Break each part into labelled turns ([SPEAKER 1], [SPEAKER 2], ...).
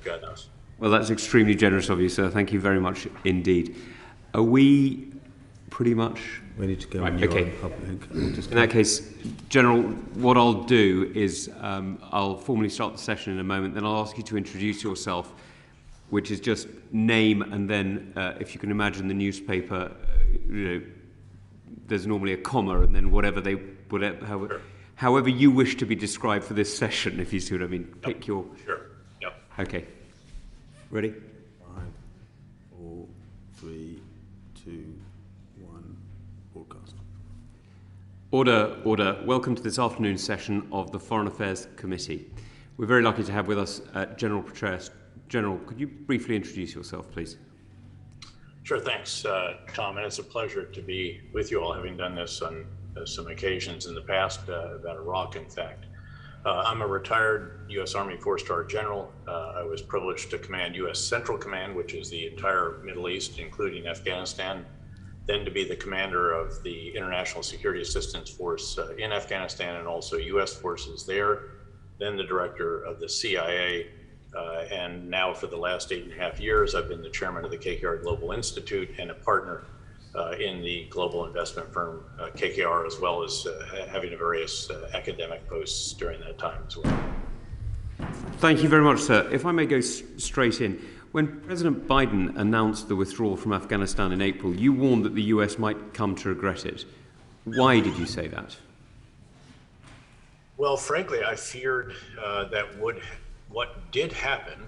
[SPEAKER 1] God knows.
[SPEAKER 2] Well, that's extremely generous of you, sir. Thank you very much indeed. Are we pretty much
[SPEAKER 3] ready to go?
[SPEAKER 2] Right, okay. In that case, General, what I'll do is I'll formally start the session in a moment, then I'll ask you to introduce yourself, which is just name, and then if you can imagine the newspaper, there's normally a comma, and then however you wish to be described for this session, if you see what I mean. Pick your...
[SPEAKER 1] Sure. Yep.
[SPEAKER 2] Okay. Ready?
[SPEAKER 3] 5, 4, 3, 2, 1, broadcast.
[SPEAKER 2] Order. Welcome to this afternoon's session of the Foreign Affairs Committee. We're very lucky to have with us General Petraeus. General, could you briefly introduce yourself, please?
[SPEAKER 1] Sure, thanks, Tom, and it's a pleasure to be with you all, having done this on some occasions in the past, about Iraq, in fact. I'm a retired U.S. Army 4-star general. I was privileged to command U.S. Central Command, which is the entire Middle East, including Afghanistan, then to be the commander of the International Security Assistance Force in Afghanistan and also U.S. forces there, then the director of the CIA, and now for the last 8.5 years, I've been the chairman of the KKR Global Institute and a partner in the global investment firm KKR, as well as having various academic posts during that time as well.
[SPEAKER 2] Thank you very much, sir. If I may go straight in. When President Biden announced the withdrawal from Afghanistan in April, you warned that the US might come to regret it. Why did you say that?
[SPEAKER 1] Well, frankly, I feared that what did happen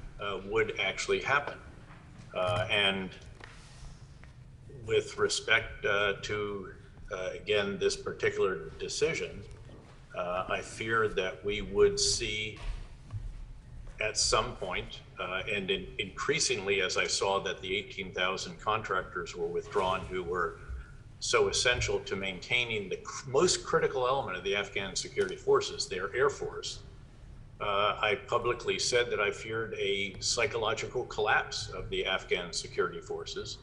[SPEAKER 1] would actually happen. And with respect to, again, this particular decision, I feared that we would see at some point, and increasingly as I saw that the 18,000 contractors were withdrawn who were so essential to maintaining the most critical element of the Afghan security forces, their Air Force, I publicly said that I feared a psychological collapse of the Afghan security forces.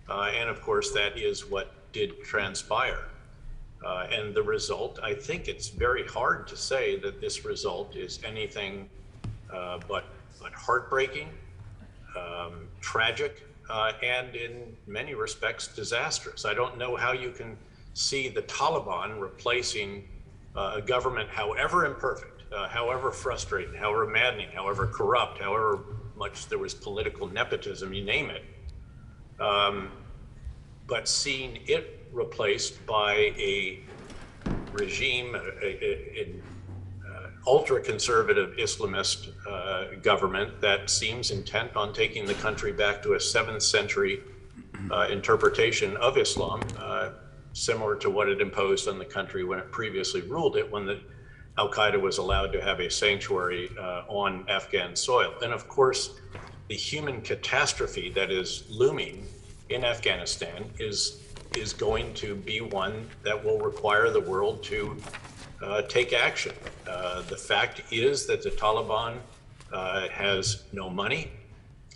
[SPEAKER 1] And of course, that is what did transpire. And the result, I think it's very hard to say that this result is anything but heartbreaking, tragic, and in many respects disastrous. I don't know how you can see the Taliban replacing a government, however imperfect, however frustrating, however maddening, however corrupt, however much there was political nepotism, you name it. But seeing it replaced by a regime, an ultra-conservative Islamist government that seems intent on taking the country back to a 7th century interpretation of Islam, similar to what it imposed on the country when it previously ruled it, when Al-Qaeda was allowed to have a sanctuary on Afghan soil. And of course, the human catastrophe that is looming in Afghanistan is going to be one that will require the world to take action. The fact is that the Taliban has no money.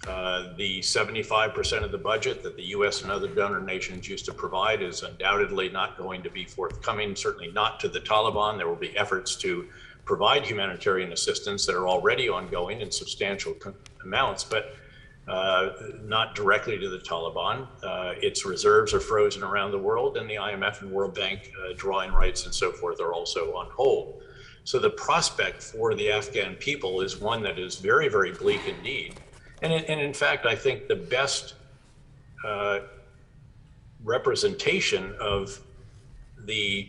[SPEAKER 1] The 75% of the budget that the US and other donor nations used to provide is undoubtedly not going to be forthcoming, certainly not to the Taliban. There will be efforts to provide humanitarian assistance that are already ongoing in substantial amounts, but not directly to the Taliban. Its reserves are frozen around the world, and the IMF and World Bank drawing rights and so forth are also on hold. So the prospect for the Afghan people is one that is very, very bleak indeed. And in fact, I think the best representation of the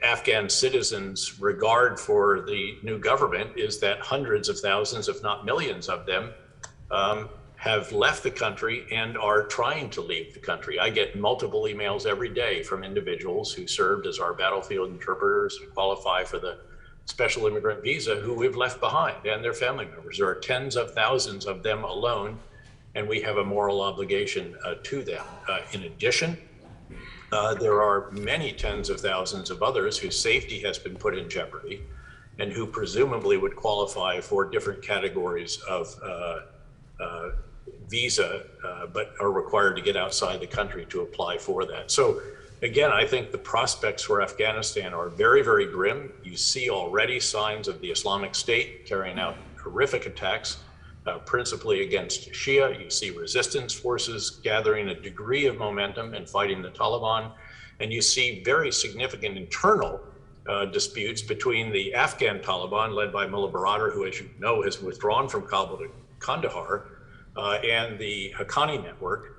[SPEAKER 1] Afghan citizens' regard for the new government is that hundreds of thousands, if not millions of them, have left the country and are trying to leave the country. I get multiple emails every day from individuals who served as our battlefield interpreters and qualify for the special immigrant visa who we've left behind, and their family members. There are tens of thousands of them alone, and we have a moral obligation to them. In addition, there are many tens of thousands of others whose safety has been put in jeopardy and who presumably would qualify for different categories of visa, but are required to get outside the country to apply for that. So again, I think the prospects for Afghanistan are very, very grim. You see already signs of the Islamic State carrying out horrific attacks principally against Shia. You see resistance forces gathering a degree of momentum and fighting the Taliban. And you see very significant internal disputes between the Afghan Taliban, led by Mullah Baradar, who, as you know, has withdrawn from Kabul to Kandahar, and the Haqqani network,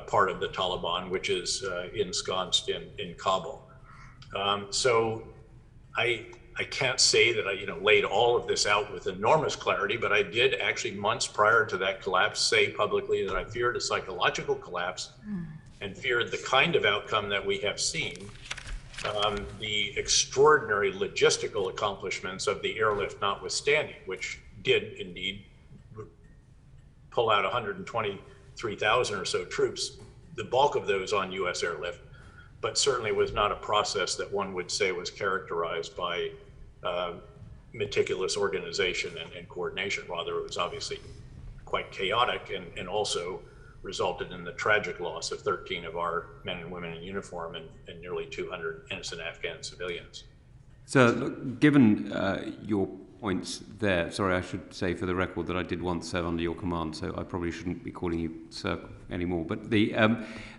[SPEAKER 1] part of the Taliban, which is ensconced in Kabul. So I can't say that I laid all of this out with enormous clarity, but I did actually, months prior to that collapse, say publicly that I feared a psychological collapse and feared the kind of outcome that we have seen. The extraordinary logistical accomplishments of the airlift notwithstanding, which did indeed pull out 123,000 or so troops, the bulk of those on U.S. airlift, but certainly was not a process that one would say was characterized by meticulous organization and coordination. Rather, it was obviously quite chaotic and also resulted in the tragic loss of 13 of our men and women in uniform and nearly 200 innocent Afghan civilians.
[SPEAKER 2] So, look, given your points there, sorry, I should say for the record that I did once serve under your command, so I probably shouldn't be calling you sir anymore. But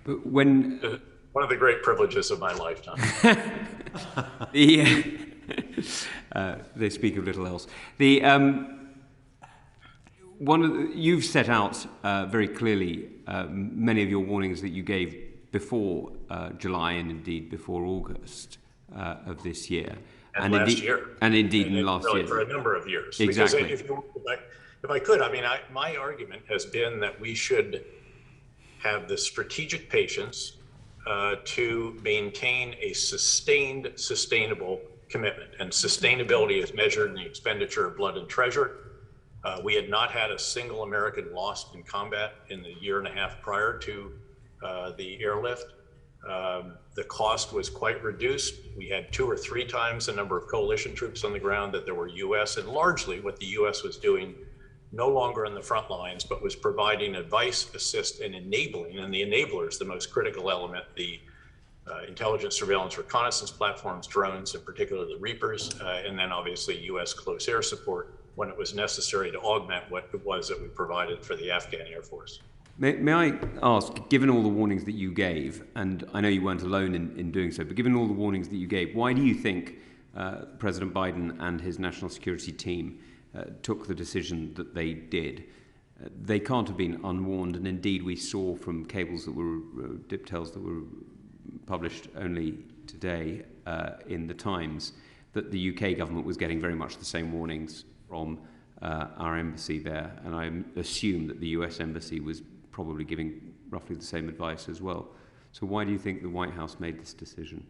[SPEAKER 2] but when
[SPEAKER 1] one of the great privileges of my lifetime.
[SPEAKER 2] They speak of little else. You've set out very clearly many of your warnings that you gave before July and indeed before August of this year.
[SPEAKER 1] And last year.
[SPEAKER 2] And indeed in last
[SPEAKER 1] really
[SPEAKER 2] year.
[SPEAKER 1] For a number of years.
[SPEAKER 2] Exactly.
[SPEAKER 1] Because if I could, my argument has been that we should have the strategic patience to maintain a sustainable commitment. And sustainability is measured in the expenditure of blood and treasure. We had not had a single American lost in combat in the year and a half prior to the airlift. The cost was quite reduced. We had 2 or 3 times the number of coalition troops on the ground that there were U.S. And largely what the U.S. was doing, no longer on the front lines, but was providing advice, assist, and enabling. And the enablers, the most critical element, the intelligence, surveillance, reconnaissance platforms, drones, in particular the Reapers, and then obviously U.S. close air support when it was necessary to augment what it was that we provided for the Afghan Air Force.
[SPEAKER 2] May I ask, given all the warnings that you gave, and I know you weren't alone in doing so, but given all the warnings that you gave, why do you think President Biden and his national security team took the decision that they did? They can't have been unwarned, and indeed we saw from cables that were, diptails that were published only today in the Times, that the UK government was getting very much the same warnings from our embassy there, and I assume that the US embassy was probably giving roughly the same advice as well. So why do you think the White House made this decision?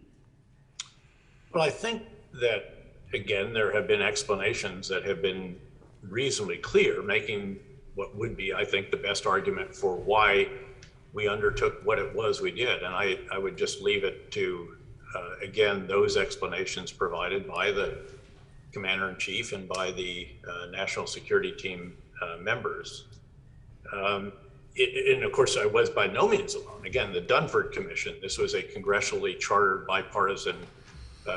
[SPEAKER 1] Well, I think that, again, there have been explanations that have been reasonably clear, making what would be, I think, the best argument for why we undertook what it was we did. And I would just leave it to, again, those explanations provided by the Commander-in-Chief and by the National Security Team members. And of course, I was by no means alone. Again, the Dunford Commission, this was a congressionally chartered bipartisan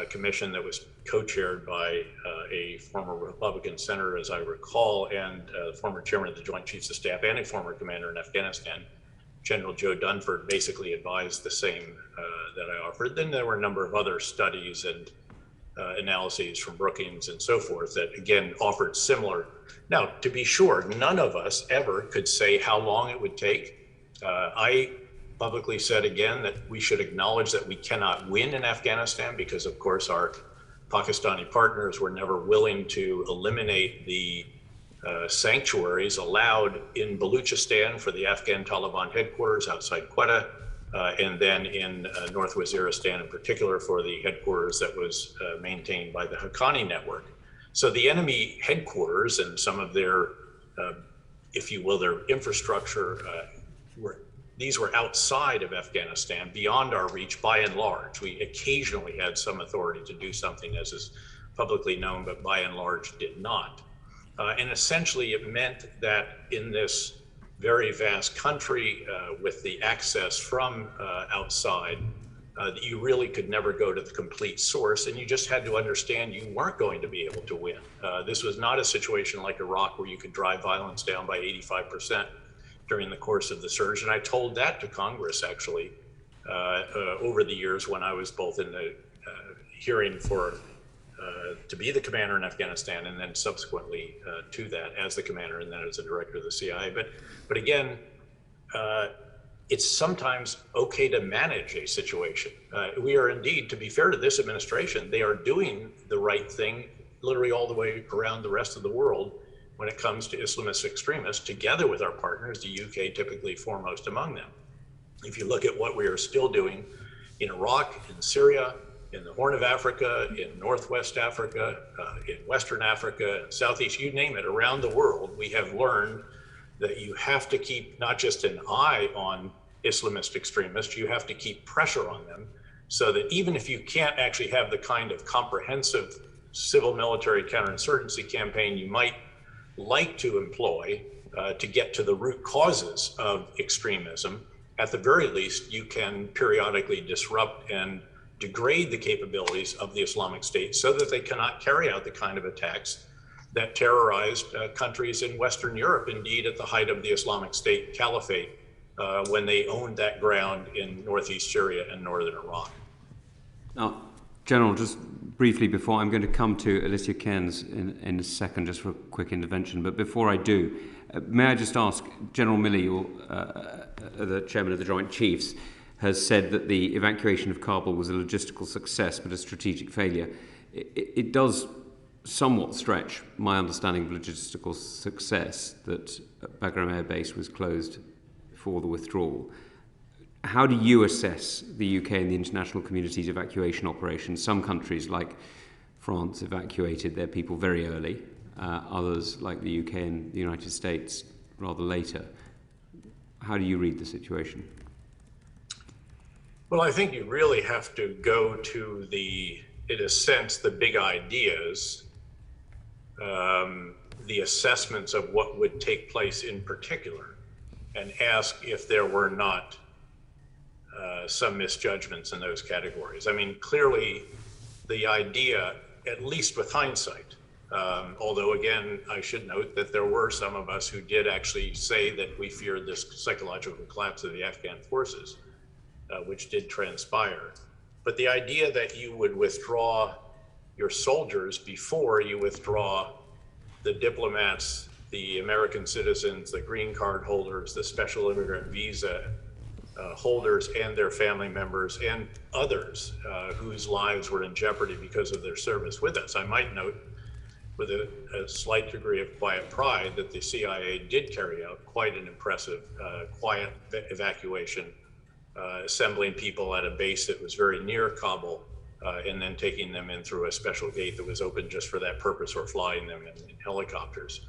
[SPEAKER 1] commission that was co-chaired by a former Republican senator, as I recall, and former chairman of the Joint Chiefs of Staff and a former commander in Afghanistan. General Joe Dunford basically advised the same that I offered. Then there were a number of other studies and analyses from Brookings and so forth that, again, offered similar. Now, to be sure, none of us ever could say how long it would take. I publicly said again that we should acknowledge that we cannot win in Afghanistan because, of course, our Pakistani partners were never willing to eliminate the sanctuaries allowed in Baluchistan for the Afghan Taliban headquarters outside Quetta, and then in North Waziristan in particular for the headquarters that was maintained by the Haqqani network. So the enemy headquarters and some of their, if you will, their infrastructure, these were outside of Afghanistan, beyond our reach by and large. We occasionally had some authority to do something, as is publicly known, but by and large did not. And essentially it meant that in this very vast country with the access from outside, that you really could never go to the complete source, and you just had to understand you weren't going to be able to win. This was not a situation like Iraq where you could drive violence down by 85% during the course of the surge. And I told that to Congress, actually, over the years when I was both in the hearing for to be the commander in Afghanistan, and then subsequently to that as the commander and then as the director of the CIA. But again, it's sometimes okay to manage a situation. We are indeed, to be fair to this administration, they are doing the right thing literally all the way around the rest of the world when it comes to Islamist extremists, together with our partners, the UK typically foremost among them. If you look at what we are still doing in Iraq, in Syria, in the Horn of Africa, in Northwest Africa, in Western Africa, Southeast, you name it, around the world, we have learned that you have to keep not just an eye on Islamist extremists, you have to keep pressure on them so that even if you can't actually have the kind of comprehensive civil military counterinsurgency campaign you might like to employ to get to the root causes of extremism, at the very least, you can periodically disrupt and degrade the capabilities of the Islamic State so that they cannot carry out the kind of attacks that terrorized countries in Western Europe, indeed at the height of the Islamic State Caliphate, when they owned that ground in northeast Syria and northern Iraq.
[SPEAKER 2] Now, General, just briefly before, I'm going to come to Alicia Cairns in a second, just for a quick intervention, but before I do, may I just ask, General Milley, the chairman of the Joint Chiefs, has said that the evacuation of Kabul was a logistical success but a strategic failure. It does somewhat stretch my understanding of logistical success that Bagram Air Base was closed for the withdrawal. How do you assess the UK and the international community's evacuation operations? Some countries, like France, evacuated their people very early. Others, like the UK and the United States, rather later. How do you read the situation?
[SPEAKER 1] Well, I think you really have to go to in a sense, the big ideas, the assessments of what would take place in particular, and ask if there were not some misjudgments in those categories. I mean, clearly the idea, at least with hindsight, although again, I should note that there were some of us who did actually say that we feared this psychological collapse of the Afghan forces, which did transpire. But the idea that you would withdraw your soldiers before you withdraw the diplomats, the American citizens, the green card holders, the special immigrant visa holders and their family members and others whose lives were in jeopardy because of their service with us. I might note with a slight degree of quiet pride that the CIA did carry out quite an impressive quiet evacuation, assembling people at a base that was very near Kabul and then taking them in through a special gate that was open just for that purpose, or flying them in helicopters.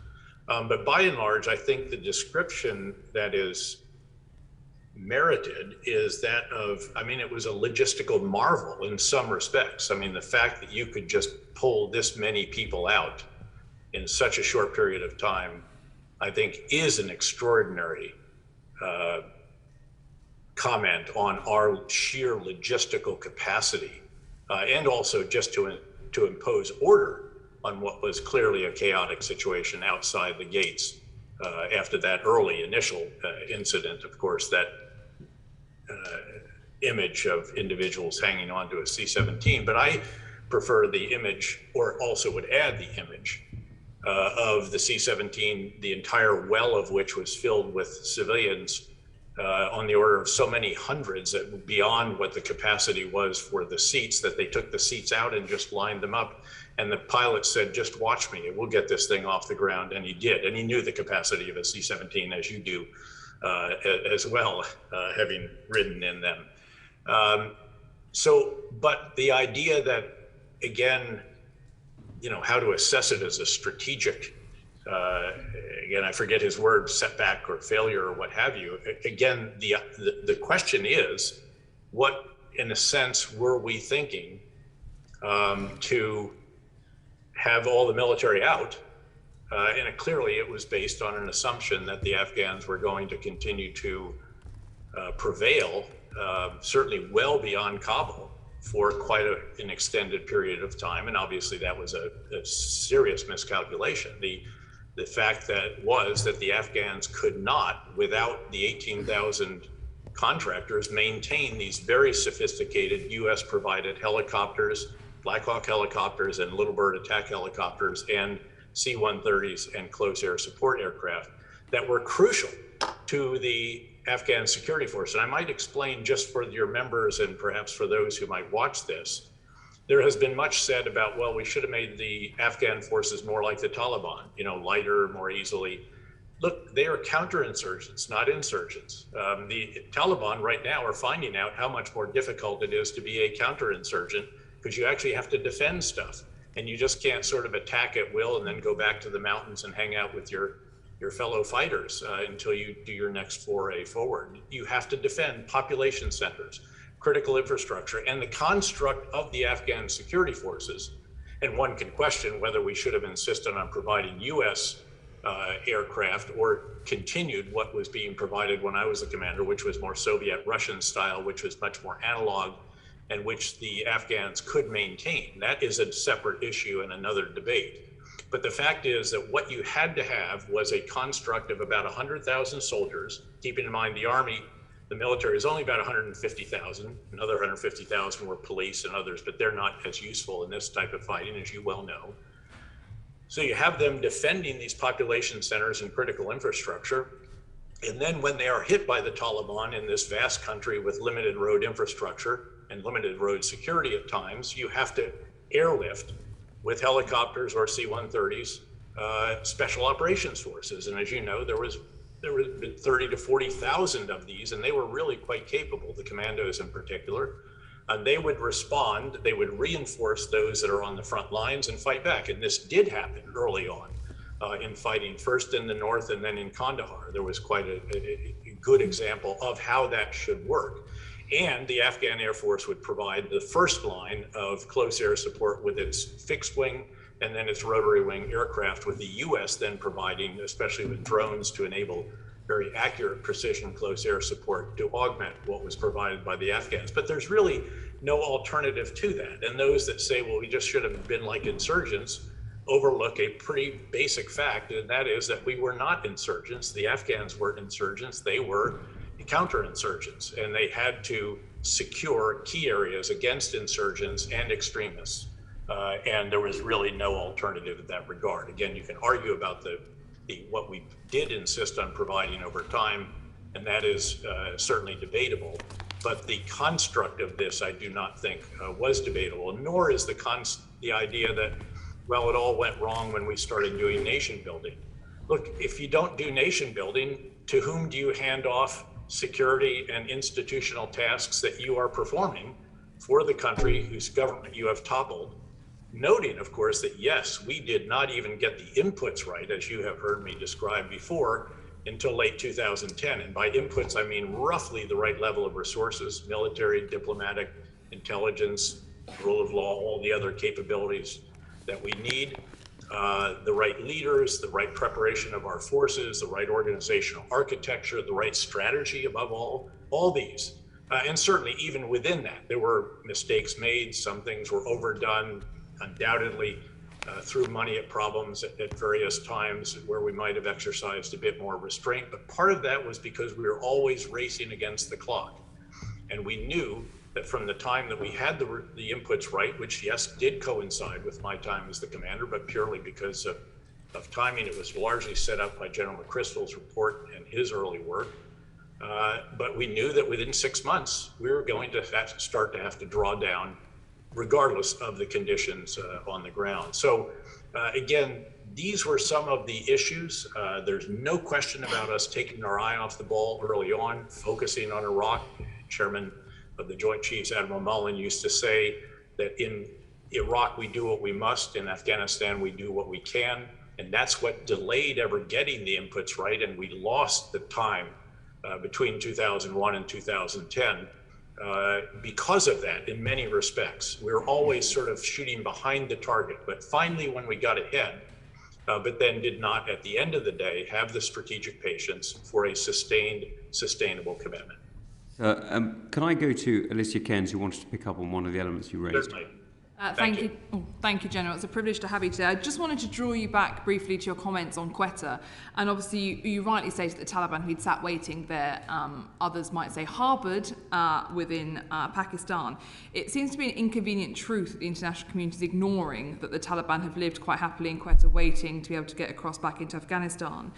[SPEAKER 1] But by and large, I think the description that is merited is that of, I mean, it was a logistical marvel in some respects. I mean, the fact that you could just pull this many people out in such a short period of time, I think is an extraordinary comment on our sheer logistical capacity, and also just to impose order on what was clearly a chaotic situation outside the gates after that early initial incident. Of course, that image of individuals hanging onto a C-17, but I prefer the image, or also would add the image of the C-17, the entire well of which was filled with civilians on the order of so many hundreds, that beyond what the capacity was for the seats, that they took the seats out and just lined them up. And the pilot said, "Just watch me, we'll get this thing off the ground." And he did. And he knew the capacity of a C-17, as you do as well, having ridden in them. But the idea that, again, you know, how to assess it as a strategic, again, I forget his word, setback or failure or what have you. Again, the question is, what, in a sense, were we thinking to have all the military out? And clearly it was based on an assumption that the Afghans were going to continue to prevail certainly well beyond Kabul for quite an extended period of time. And obviously that was a serious miscalculation. The fact that the Afghans could not, without the 18,000 contractors, maintain these very sophisticated US provided helicopters, Black Hawk helicopters and Little Bird attack helicopters and C-130s and close air support aircraft that were crucial to the Afghan security force. And I might explain, just for your members and perhaps for those who might watch this, there has been much said about, well, we should have made the Afghan forces more like the Taliban, lighter, more easily. Look, they are counterinsurgents, not insurgents. The Taliban right now are finding out how much more difficult it is to be a counterinsurgent, because you actually have to defend stuff. And you just can't sort of attack at will and then go back to the mountains and hang out with your fellow fighters until you do your next foray forward. You have to defend population centers, critical infrastructure, and the construct of the Afghan security forces. And one can question whether we should have insisted on providing US aircraft or continued what was being provided when I was the commander, which was more Soviet Russian style, which was much more analog, and which the Afghans could maintain. That is a separate issue and another debate. But the fact is that what you had to have was a construct of about 100,000 soldiers, keeping in mind the Army, the military is only about 150,000. Another 150,000 were police and others, but they're not as useful in this type of fighting, as you well know. So you have them defending these population centers and critical infrastructure. And then when they are hit by the Taliban in this vast country with limited road infrastructure and limited road security at times, you have to airlift with helicopters or C-130s, special operations forces. And as you know, there was 30 to 40,000 of these, and they were really quite capable, the commandos in particular. And they would respond, they would reinforce those that are on the front lines and fight back. And this did happen early on in fighting, first in the north and then in Kandahar. There was quite a good example of how that should work. And the Afghan Air Force would provide the first line of close air support with its fixed wing and then its rotary wing aircraft, with the US then providing, especially with drones, to enable very accurate precision close air support to augment what was provided by the Afghans. But there's really no alternative to that. And those that say, well, we just should have been like insurgents, overlook a pretty basic fact, and that is that we were not insurgents. The Afghans weren't insurgents, they were counterinsurgents, and they had to secure key areas against insurgents and extremists. And there was really no alternative in that regard. Again, you can argue about what we did insist on providing over time, and that is certainly debatable. But the construct of this, I do not think was debatable, nor is the idea that, well, it all went wrong when we started doing nation building. Look, if you don't do nation building, to whom do you hand off security and institutional tasks that you are performing for the country whose government you have toppled? Noting, of course, that yes, we did not even get the inputs right, as you have heard me describe before, until late 2010. And by inputs, I mean roughly the right level of resources, military, diplomatic, intelligence, rule of law, all the other capabilities that we need, the right leaders, the right preparation of our forces, the right organizational architecture, the right strategy above all these. And certainly even within that, there were mistakes made, some things were overdone, undoubtedly threw money at problems at various times where we might have exercised a bit more restraint. But part of that was because we were always racing against the clock. And we knew that from the time that we had the inputs right, which yes, did coincide with my time as the commander, but purely because of timing, it was largely set up by General McChrystal's report and his early work. But we knew that within 6 months, we were going to start to have to draw down, regardless of the conditions on the ground. So again, these were some of the issues. There's no question about us taking our eye off the ball early on, focusing on Iraq. Chairman of the Joint Chiefs, Admiral Mullen, used to say that in Iraq, we do what we must. In Afghanistan, we do what we can. And that's what delayed ever getting the inputs right. And we lost the time between 2001 and 2010 because of that in many respects. We were always sort of shooting behind the target, but finally when we got ahead, but then did not at the end of the day have the strategic patience for a sustainable commitment.
[SPEAKER 2] Can I go to Alicia Cairns, who wanted to pick up on one of the elements you raised?
[SPEAKER 1] Certainly.
[SPEAKER 4] Thank you. Oh, thank you, General. It's a privilege to have you today. I just wanted to draw you back briefly to your comments on Quetta. And obviously, you rightly stated the Taliban, who'd sat waiting there, others might say harboured within Pakistan. It seems to be an inconvenient truth that the international community is ignoring, that the Taliban have lived quite happily in Quetta, waiting to be able to get across back into Afghanistan.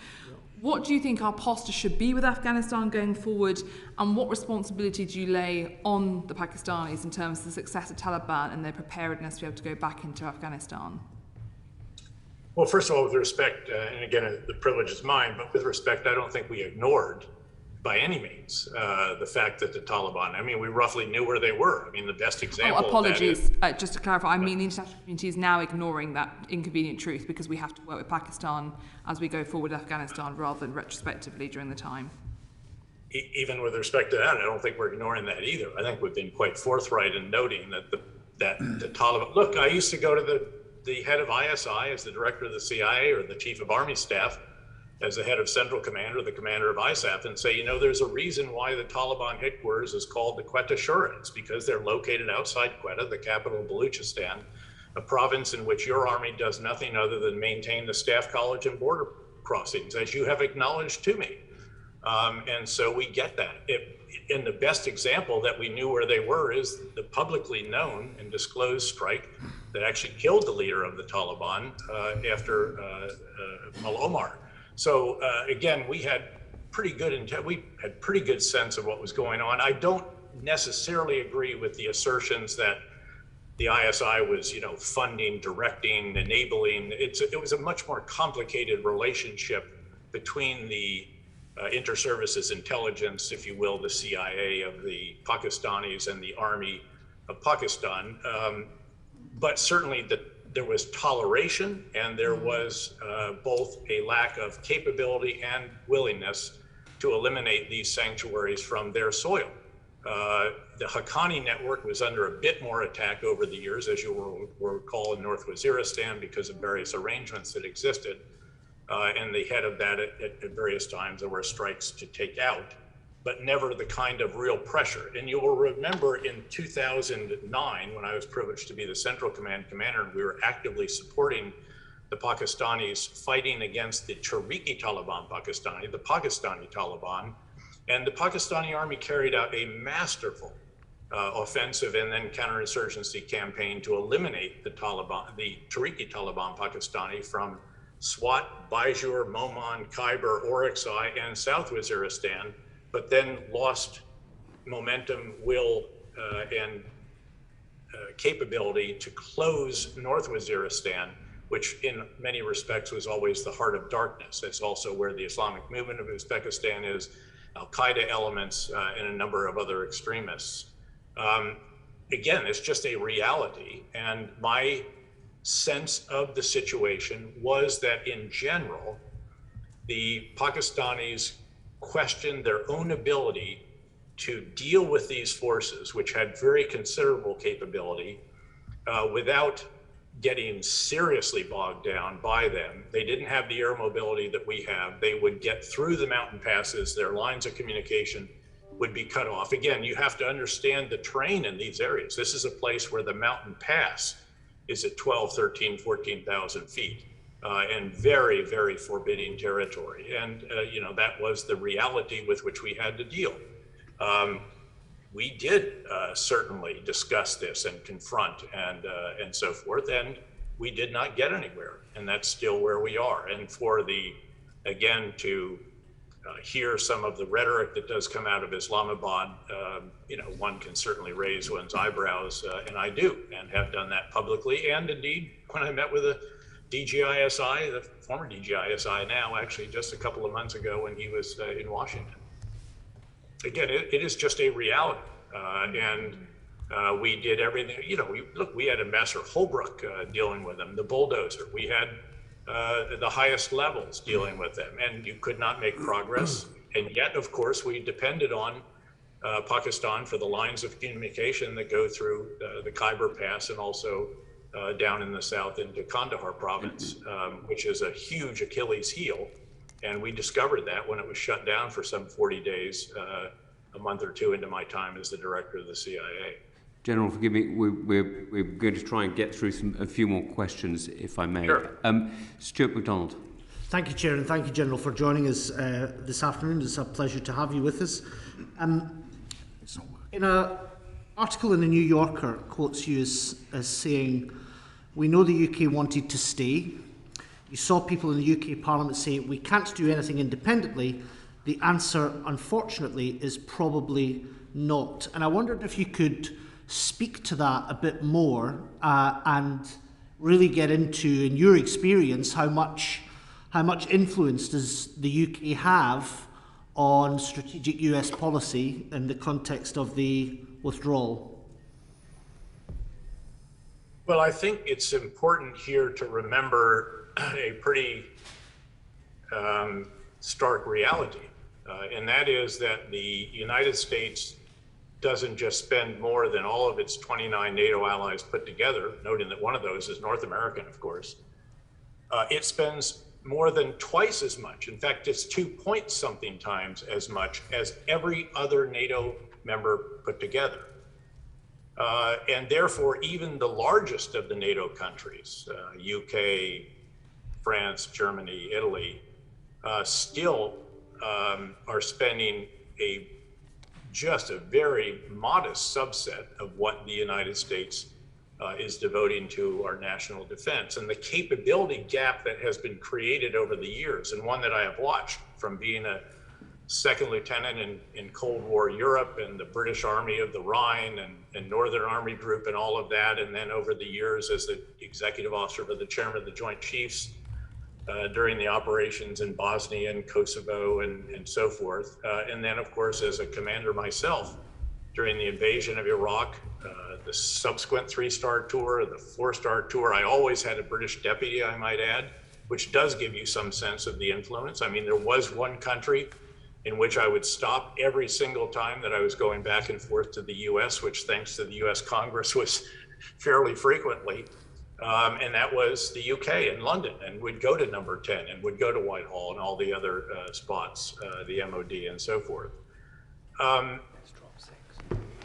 [SPEAKER 4] What do you think our posture should be with Afghanistan going forward, and what responsibility do you lay on the Pakistanis in terms of the success of Taliban and their preparedness to be able to go back into Afghanistan?
[SPEAKER 1] Well, first of all, with respect, and again, the privilege is mine, but with respect, I don't think we ignored by any means the fact that the Taliban, I mean, we roughly knew where they were. I mean, the best example
[SPEAKER 4] apologies.
[SPEAKER 1] of that is,
[SPEAKER 4] just to clarify, I mean the international community is now ignoring that inconvenient truth because we have to work with Pakistan as we go forward with Afghanistan rather than retrospectively during the time.
[SPEAKER 1] Even with respect to that, I don't think we're ignoring that either. I think we've been quite forthright in noting that the Taliban, look, I used to go to the head of ISI as the director of the CIA or the chief of army staff as the head of Central Command or the commander of ISAF and say, you know, there's a reason why the Taliban headquarters is called the Quetta Shura. It's because they're located outside Quetta, the capital of Baluchistan, a province in which your army does nothing other than maintain the staff college and border crossings, as you have acknowledged to me. And so we get that. And the best example that we knew where they were is the publicly known and disclosed strike that actually killed the leader of the Taliban after Mullah Omar. So again, we had pretty good sense of what was going on. I don't necessarily agree with the assertions that the ISI was, you know, funding, directing, enabling. It was a much more complicated relationship between the inter-services intelligence, if you will, the CIA of the Pakistanis and the army of Pakistan. But certainly there was toleration and there was both a lack of capability and willingness to eliminate these sanctuaries from their soil. The Haqqani network was under a bit more attack over the years, as you will recall, in North Waziristan because of various arrangements that existed. And the head of that at various times, there were strikes to take out, but never the kind of real pressure. And you will remember in 2009, when I was privileged to be the Central Command commander, and we were actively supporting the Pakistanis fighting against the Tehrik-i Taliban Pakistani, the Pakistani Taliban, and the Pakistani army carried out a masterful offensive and then counterinsurgency campaign to eliminate the Taliban, the Tehrik-i Taliban Pakistani from Swat, Baijur, Moman, Khyber, Orakzai, and South Waziristan, but then lost momentum, will, and capability to close North Waziristan, which in many respects was always the heart of darkness. It's also where the Islamic movement of Uzbekistan is, Al-Qaeda elements, and a number of other extremists. Again, it's just a reality. And my sense of the situation was that in general, the Pakistanis questioned their own ability to deal with these forces, which had very considerable capability, without getting seriously bogged down by them. They didn't have the air mobility that we have. They would get through the mountain passes. Their lines of communication would be cut off. Again, you have to understand the terrain in these areas. This is a place where the mountain pass is at 12, 13, 14,000 feet, and very, very forbidding territory. And, you know, that was the reality with which we had to deal. We did certainly discuss this and confront and so forth, and we did not get anywhere, and that's still where we are. And for again, to hear some of the rhetoric that does come out of Islamabad, you know, one can certainly raise one's eyebrows, and I do, and have done that publicly. And indeed, when I met with the DGISI, the former DGISI now, actually just a couple of months ago when he was in Washington. Again, it is just a reality, and we did everything. You know, we had Ambassador Holbrooke dealing with them, the bulldozer. We had the highest levels dealing with them, and you could not make progress. And yet, of course, we depended on Pakistan for the lines of communication that go through the Khyber Pass and also down in the south into Kandahar province, which is a huge Achilles heel. And we discovered that when it was shut down for some 40 days a month or two into my time as the director of the CIA.
[SPEAKER 2] General, forgive me, we're going to try and get through a few more questions, if I may.
[SPEAKER 1] Sure.
[SPEAKER 2] Stuart MacDonald.
[SPEAKER 5] Thank you, Chair, and thank you, General, for joining us this afternoon. It's a pleasure to have you with us. In an article in the New Yorker, quotes you as saying, "We know the UK wanted to stay. You saw people in the UK Parliament say, we can't do anything independently. The answer, unfortunately, is probably not." And I wondered if you could speak to that a bit more and really get into, in your experience, how much influence does the UK have on strategic US policy in the context of the withdrawal?
[SPEAKER 1] Well, I think it's important here to remember a pretty stark reality, and that is that the United States doesn't just spend more than all of its 29 NATO allies put together, noting that one of those is North American, of course. It spends more than twice as much. In fact, it's 2-point-something times as much as every other NATO member put together. And therefore, even the largest of the NATO countries, UK, France, Germany, Italy, still are spending just a very modest subset of what the United States is devoting to our national defense. And the capability gap that has been created over the years, and one that I have watched from being a second lieutenant in Cold War Europe and the British Army of the Rhine and Northern Army Group and all of that, and then over the years as the executive officer for the chairman of the Joint Chiefs during the operations in Bosnia and Kosovo and so forth. And then, of course, as a commander myself during the invasion of Iraq, the subsequent 3-star tour, the 4-star tour. I always had a British deputy, I might add, which does give you some sense of the influence. I mean, there was one country in which I would stop every single time that I was going back and forth to the US, which thanks to the US Congress was fairly frequently. And that was the UK in London, and would go to number 10 and would go to Whitehall and all the other spots, the MOD and so forth.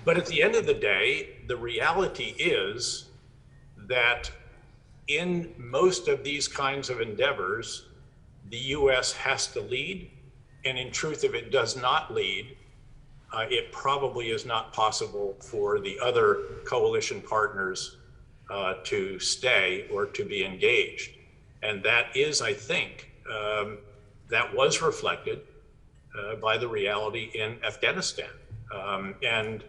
[SPEAKER 1] But at the end of the day, the reality is that in most of these kinds of endeavors, the US has to lead. And in truth, if it does not lead, it probably is not possible for the other coalition partners to stay or to be engaged. And that is, I think, that was reflected by the reality in Afghanistan. And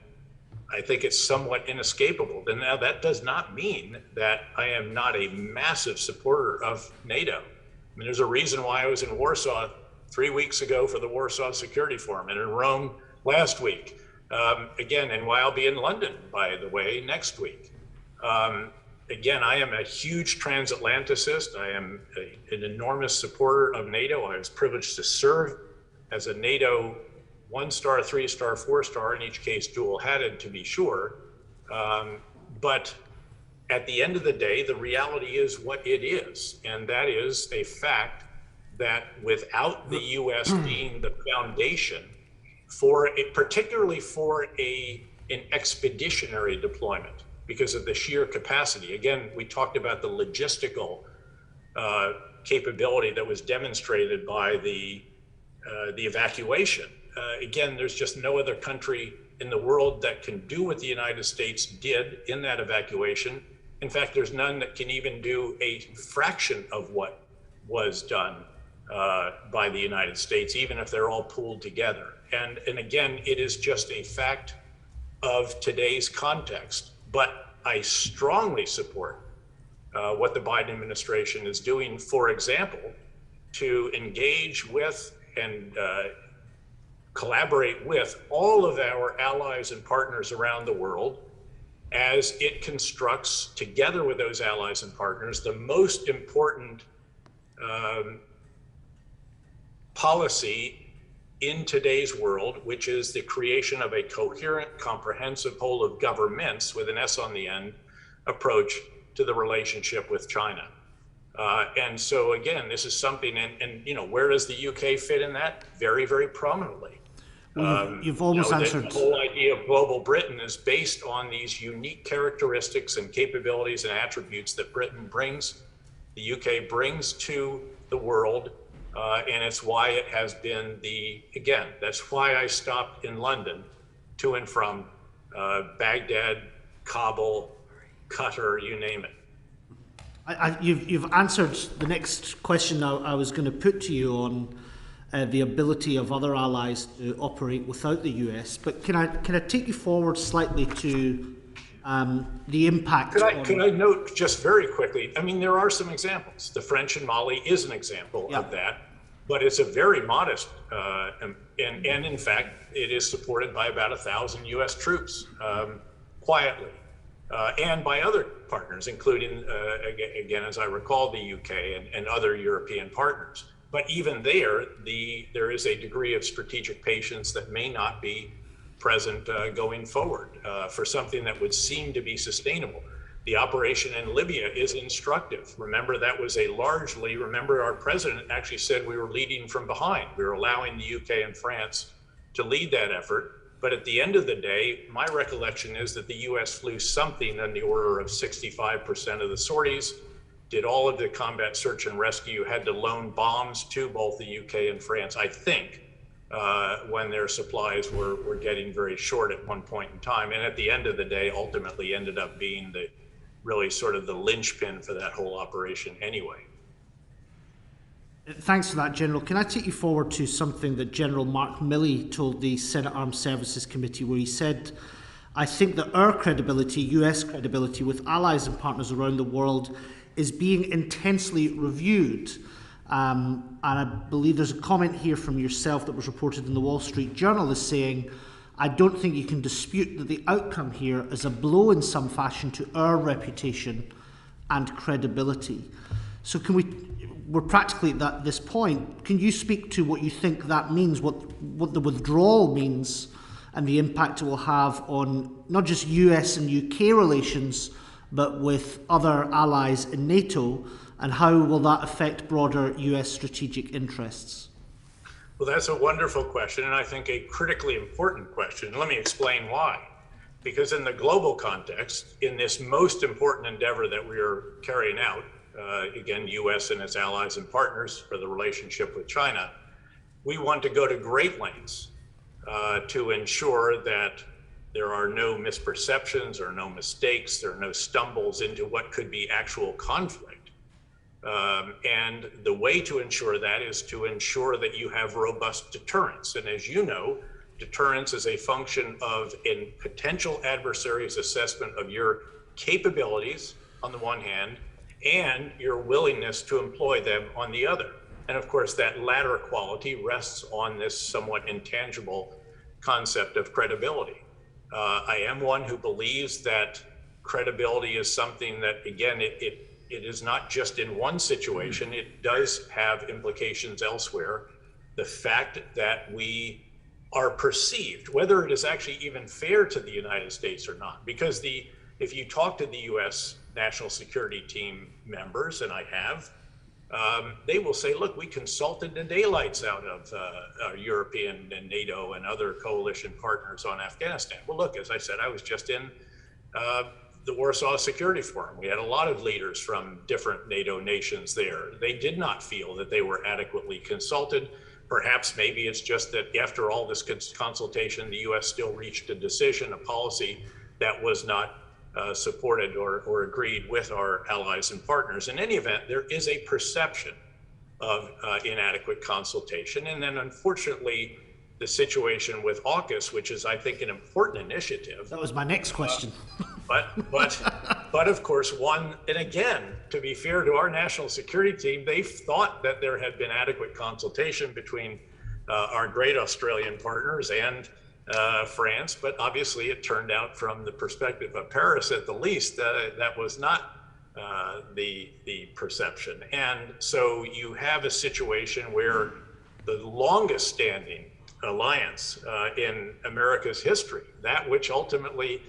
[SPEAKER 1] I think it's somewhat inescapable. And now that does not mean that I am not a massive supporter of NATO. I mean, there's a reason why I was in Warsaw 3 weeks ago for the Warsaw Security Forum and in Rome last week. Again, and why I'll be in London, by the way, next week. Again, I am a huge transatlanticist. I am an enormous supporter of NATO. I was privileged to serve as a NATO 1-star, 3-star, 4-star, in each case dual-hatted to be sure. But at the end of the day, the reality is what it is. And that is a fact that without the US being the foundation for particularly for an expeditionary deployment, because of the sheer capacity. Again, we talked about the logistical capability that was demonstrated by the evacuation. Again, there's just no other country in the world that can do what the United States did in that evacuation. In fact, there's none that can even do a fraction of what was done by the United States, even if they're all pooled together. And again, it is just a fact of today's context. But I strongly support what the Biden administration is doing, for example, to engage with and collaborate with all of our allies and partners around the world as it constructs, together with those allies and partners, the most important policy in today's world, which is the creation of a coherent, comprehensive whole of governments with an S on the end approach to the relationship with China. And so again, this is something, and you know, where does the UK fit in that? Very, very prominently.
[SPEAKER 5] Well, you've almost answered.
[SPEAKER 1] The whole idea of global Britain is based on these unique characteristics and capabilities and attributes that Britain brings, the UK brings to the world, and it's why it has been that's why I stopped in London to and from Baghdad, Kabul, Qatar, you name it.
[SPEAKER 5] You've answered the next question I was going to put to you on the ability of other allies to operate without the US, but can I take you forward slightly to the impact?
[SPEAKER 1] Could I note just very quickly? I mean, there are some examples. The French in Mali is an example of that, but it's a very modest, and in fact, it is supported by about 1,000 US troops quietly. And by other partners, including, again, as I recall, the UK and other European partners. But even there is a degree of strategic patience that may not be present going forward for something that would seem to be sustainable. The operation in Libya is instructive. Remember, that was remember our president actually said we were leading from behind. We were allowing the UK and France to lead that effort. But at the end of the day, my recollection is that the US flew something in the order of 65% of the sorties, did all of the combat search and rescue, had to loan bombs to both the UK and France, I think, when their supplies were getting very short at one point in time. And at the end of the day, ultimately ended up being really sort of the linchpin for that whole operation anyway.
[SPEAKER 5] Thanks for that, General. Can I take you forward to something that General Mark Milley told the Senate Armed Services Committee, where he said, I think that our credibility, US credibility with allies and partners around the world is being intensely reviewed. And I believe there's a comment here from yourself that was reported in the Wall Street Journal as saying, I don't think you can dispute that the outcome here is a blow in some fashion to our reputation and credibility. So we're practically at this point. Can you speak to what you think that means, what the withdrawal means, and the impact it will have on not just US and UK relations, but with other allies in NATO, and how will that affect broader US strategic interests?
[SPEAKER 1] Well, that's a wonderful question, and I think a critically important question. Let me explain why. Because in the global context, in this most important endeavor that we are carrying out, again, US and its allies and partners for the relationship with China, we want to go to great lengths to ensure that there are no misperceptions or no mistakes, there are no stumbles into what could be actual conflict. And the way to ensure that is to ensure that you have robust deterrence. And as you know, deterrence is a function of a potential adversary's assessment of your capabilities on the one hand, and your willingness to employ them on the other. And of course, that latter quality rests on this somewhat intangible concept of credibility. I am one who believes that credibility is something that, again, it is not just in one situation, it does have implications elsewhere. The fact that we are perceived, whether it is actually even fair to the United States or not, because if you talk to the US national security team members, and I have, they will say, look, we consulted the daylights out of our European and NATO and other coalition partners on Afghanistan. Well, look, as I said, I was just in the Warsaw Security Forum. We had a lot of leaders from different NATO nations there. They did not feel that they were adequately consulted. Perhaps maybe it's just that after all this consultation, the US still reached a decision, a policy that was not supported or agreed with our allies and partners. In any event, there is a perception of inadequate consultation. And then unfortunately, the situation with AUKUS, which is, I think, an important initiative.
[SPEAKER 5] That was my next question.
[SPEAKER 1] But of course, and again, to be fair to our national security team, they thought that there had been adequate consultation between our great Australian partners and France, but obviously it turned out from the perspective of Paris, at the least, that was not the perception. And so you have a situation where the longest standing alliance in America's history, that which ultimately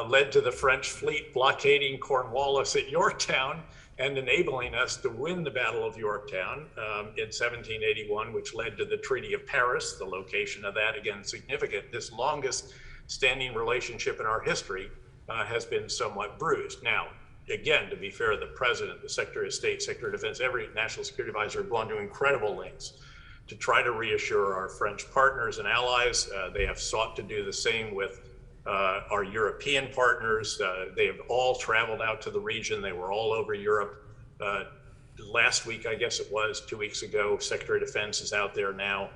[SPEAKER 1] led to the French fleet blockading Cornwallis at Yorktown, and enabling us to win the Battle of Yorktown in 1781, which led to the Treaty of Paris. The location of that, again, significant. This longest standing relationship in our history has been somewhat bruised. Now, again, to be fair, the President, the Secretary of State, Secretary of Defense, every national security advisor have gone to incredible lengths to try to reassure our French partners and allies. They have sought to do the same with our European partners. They have all traveled out to the region. They were all over Europe. Last week, I guess it was, 2 weeks ago, Secretary of Defense is out there now.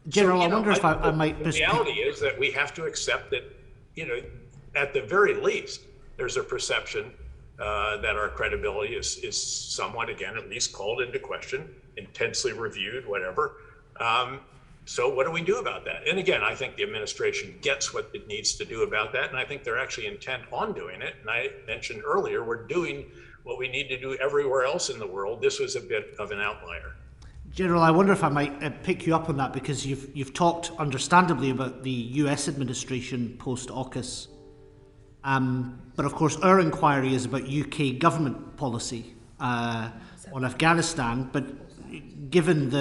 [SPEAKER 5] General, I wonder if I might...
[SPEAKER 1] The reality is that we have to accept that, at the very least, there's a perception that our credibility is somewhat, again, at least called into question, intensely reviewed, whatever. So what do we do about that? And again, I think the administration gets what it needs to do about that. And I think they're actually intent on doing it. And I mentioned earlier, we're doing what we need to do everywhere else in the world. This was a bit of an outlier.
[SPEAKER 5] General, I wonder if I might pick you up on that, because you've talked understandably about the US administration post-AUKUS. But of course, our inquiry is about UK government policy on Afghanistan. But given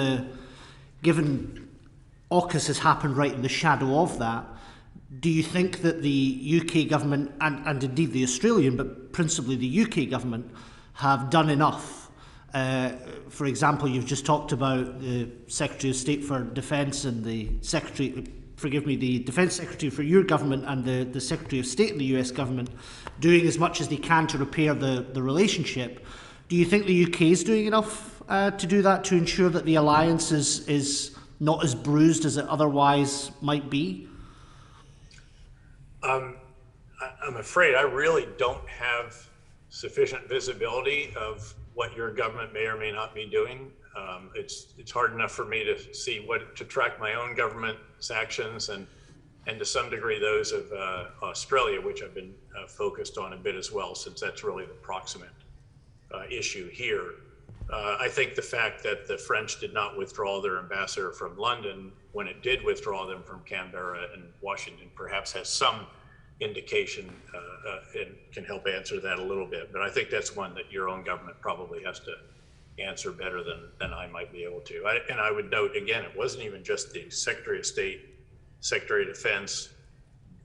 [SPEAKER 5] AUKUS has happened right in the shadow of that, do you think that the UK government, and indeed the Australian, but principally the UK government, have done enough? For example, you've just talked about the Secretary of State for Defence and the Defence Secretary for your government and the Secretary of State in the US government doing as much as they can to repair the relationship. Do you think the UK is doing enough to do that, to ensure that the alliance is not as bruised as it otherwise might be?
[SPEAKER 1] I'm afraid I really don't have sufficient visibility of what your government may or may not be doing. It's hard enough for me to see to track my own government's actions and to some degree those of Australia, which I've been focused on a bit as well, since that's really the proximate issue here. I think the fact that the French did not withdraw their ambassador from London when it did withdraw them from Canberra and Washington perhaps has some indication and can help answer that a little bit. But I think that's one that your own government probably has to answer better than I might be able to. And I would note, again, it wasn't even just the Secretary of State, Secretary of Defense,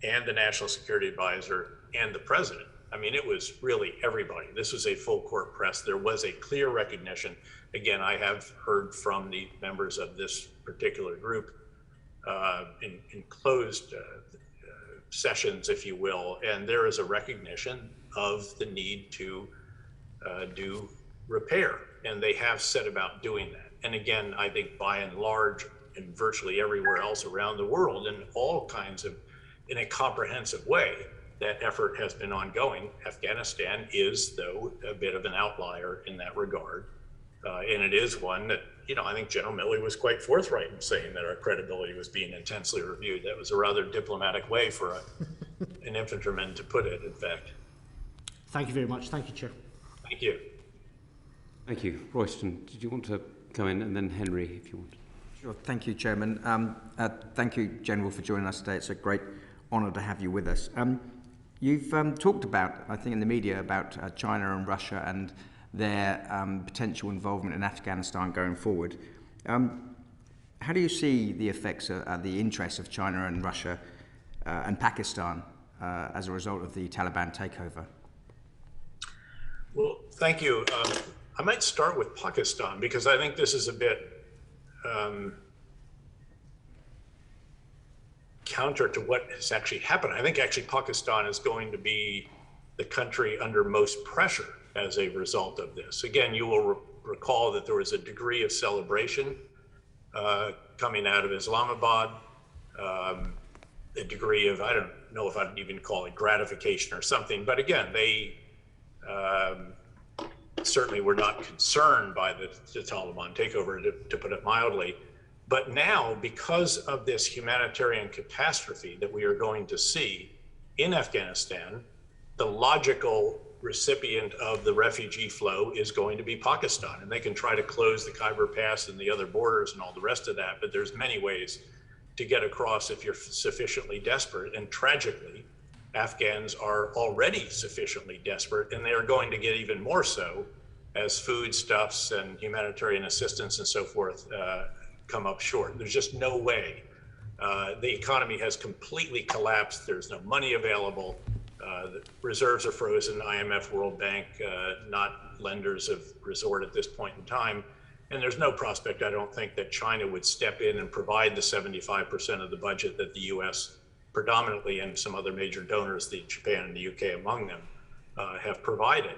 [SPEAKER 1] and the National Security Advisor, and the President. I mean, it was really everybody. This was a full court press. There was a clear recognition. Again, I have heard from the members of this particular group in closed sessions, if you will, and there is a recognition of the need to do repair, and they have set about doing that. And again, I think by and large, and virtually everywhere else around the world, in a comprehensive way, that effort has been ongoing. Afghanistan is, though, a bit of an outlier in that regard. And it is one that, I think General Milley was quite forthright in saying that our credibility was being intensely reviewed. That was a rather diplomatic way for an infantryman to put it, in fact.
[SPEAKER 5] Thank you very much. Thank you, Chair.
[SPEAKER 1] Thank you.
[SPEAKER 2] Thank you. Royston, did you want to come in? And then Henry, if you want.
[SPEAKER 6] Sure. Thank you, Chairman. Thank you, General, for joining us today. It's a great honour to have you with us. You've talked about, I think in the media, about China and Russia and their potential involvement in Afghanistan going forward. How do you see the effects, the interests of China and Russia and Pakistan as a result of the Taliban takeover?
[SPEAKER 1] Well, thank you. I might start with Pakistan, because I think this is a bit counter to what has actually happened. I think actually Pakistan is going to be the country under most pressure as a result of this. Again, you will recall that there was a degree of celebration coming out of Islamabad, a degree of, I don't know if I'd even call it gratification or something, but again, they certainly were not concerned by the Taliban takeover, to put it mildly. But now, because of this humanitarian catastrophe that we are going to see in Afghanistan, the logical recipient of the refugee flow is going to be Pakistan. And they can try to close the Khyber Pass and the other borders and all the rest of that, but there's many ways to get across if you're sufficiently desperate. And tragically, Afghans are already sufficiently desperate, and they are going to get even more so as foodstuffs and humanitarian assistance and so forth come up short. There's just no way. The economy has completely collapsed. There's no money available. The reserves are frozen. IMF, World Bank, not lenders of resort at this point in time. And there's no prospect, I don't think, that China would step in and provide the 75% of the budget that the US predominantly and some other major donors, Japan and the UK among them, have provided.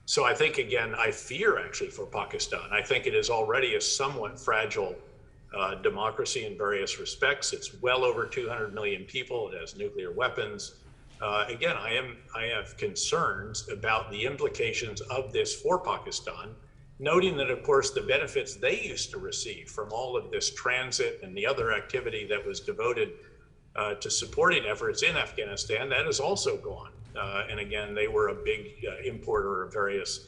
[SPEAKER 1] So I think, again, I fear actually for Pakistan. I think it is already a somewhat fragile democracy in various respects. It's well over 200 million people. It has nuclear weapons. Again, I have concerns about the implications of this for Pakistan, noting that, of course, the benefits they used to receive from all of this transit and the other activity that was devoted to supporting efforts in Afghanistan, that is also gone. And again, they were a big importer of various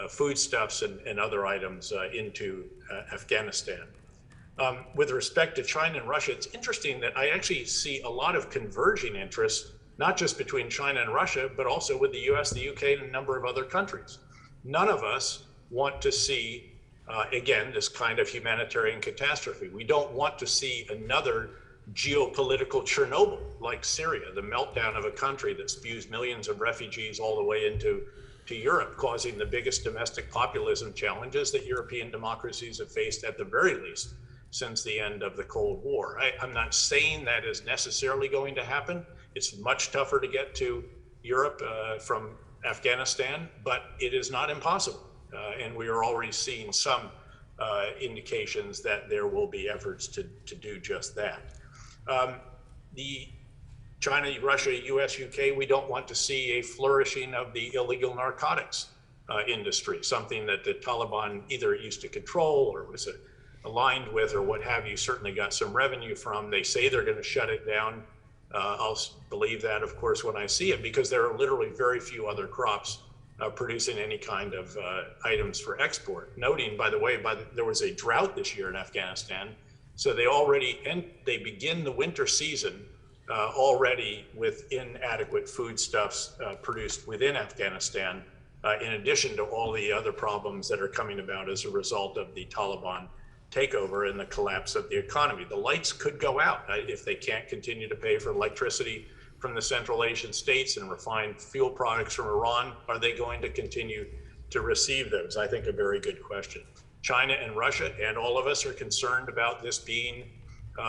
[SPEAKER 1] foodstuffs and other items into Afghanistan. With respect to China and Russia, it's interesting that I actually see a lot of converging interests, not just between China and Russia, but also with the US, the UK, and a number of other countries. None of us want to see, again, this kind of humanitarian catastrophe. We don't want to see another geopolitical Chernobyl like Syria, the meltdown of a country that spews millions of refugees all the way into Europe, causing the biggest domestic populism challenges that European democracies have faced at the very least since the end of the Cold War. I'm not saying that is necessarily going to happen. It's much tougher to get to Europe from Afghanistan, but it is not impossible. And we are already seeing some indications that there will be efforts to do just that. The China, Russia, US, UK, we don't want to see a flourishing of the illegal narcotics industry, something that the Taliban either used to control or was aligned with or what have you, certainly got some revenue from. They say they're going to shut it down. I'll believe that, of course, when I see it, because there are literally very few other crops producing any kind of items for export. Noting, by the way, there was a drought this year in Afghanistan, so they begin the winter season already with inadequate foodstuffs produced within Afghanistan, in addition to all the other problems that are coming about as a result of the Taliban takeover and the collapse of the economy. The lights could go out if they can't continue to pay for electricity from the Central Asian states and refined fuel products from Iran. Are they going to continue to receive those? I think a very good question. China and Russia and all of us are concerned about this being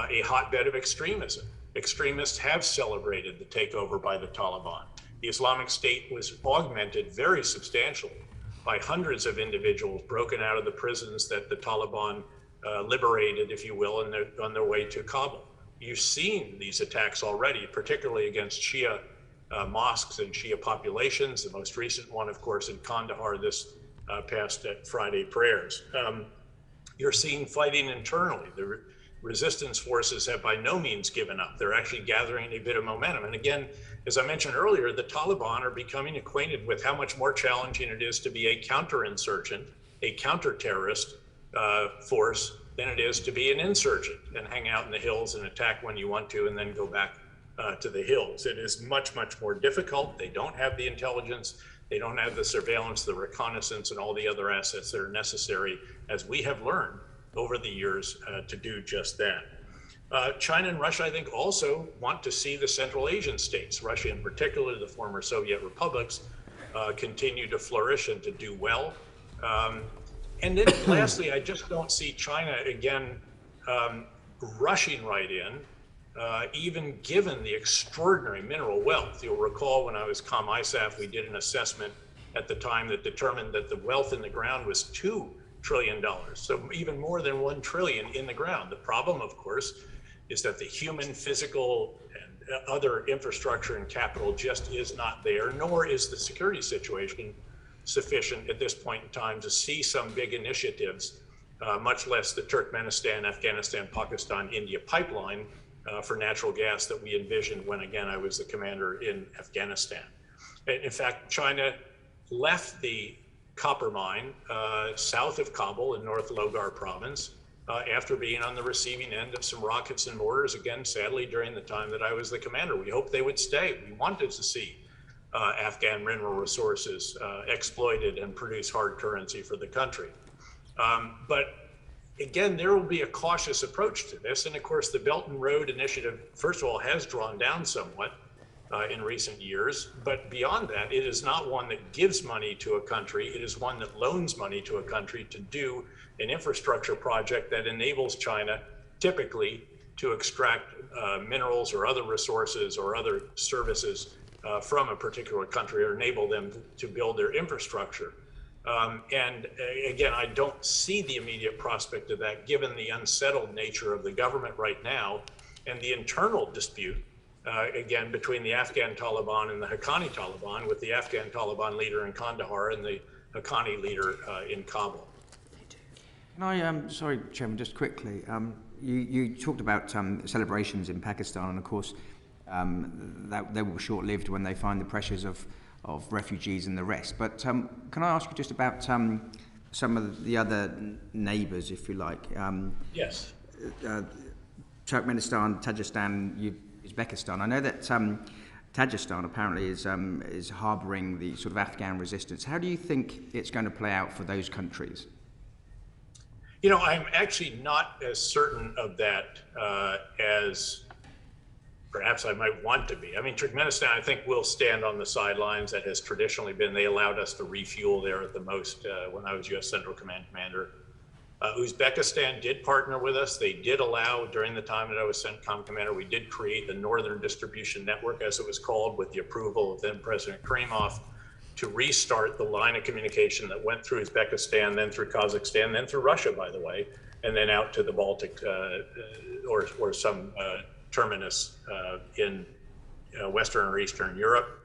[SPEAKER 1] a hotbed of extremism. Extremists have celebrated the takeover by the Taliban. The Islamic State was augmented very substantially by hundreds of individuals broken out of the prisons that the Taliban liberated, if you will, on their way to Kabul. You've seen these attacks already, particularly against Shia mosques and Shia populations. The most recent one, of course, in Kandahar this past Friday prayers. You're seeing fighting internally. The resistance forces have by no means given up. They're actually gathering a bit of momentum. And again, as I mentioned earlier, the Taliban are becoming acquainted with how much more challenging it is to be a counterinsurgent, a counter-terrorist force than it is to be an insurgent and hang out in the hills and attack when you want to and then go back to the hills. It is much, much more difficult. They don't have the intelligence. They don't have the surveillance, the reconnaissance, and all the other assets that are necessary, as we have learned over the years, to do just that. China and Russia, I think, also want to see the Central Asian states, Russia in particular, the former Soviet republics, continue to flourish and to do well. And then lastly, I just don't see China, again, rushing right in, even given the extraordinary mineral wealth. You'll recall when I was ComISAF, we did an assessment at the time that determined that the wealth in the ground was $2 trillion, so even more than 1 trillion in the ground. The problem, of course, is that the human, physical, and other infrastructure and capital just is not there, nor is the security situation sufficient at this point in time to see some big initiatives, much less the Turkmenistan, Afghanistan, Pakistan, India pipeline for natural gas that we envisioned when, again, I was the commander in Afghanistan. In fact, China left the copper mine south of Kabul in North Logar province after being on the receiving end of some rockets and mortars, again, sadly, during the time that I was the commander. We hoped they would stay. We wanted to see Afghan mineral resources exploited and produce hard currency for the country. But again, there will be a cautious approach to this. And of course, the Belt and Road Initiative, first of all, has drawn down somewhat in recent years. But beyond that, it is not one that gives money to a country. It is one that loans money to a country to do an infrastructure project that enables China typically to extract minerals or other resources or other services from a particular country, or enable them to build their infrastructure. And again, I don't see the immediate prospect of that, given the unsettled nature of the government right now and the internal dispute, again, between the Afghan Taliban and the Haqqani Taliban, with the Afghan Taliban leader in Kandahar and the Haqqani leader in Kabul.
[SPEAKER 6] Can I, sorry, Chairman, just quickly, you talked about celebrations in Pakistan, and of course, that they were short-lived when they find the pressures of refugees and the rest. But can I ask you just about some of the other neighbours, if you like?
[SPEAKER 1] Yes.
[SPEAKER 6] Turkmenistan, Tajikistan, Uzbekistan. I know that Tajikistan apparently is harbouring the sort of Afghan resistance. How do you think it's going to play out for those countries?
[SPEAKER 1] You know, I'm actually not as certain of that as perhaps I might want to be. I mean, Turkmenistan, I think, will stand on the sidelines. That has traditionally been. They allowed us to refuel there at the most when I was U.S. Central Command commander. Uzbekistan did partner with us. They did allow, during the time that I was CENTCOM commander, we did create the Northern Distribution Network, as it was called, with the approval of then President Karimov, to restart the line of communication that went through Uzbekistan, then through Kazakhstan, then through Russia, by the way, and then out to the Baltic or some terminus in Western or Eastern Europe.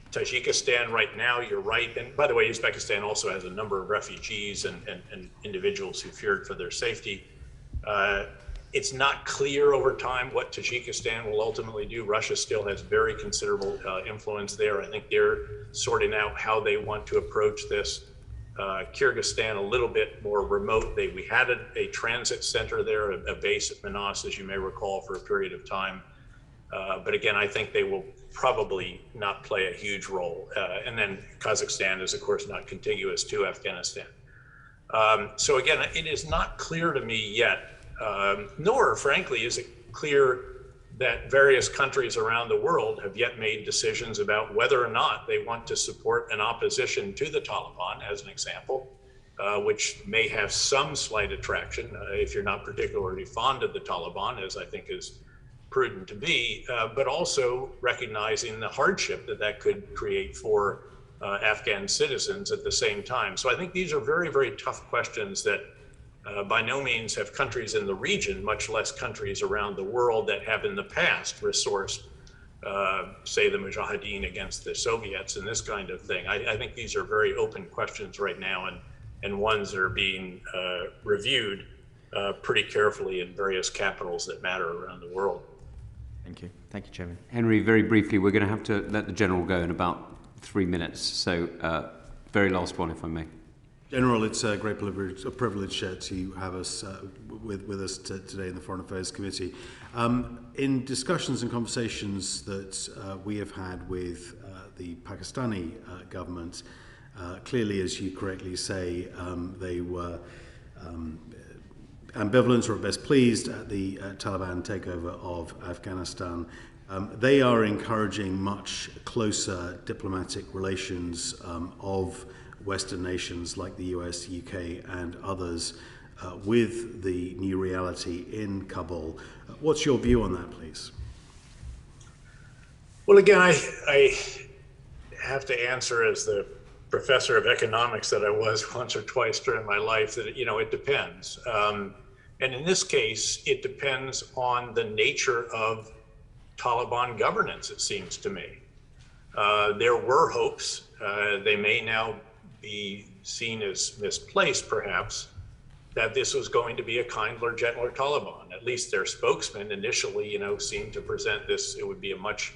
[SPEAKER 1] Tajikistan right now, you're right. And by the way, Uzbekistan also has a number of refugees and individuals who feared for their safety. It's not clear over time what Tajikistan will ultimately do. Russia still has very considerable influence there. I think they're sorting out how they want to approach this. Kyrgyzstan, a little bit more remote. We had a transit center there, a base at Manas, as you may recall, for a period of time. But again, I think they will probably not play a huge role. And then Kazakhstan is, of course, not contiguous to Afghanistan. So again, it is not clear to me yet, nor, frankly, is it clear that various countries around the world have yet made decisions about whether or not they want to support an opposition to the Taliban, as an example, which may have some slight attraction if you're not particularly fond of the Taliban, as I think is prudent to be, but also recognizing the hardship that could create for Afghan citizens at the same time. So I think these are very, very tough questions that by no means have countries in the region, much less countries around the world that have in the past resourced, say, the Mujahideen against the Soviets and this kind of thing. I think these are very open questions right now, and ones that are being reviewed pretty carefully in various capitals that matter around the world.
[SPEAKER 6] Thank you. Thank you, Chairman.
[SPEAKER 2] Henry, very briefly, we're going to have to let the General go in about 3 minutes. So very last one, if I may.
[SPEAKER 3] General, it's a great privilege to have us with us today in the Foreign Affairs Committee. In discussions and conversations that we have had with the Pakistani government, clearly, as you correctly say, they were ambivalent or at best pleased at the Taliban takeover of Afghanistan. They are encouraging much closer diplomatic relations of Western nations like the US, UK, and others with the new reality in Kabul. What's your view on that, please?
[SPEAKER 1] Well, again, I have to answer as the professor of economics that I was once or twice during my life that, it depends. And in this case, it depends on the nature of Taliban governance, it seems to me. There were hopes, they may now be seen as misplaced, perhaps, that this was going to be a kindler, gentler Taliban. At least their spokesman initially, seemed to present this, it would be a much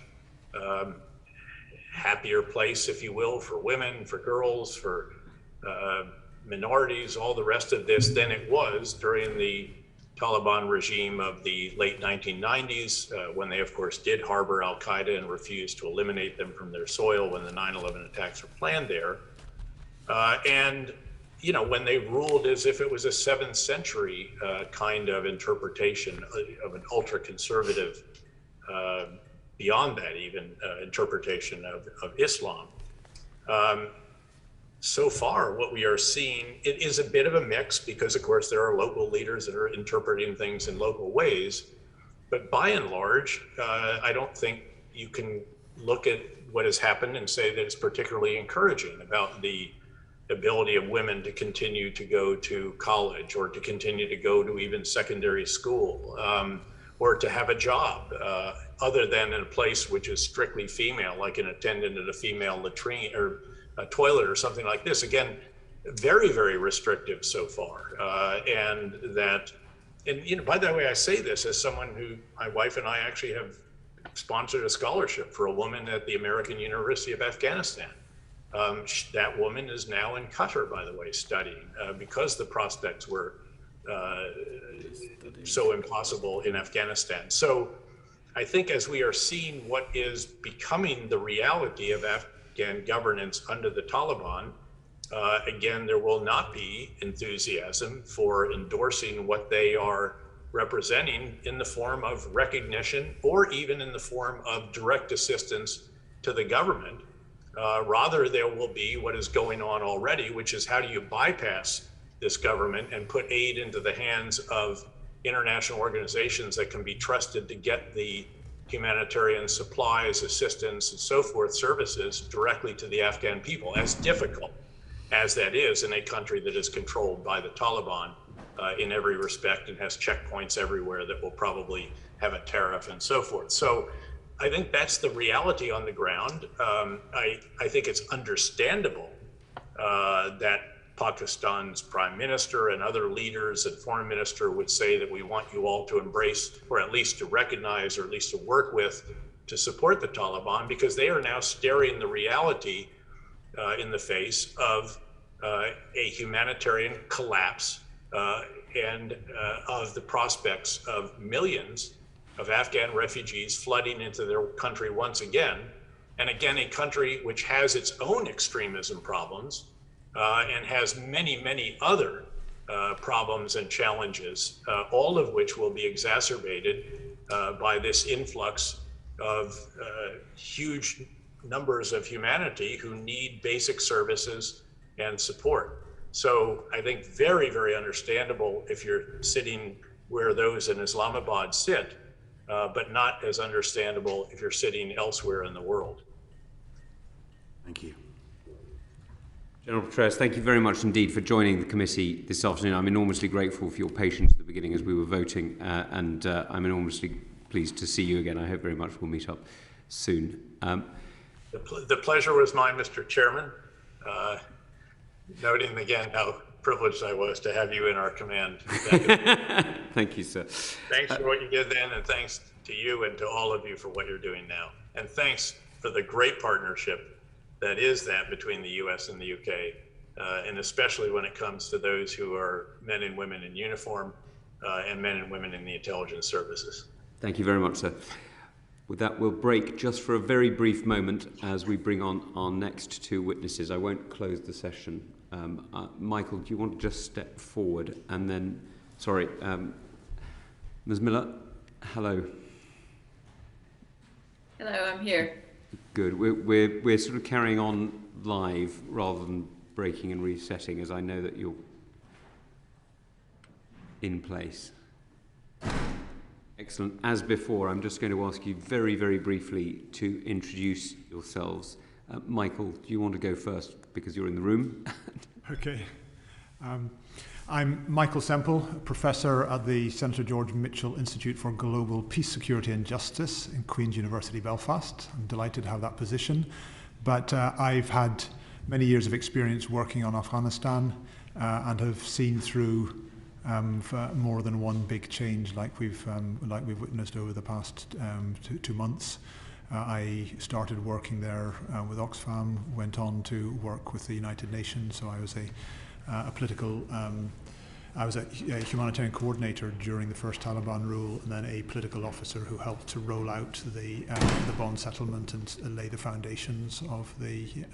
[SPEAKER 1] happier place, if you will, for women, for girls, for minorities, all the rest of this than it was during the Taliban regime of the late 1990s, when they, of course, did harbor al-Qaeda and refused to eliminate them from their soil when the 9/11 attacks were planned there. And, you know, when they ruled as if it was a 7th century kind of interpretation of an ultra-conservative, beyond that even, interpretation of Islam. So far, what we are seeing, it is a bit of a mix because, of course, there are local leaders that are interpreting things in local ways. But by and large, I don't think you can look at what has happened and say that it's particularly encouraging about the ability of women to continue to go to college or to continue to go to even secondary school or to have a job other than in a place which is strictly female, like an attendant at a female latrine or a toilet or something like this. Again, very, very restrictive so far. And you know, by the way, I say this as someone who, my wife and I actually have sponsored a scholarship for a woman at the American University of Afghanistan. That woman is now in Qatar, by the way, studying because the prospects were so impossible in Afghanistan. So I think as we are seeing what is becoming the reality of Afghan governance under the Taliban, again, there will not be enthusiasm for endorsing what they are representing in the form of recognition or even in the form of direct assistance to the government. Rather, there will be what is going on already, which is how do you bypass this government and put aid into the hands of international organizations that can be trusted to get the humanitarian supplies, assistance, and so forth, services directly to the Afghan people, as difficult as that is in a country that is controlled by the Taliban in every respect and has checkpoints everywhere that will probably have a tariff and so forth. So I think that's the reality on the ground. I think it's understandable that Pakistan's prime minister and other leaders and foreign minister would say that we want you all to embrace, or at least to recognize, or at least to work with, to support the Taliban, because they are now staring the reality in the face of a humanitarian collapse and of the prospects of millions of Afghan refugees flooding into their country once again, and again, a country which has its own extremism problems and has many, many other problems and challenges, all of which will be exacerbated by this influx of huge numbers of humanity who need basic services and support. So I think very, very understandable if you're sitting where those in Islamabad sit, but not as understandable if you're sitting elsewhere in the world.
[SPEAKER 3] Thank you.
[SPEAKER 2] General Petraeus, thank you very much indeed for joining the committee this afternoon. I'm enormously grateful for your patience at the beginning as we were voting, and I'm enormously pleased to see you again. I hope very much we'll meet up soon.
[SPEAKER 1] The pleasure was mine, Mr. Chairman. Noting again how privileged I was to have you in our command.
[SPEAKER 2] Thank you, sir.
[SPEAKER 1] Thanks for what you did then, and thanks to you and to all of you for what you're doing now. And thanks for the great partnership that is that between the US and the UK, and especially when it comes to those who are men and women in uniform and men and women in the intelligence services.
[SPEAKER 2] Thank you very much, sir. With that, we'll break just for a very brief moment as we bring on our next two witnesses. I won't close the session. Michael, do you want to just step forward? And then, sorry, Ms. Miller, hello.
[SPEAKER 7] Hello, I'm here.
[SPEAKER 2] Good. We're sort of carrying on live rather than breaking and resetting, as I know that you're in place. Excellent. As before, I'm just going to ask you very, very briefly to introduce yourselves. Michael, do you want to go first because you're in the room?
[SPEAKER 8] Okay. I'm Michael Semple, professor at the Senator George Mitchell Institute for Global Peace, Security and Justice in Queen's University, Belfast. I'm delighted to have that position. But I've had many years of experience working on Afghanistan and have seen through more than one big change like we've witnessed over the past 2 months. I started working there with Oxfam, went on to work with the United Nations, so I was a political. I was a humanitarian coordinator during the first Taliban rule, and then a political officer who helped to roll out the bond settlement and lay the foundations of the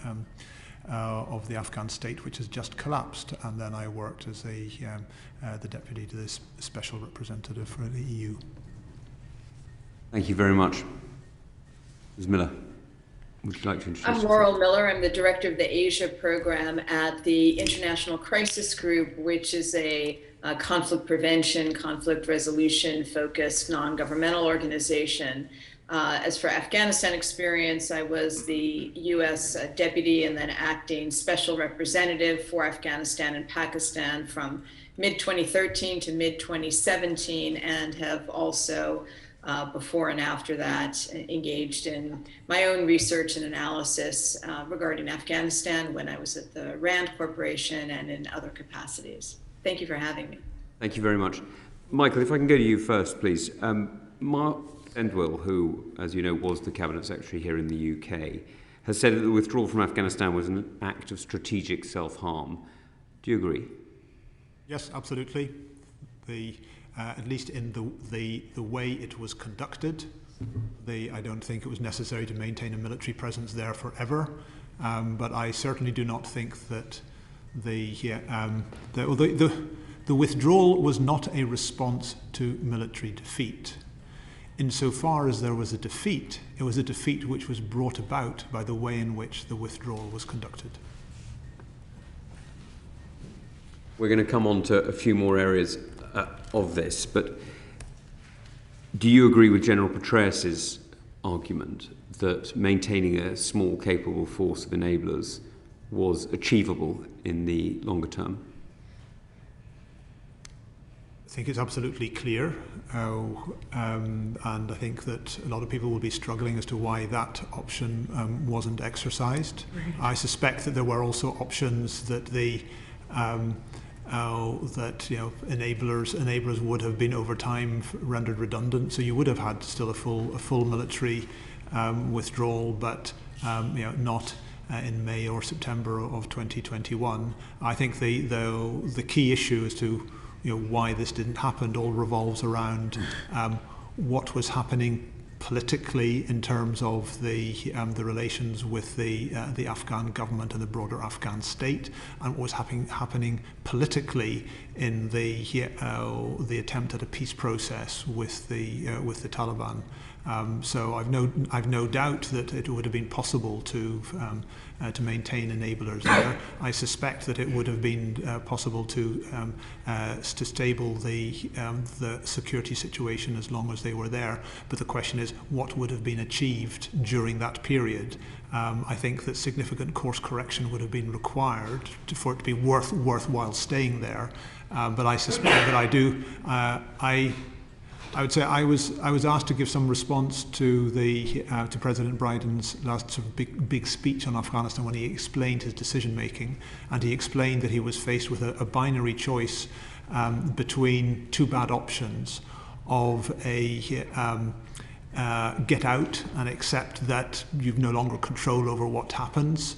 [SPEAKER 8] Afghan state, which has just collapsed. And then I worked as the deputy to this special representative for the EU.
[SPEAKER 2] Thank you very much. Ms. Miller, would you like to introduce yourself?
[SPEAKER 7] I'm Laurel Miller. I'm the director of the Asia program at the International Crisis Group, which is a conflict prevention, conflict resolution focused non-governmental organization. As for Afghanistan experience, I was the U.S. deputy and then acting special representative for Afghanistan and Pakistan from mid-2013 to mid-2017, and have also before and after that engaged in my own research and analysis regarding Afghanistan when I was at the RAND Corporation and in other capacities. Thank you for having me.
[SPEAKER 2] Thank you very much. Michael, if I can go to you first, please. Mark Endwell, who, as you know, was the Cabinet Secretary here in the UK, has said that the withdrawal from Afghanistan was an act of strategic self-harm. Do you agree?
[SPEAKER 8] Yes, absolutely. At least in the way it was conducted, I don't think it was necessary to maintain a military presence there forever. But I certainly do not think that the withdrawal was not a response to military defeat. Insofar as there was a defeat, it was a defeat which was brought about by the way in which the withdrawal was conducted.
[SPEAKER 2] We're going to come on to a few more areas of this, but do you agree with General Petraeus' argument that maintaining a small, capable force of enablers was achievable in the longer term?
[SPEAKER 8] I think it's absolutely clear, and I think that a lot of people will be struggling as to why that option wasn't exercised. I suspect that there were also options that enablers would have been over time rendered redundant. So you would have had still a full military withdrawal, but not in May or September of 2021. I think the key issue as to why this didn't happen all revolves around what was happening politically in terms of the relations with the Afghan government and the broader Afghan state, and what was happening politically in the attempt at a peace process with the Taliban. So I've no doubt that it would have been possible to maintain enablers there. I suspect that it would have been possible to stable the security situation as long as they were there. But the question is, what would have been achieved during that period? I think that significant course correction would have been required for it to be worthwhile staying there. But I suspect that I would say I was asked to give some response to to President Biden's last sort of big speech on Afghanistan when he explained his decision making, and he explained that he was faced with a binary choice between two bad options of a get out and accept that you've no longer control over what happens,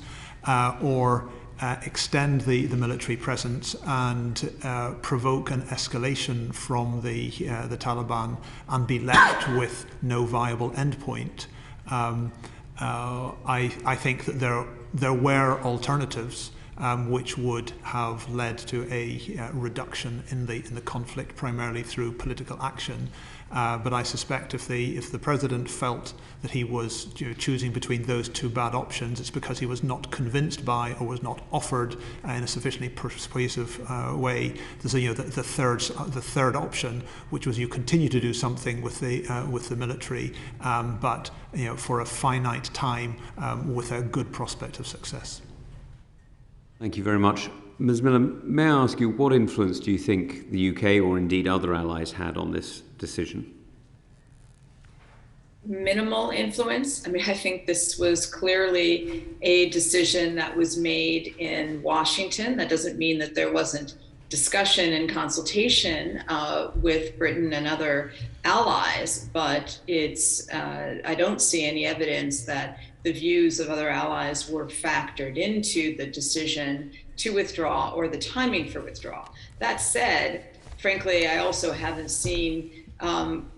[SPEAKER 8] or extend the military presence and provoke an escalation from the Taliban and be left with no viable endpoint. I think that there were alternatives which would have led to a reduction in the conflict, primarily through political action. But I suspect if the president felt that he was choosing between those two bad options, it's because he was not convinced by or was not offered in a sufficiently persuasive way the third option, which was you continue to do something with the military, but for a finite time with a good prospect of success.
[SPEAKER 2] Thank you very much. Ms. Miller, may I ask you, what influence do you think the UK or indeed other allies had on this decision?
[SPEAKER 7] Minimal influence. I mean, I think this was clearly a decision that was made in Washington. That doesn't mean that there wasn't discussion and consultation with Britain and other allies, but I don't see any evidence that the views of other allies were factored into the decision to withdraw or the timing for withdrawal. That said, frankly, I also haven't seen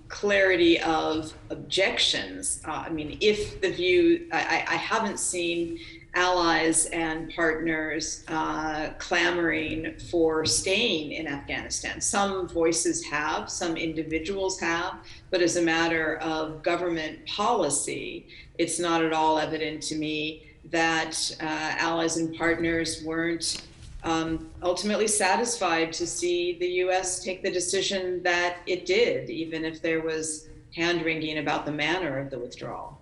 [SPEAKER 7] clarity of objections. I mean, if the view, I haven't seen allies and partners clamoring for staying in Afghanistan. Some voices have, some individuals have, but as a matter of government policy, it's not at all evident to me that allies and partners weren't ultimately satisfied to see the U.S. take the decision that it did, even if there was hand-wringing about the manner of the withdrawal.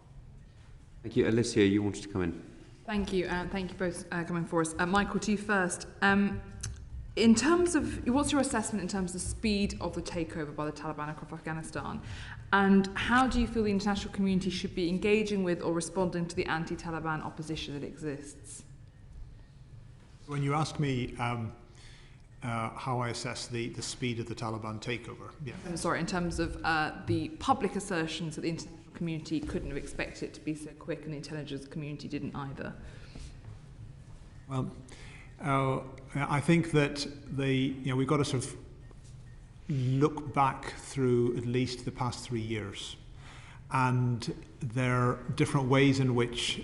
[SPEAKER 2] Thank you. Alicia, you wanted to come in.
[SPEAKER 4] Thank you, and thank you both coming for us. Michael, to you first. In terms of, what's your assessment in terms of the speed of the takeover by the Taliban across Afghanistan? And how do you feel the international community should be engaging with or responding to the anti-Taliban opposition that exists?
[SPEAKER 8] When you ask me how I assess the speed of the Taliban takeover, yeah.
[SPEAKER 4] I'm sorry, in terms of the public assertions that the international community couldn't have expected it to be so quick, and the intelligence community didn't either.
[SPEAKER 8] Well, I think that we've got to sort of look back through at least the past 3 years, and there are different ways in which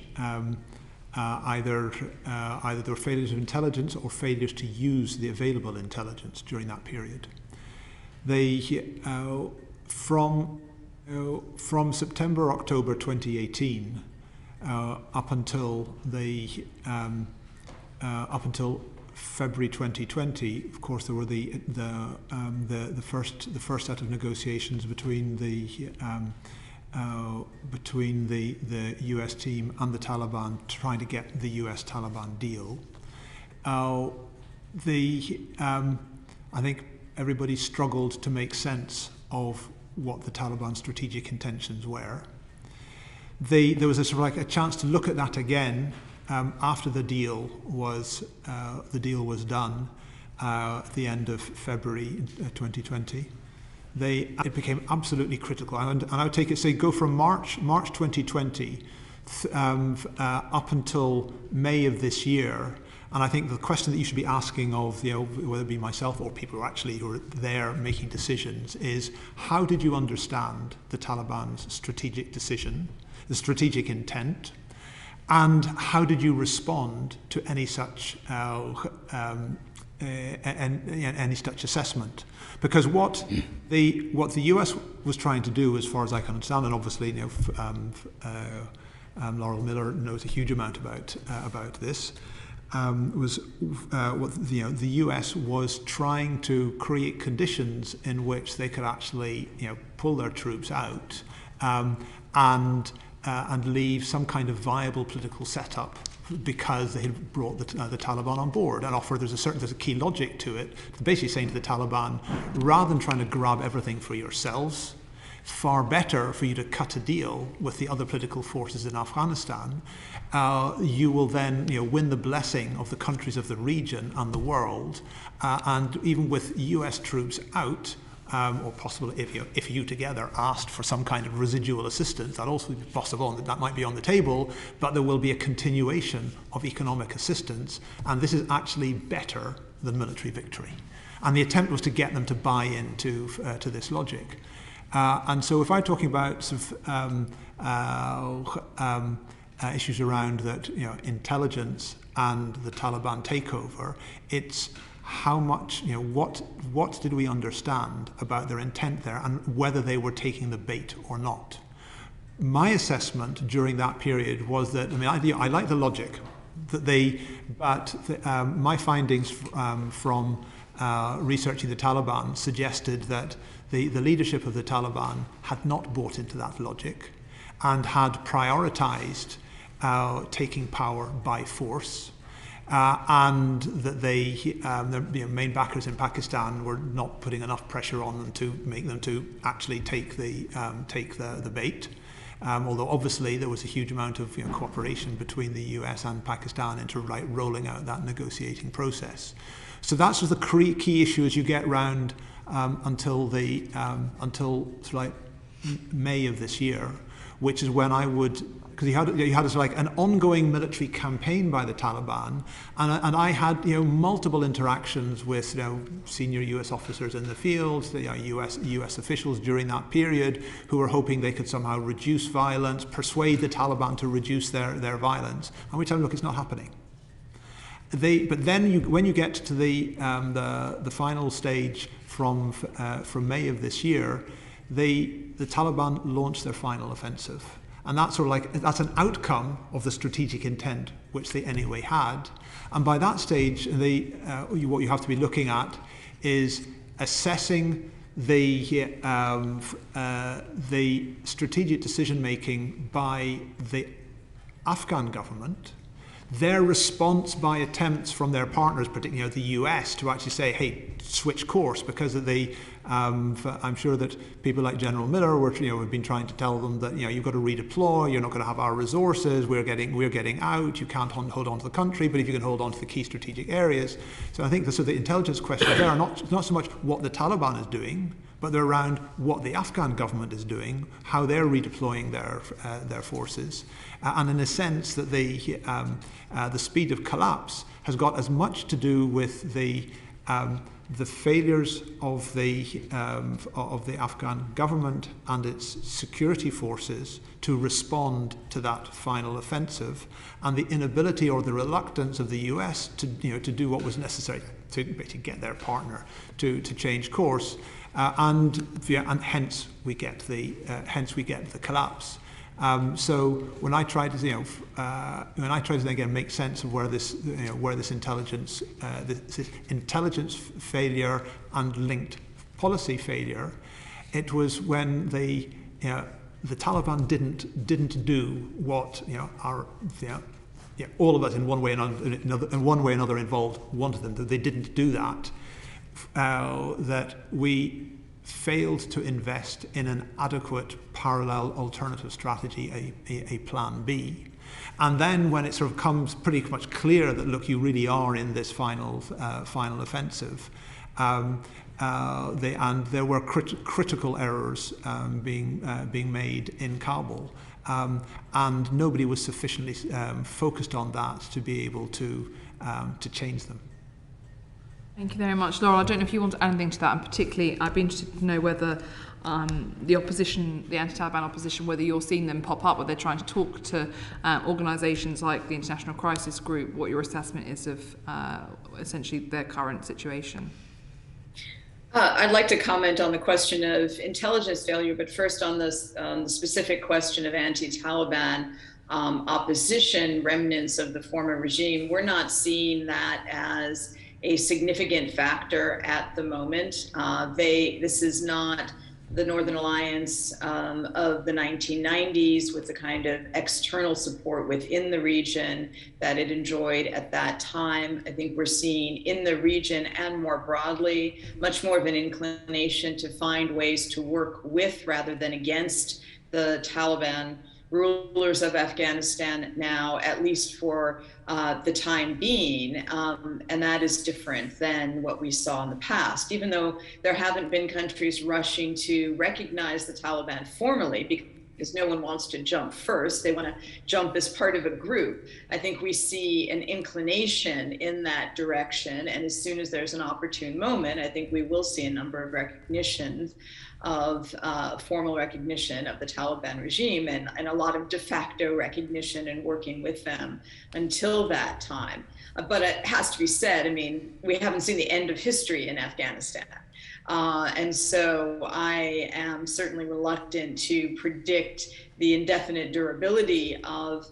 [SPEAKER 8] either there were failures of intelligence or failures to use the available intelligence during that period. From September, October 2018 up until February 2020, of course, there were the first set of negotiations between the US team and the Taliban, trying to get the US-Taliban deal. I think everybody struggled to make sense of what the Taliban strategic intentions were. There was a sort of like a chance to look at that again after the deal was done at the end of February 2020. It became absolutely critical, and I would take it, say, go from March 2020 up until May of this year. And I think the question that you should be asking of, whether it be myself or people who are there making decisions, is how did you understand the Taliban's strategic decision, the strategic intent, and how did you respond to any such assessment? Because what the US was trying to do, as far as I can understand, and obviously Laurel Miller knows a huge amount about this, was what the US was trying to create conditions in which they could actually pull their troops out and leave some kind of viable political setup, because they had brought the Taliban on board and offer. There's a key logic to it, basically saying to the Taliban, rather than trying to grab everything for yourselves, far better for you to cut a deal with the other political forces in Afghanistan. You will then win the blessing of the countries of the region and the world, and even with US troops out, or possibly if you together asked for some kind of residual assistance, that also would be possible, and that might be on the table, but there will be a continuation of economic assistance, and this is actually better than military victory. And the attempt was to get them to buy into to this logic. And so if I'm talking about sort of issues around that, intelligence and the Taliban takeover, it's how much, what did we understand about their intent there, and whether they were taking the bait or not. My assessment during that period was that, I like the logic that my findings from researching the Taliban suggested that the leadership of the Taliban had not bought into that logic and had prioritized taking power by force, and that their main backers in Pakistan were not putting enough pressure on them to make them to actually take the bait. Although obviously there was a huge amount of cooperation between the US and Pakistan into rolling out that negotiating process. So that's the key issue as you get round until May of this year, which is when I would, because you had like an ongoing military campaign by the Taliban, and I had multiple interactions with senior U.S. officers in the field, U.S. officials during that period who were hoping they could somehow reduce violence, persuade the Taliban to reduce their violence, and we tell them, look, it's not happening. But then when you get to the final stage from May of this year, the Taliban launched their final offensive. And that's that's an outcome of the strategic intent which they anyway had. And by that stage, what you have to be looking at is assessing the strategic decision making by the Afghan government, their response by attempts from their partners, particularly the US, to actually say, hey, switch course, because of I'm sure that people like General Miller have been trying to tell them that you've got to redeploy, you're not going to have our resources, we're getting out, you can't hold on to the country, but if you can hold on to the key strategic areas. So I think the intelligence questions there are not so much what the Taliban is doing, but they're around what the Afghan government is doing, how they're redeploying their forces, and in a sense that the speed of collapse has got as much to do with the failures of the Afghan government and its security forces to respond to that final offensive, and the inability or the reluctance of the US to do what was necessary to get their partner to change course, and hence we get the collapse. So when I try to then again make sense of where this intelligence failure and linked policy failure, it was when the Taliban didn't do what all of us in one way or another involved wanted them to. They didn't do that. That we failed to invest in an adequate parallel alternative strategy, a plan B. And then when it sort of comes pretty much clear that, look, you really are in this final offensive, and there were critical errors being made in Kabul, and nobody was sufficiently focused on that to be able to change them.
[SPEAKER 4] Thank you very much. Laura, I don't know if you want to add anything to that, and particularly I'd be interested to know whether the opposition, the anti-Taliban opposition, whether you're seeing them pop up, whether they're trying to talk to organisations like the International Crisis Group, what your assessment is of essentially their current situation.
[SPEAKER 7] I'd like to comment on the question of intelligence failure, but first on the specific question of anti-Taliban opposition, remnants of the former regime. We're not seeing that as a significant factor at the moment. This is not the Northern Alliance of the 1990s with the kind of external support within the region that it enjoyed at that time. I think we're seeing in the region and more broadly much more of an inclination to find ways to work with rather than against the Taliban rulers of Afghanistan now, at least for the time being, and that is different than what we saw in the past, even though there haven't been countries rushing to recognize the Taliban formally, because no one wants to jump first. They want to jump as part of a group. I think we see an inclination in that direction, and as soon as there's an opportune moment, I think we will see a number of recognitions of formal recognition of the Taliban regime and a lot of de facto recognition and working with them until that time. But it has to be said, I mean, we haven't seen the end of history in Afghanistan. And so I am certainly reluctant to predict the indefinite durability of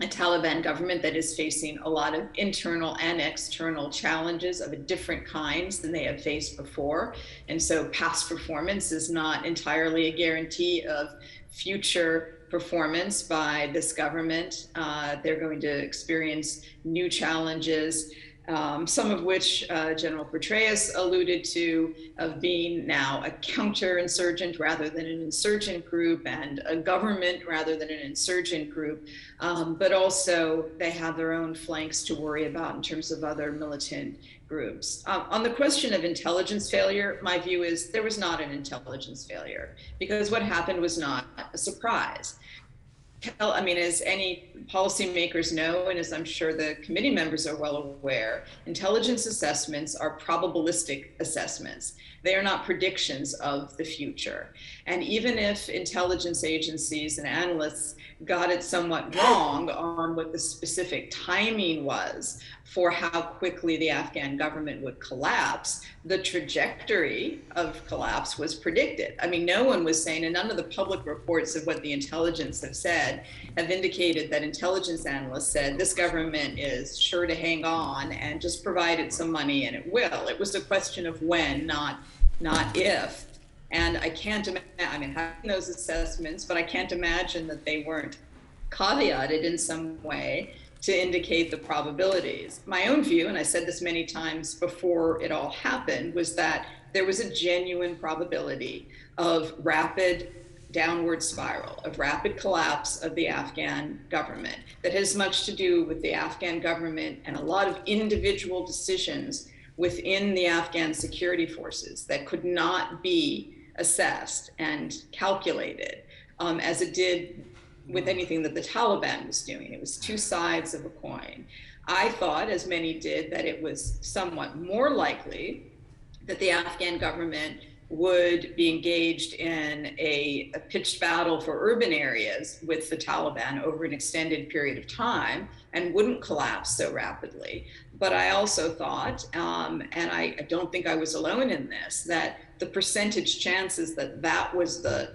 [SPEAKER 7] a Taliban government that is facing a lot of internal and external challenges of different kinds than they have faced before. And so past performance is not entirely a guarantee of future performance by this government. They're going to experience new challenges. some of which General Petraeus alluded to, of being now a counterinsurgent rather than an insurgent group, and a government rather than an insurgent group. But also they have their own flanks to worry about in terms of other militant groups. On the question of intelligence failure, my view is there was not an intelligence failure, because what happened was not a surprise. I mean, as any policymakers know, and as I'm sure the committee members are well aware, intelligence assessments are probabilistic assessments. They are not predictions of the future. And even if intelligence agencies and analysts got it somewhat wrong on what the specific timing was for how quickly the Afghan government would collapse, the trajectory of collapse was predicted. I mean, no one was saying, and none of the public reports of what the intelligence have said have indicated that intelligence analysts said this government is sure to hang on and just provide it some money and it will. It was a question of when, not if. And I can't imagine, I mean, having those assessments, but I can't imagine that they weren't caveated in some way to indicate the probabilities. My own view, and I said this many times before it all happened, was that there was a genuine probability of rapid downward spiral, of rapid collapse of the Afghan government that has much to do with the Afghan government and a lot of individual decisions within the Afghan security forces that could not be assessed and calculated as it did with anything that the Taliban was doing. It was two sides of a coin. I thought, as many did, that it was somewhat more likely that the Afghan government would be engaged in a pitched battle for urban areas with the Taliban over an extended period of time and wouldn't collapse so rapidly. But I also thought, and I don't think I was alone in this, that the percentage chances that was that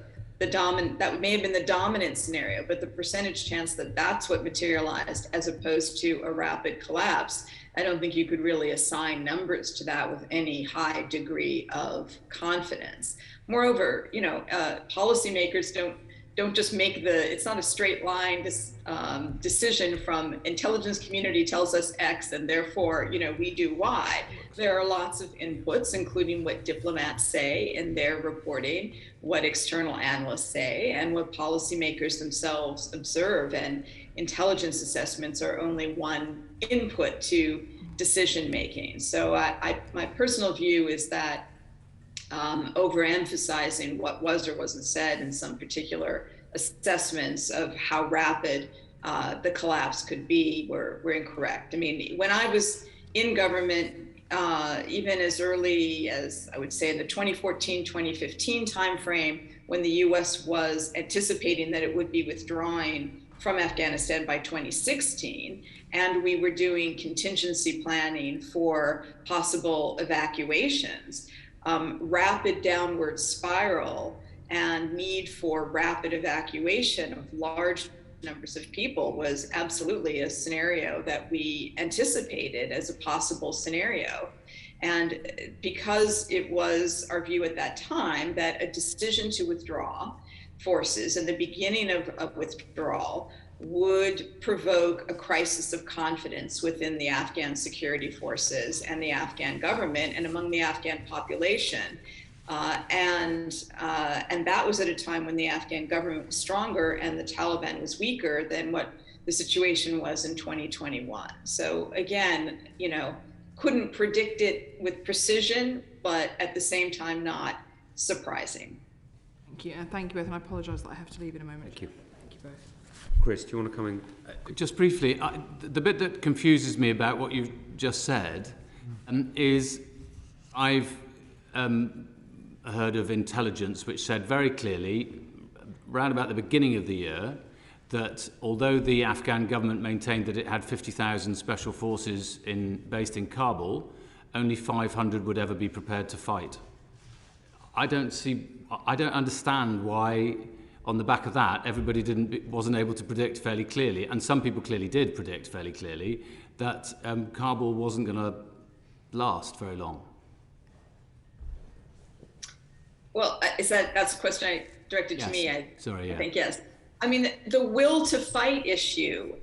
[SPEAKER 7] may have been the dominant scenario, but the percentage chance that that's what materialized as opposed to a rapid collapse, I don't think you could really assign numbers to that with any high degree of confidence. Moreover, policymakers don't just make it's not a straight line decision from intelligence community tells us X and therefore, we do Y. There are lots of inputs, including what diplomats say in their reporting, what external analysts say, and what policymakers themselves observe. And intelligence assessments are only one input to decision making. So my personal view is that overemphasizing what was or wasn't said in some particular assessments of how rapid the collapse could be were incorrect. I mean, when I was in government, even as early as, I would say, in the 2014-2015 timeframe, when the US was anticipating that it would be withdrawing from Afghanistan by 2016, and we were doing contingency planning for possible evacuations, rapid downward spiral and need for rapid evacuation of large numbers of people was absolutely a scenario that we anticipated as a possible scenario. And because it was our view at that time that a decision to withdraw forces and the beginning of withdrawal would provoke a crisis of confidence within the Afghan security forces and the Afghan government and among the Afghan population. And that was at a time when the Afghan government was stronger and the Taliban was weaker than what the situation was in 2021. So again, couldn't predict it with precision, but at the same time, not surprising.
[SPEAKER 4] Thank you, and thank you both, and I apologise that I have to leave in a moment.
[SPEAKER 2] Thank you.
[SPEAKER 4] Thank you both.
[SPEAKER 2] Chris, do you want to come in? Just briefly, the bit that confuses me about what you've just said is I've heard of intelligence which said very clearly, round about the beginning of the year, that although the Afghan government maintained that it had 50,000 special forces based in Kabul, only 500 would ever be prepared to fight. I don't understand why, on the back of that, everybody wasn't able to predict fairly clearly, and some people clearly did predict fairly clearly, that Kabul wasn't going to last very long.
[SPEAKER 7] Well, that's a question I directed
[SPEAKER 2] yes.
[SPEAKER 7] to me? I think yes. I mean, the will to fight issue.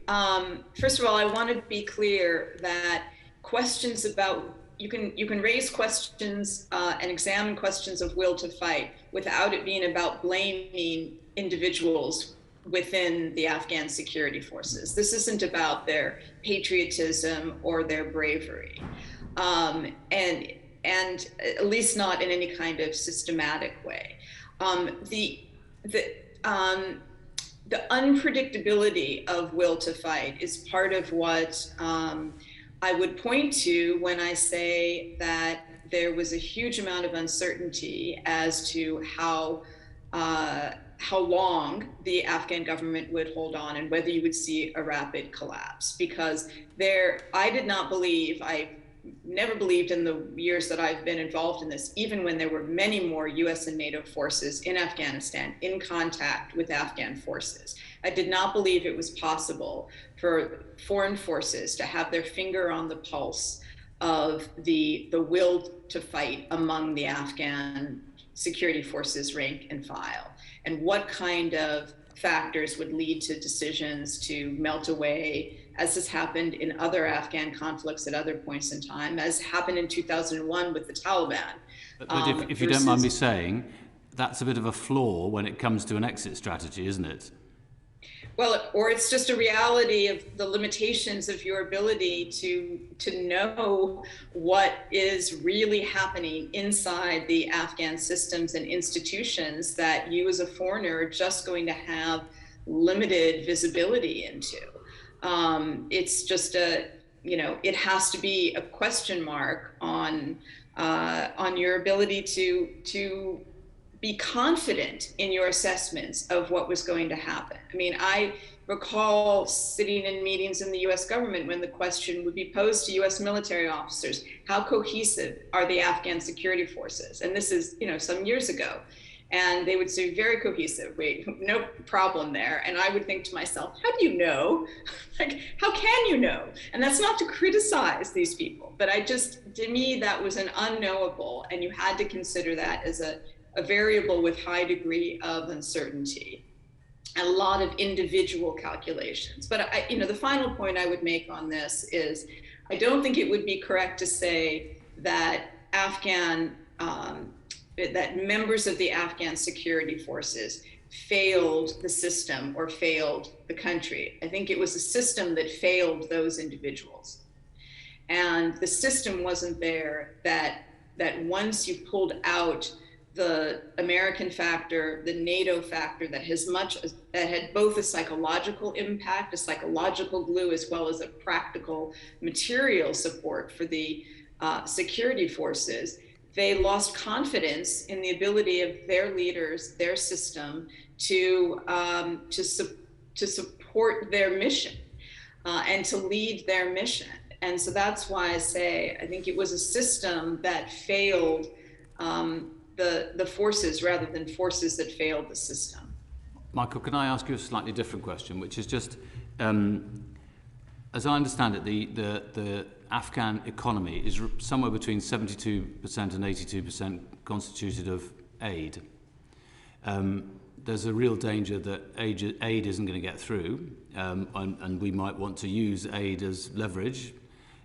[SPEAKER 7] First of all, I want to be clear that questions about, you can raise questions and examine questions of will to fight without it being about blaming individuals within the Afghan security forces. This isn't about their patriotism or their bravery, and at least not in any kind of systematic way. The unpredictability of will to fight is part of what I would point to when I say that there was a huge amount of uncertainty as to how long the Afghan government would hold on and whether you would see a rapid collapse. Because I did not believe, I never believed in the years that I've been involved in this, even when there were many more US and NATO forces in Afghanistan in contact with Afghan forces. I did not believe it was possible for foreign forces to have their finger on the pulse of the will to fight among the Afghan security forces rank and file, and what kind of factors would lead to decisions to melt away, as has happened in other Afghan conflicts at other points in time, as happened in 2001 with the Taliban.
[SPEAKER 9] But if you don't mind me saying, that's a bit of a flaw when it comes to an exit strategy, isn't it?
[SPEAKER 7] Well, or it's just a reality of the limitations of your ability to know what is really happening inside the Afghan systems and institutions that you as a foreigner are just going to have limited visibility into. It's just it has to be a question mark on your ability to be confident in your assessments of what was going to happen. I mean, I recall sitting in meetings in the US government when the question would be posed to US military officers, how cohesive are the Afghan security forces? And this is, some years ago. And they would say, very cohesive, no problem there. And I would think to myself, how do you know? Like, how can you know? And that's not to criticize these people, but to me, that was an unknowable, and you had to consider that as a variable with high degree of uncertainty, a lot of individual calculations. But the final point I would make on this is, I don't think it would be correct to say that that members of the Afghan security forces failed the system or failed the country. I think it was a system that failed those individuals. And the system wasn't there that once you pulled out the American factor, the NATO factor, that had both a psychological impact, a psychological glue, as well as a practical material support for the security forces, they lost confidence in the ability of their leaders, their system, to support their mission and to lead their mission. And so that's why I say I think it was a system that failed the forces rather than forces that failed the system.
[SPEAKER 9] Michael, can I ask you a slightly different question, which is just, as I understand it, the Afghan economy is somewhere between 72% and 82% constituted of aid. There's a real danger that aid isn't going to get through, and we might want to use aid as leverage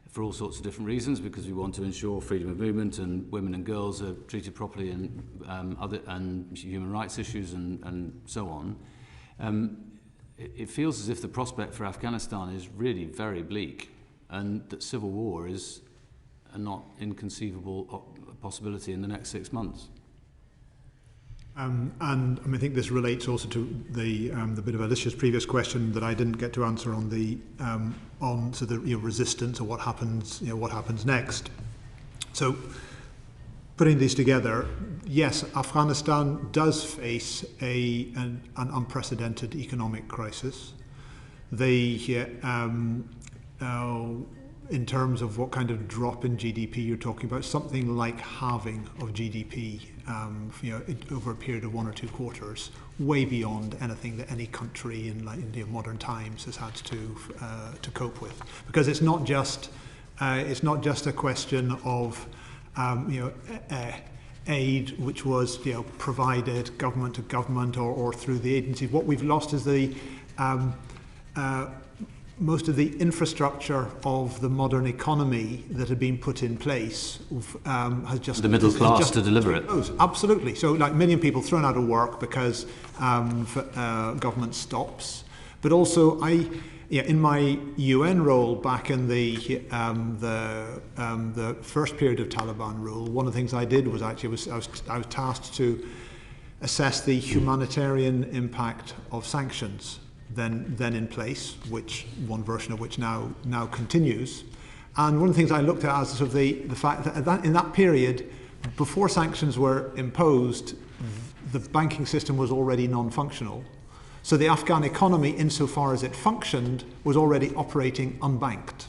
[SPEAKER 9] for all sorts of different reasons, because we want to ensure freedom of movement and women and girls are treated properly, and human rights issues and so on. It feels as if the prospect for Afghanistan is really very bleak, and that civil war is a not inconceivable possibility in the next 6 months.
[SPEAKER 8] And I think this relates also to the bit of Alicia's previous question that I didn't get to answer on the resistance, or what happens next. So, putting these together, yes, Afghanistan does face an unprecedented economic crisis. In terms of what kind of drop in GDP you're talking about, something like halving of GDP, over a period of 1 or 2 quarters, way beyond anything that any country in modern times has had to cope with. Because it's not just a question of aid which was provided government to government or through the agencies. What we've lost is the infrastructure of the modern economy that had been put in place has just...
[SPEAKER 9] The middle class to deliver it.
[SPEAKER 8] Absolutely. So like 1 million people thrown out of work because government stops. But also in my UN role back in the first period of Taliban rule, one of the things I did was I was tasked to assess the humanitarian impact of sanctions then in place, which one version of which now continues. And one of the things I looked at as sort of the fact that in that period, before sanctions were imposed, the banking system was already non-functional. So the Afghan economy, insofar as it functioned, was already operating unbanked.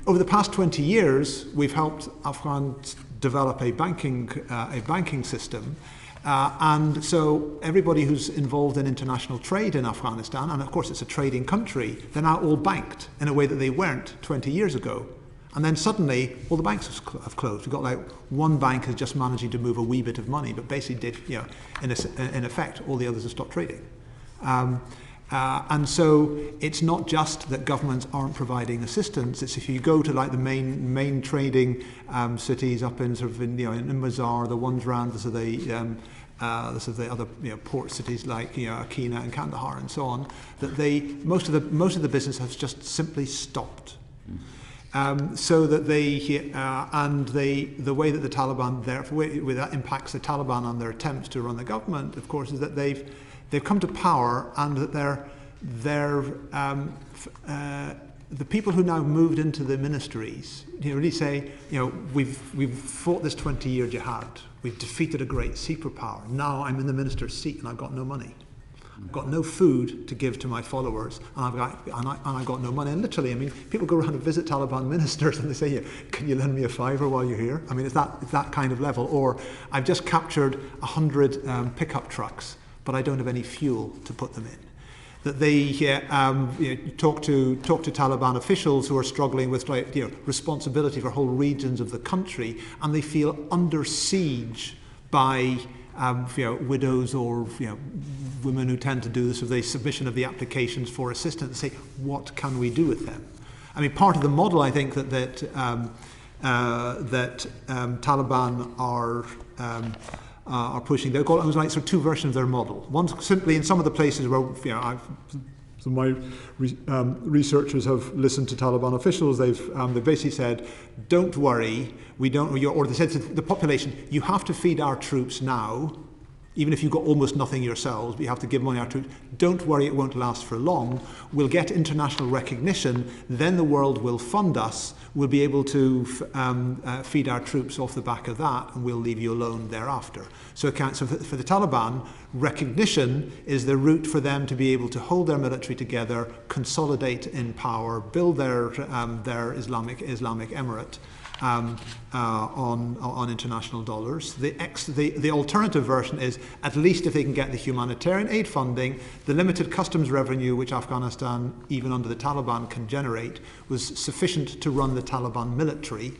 [SPEAKER 8] Over the past 20 years, we've helped Afghans develop a banking system. And so everybody who's involved in international trade in Afghanistan, and of course it's a trading country, they're now all banked in a way that they weren't 20 years ago. And then suddenly all the banks have closed. We've got like one bank is just managing to move a wee bit of money, but basically in effect, all the others have stopped trading. And so it's not just that governments aren't providing assistance. It's if you go to like the main trading cities up in sort of in Mazar, the ones around the other port cities like Akina and Kandahar and so on, that most of the business has just simply stopped. So that the way that the Taliban therefore that impacts the Taliban on their attempts to run the government, of course, is that they've come to power, and that the people who now moved into the ministries really say, we've fought this 20-year jihad, we've defeated a great superpower. Now I'm in the minister's seat and I've got no money. I've got no food to give to my followers, and I've got no money. And literally, I mean, people go around and visit Taliban ministers and they say, can you lend me a $5 while you're here? I mean, it's that kind of level. Or I've just captured 100 pickup trucks, but I don't have any fuel to put them in. That they talk to Taliban officials who are struggling with responsibility for whole regions of the country, and they feel under siege by widows or women who tend to do this with the submission of the applications for assistance. Say, what can we do with them? I mean, part of the model I think that Taliban are pushing. They've got it was like sort of two versions of their model. One's simply in some of the places where some of my researchers have listened to Taliban officials. They've basically said, "Don't worry, we don't." Or they said to the population, "You have to feed our troops now, even if you've got almost nothing yourselves. But you have to give money to our troops. Don't worry, it won't last for long. We'll get international recognition. Then the world will fund us. We'll be able to feed our troops off the back of that, and we'll leave you alone thereafter." So for the Taliban, recognition is the route for them to be able to hold their military together, consolidate in power, build their Islamic emirate on international dollars. The alternative version is, at least if they can get the humanitarian aid funding, the limited customs revenue which Afghanistan, even under the Taliban, can generate, was sufficient to run the Taliban military,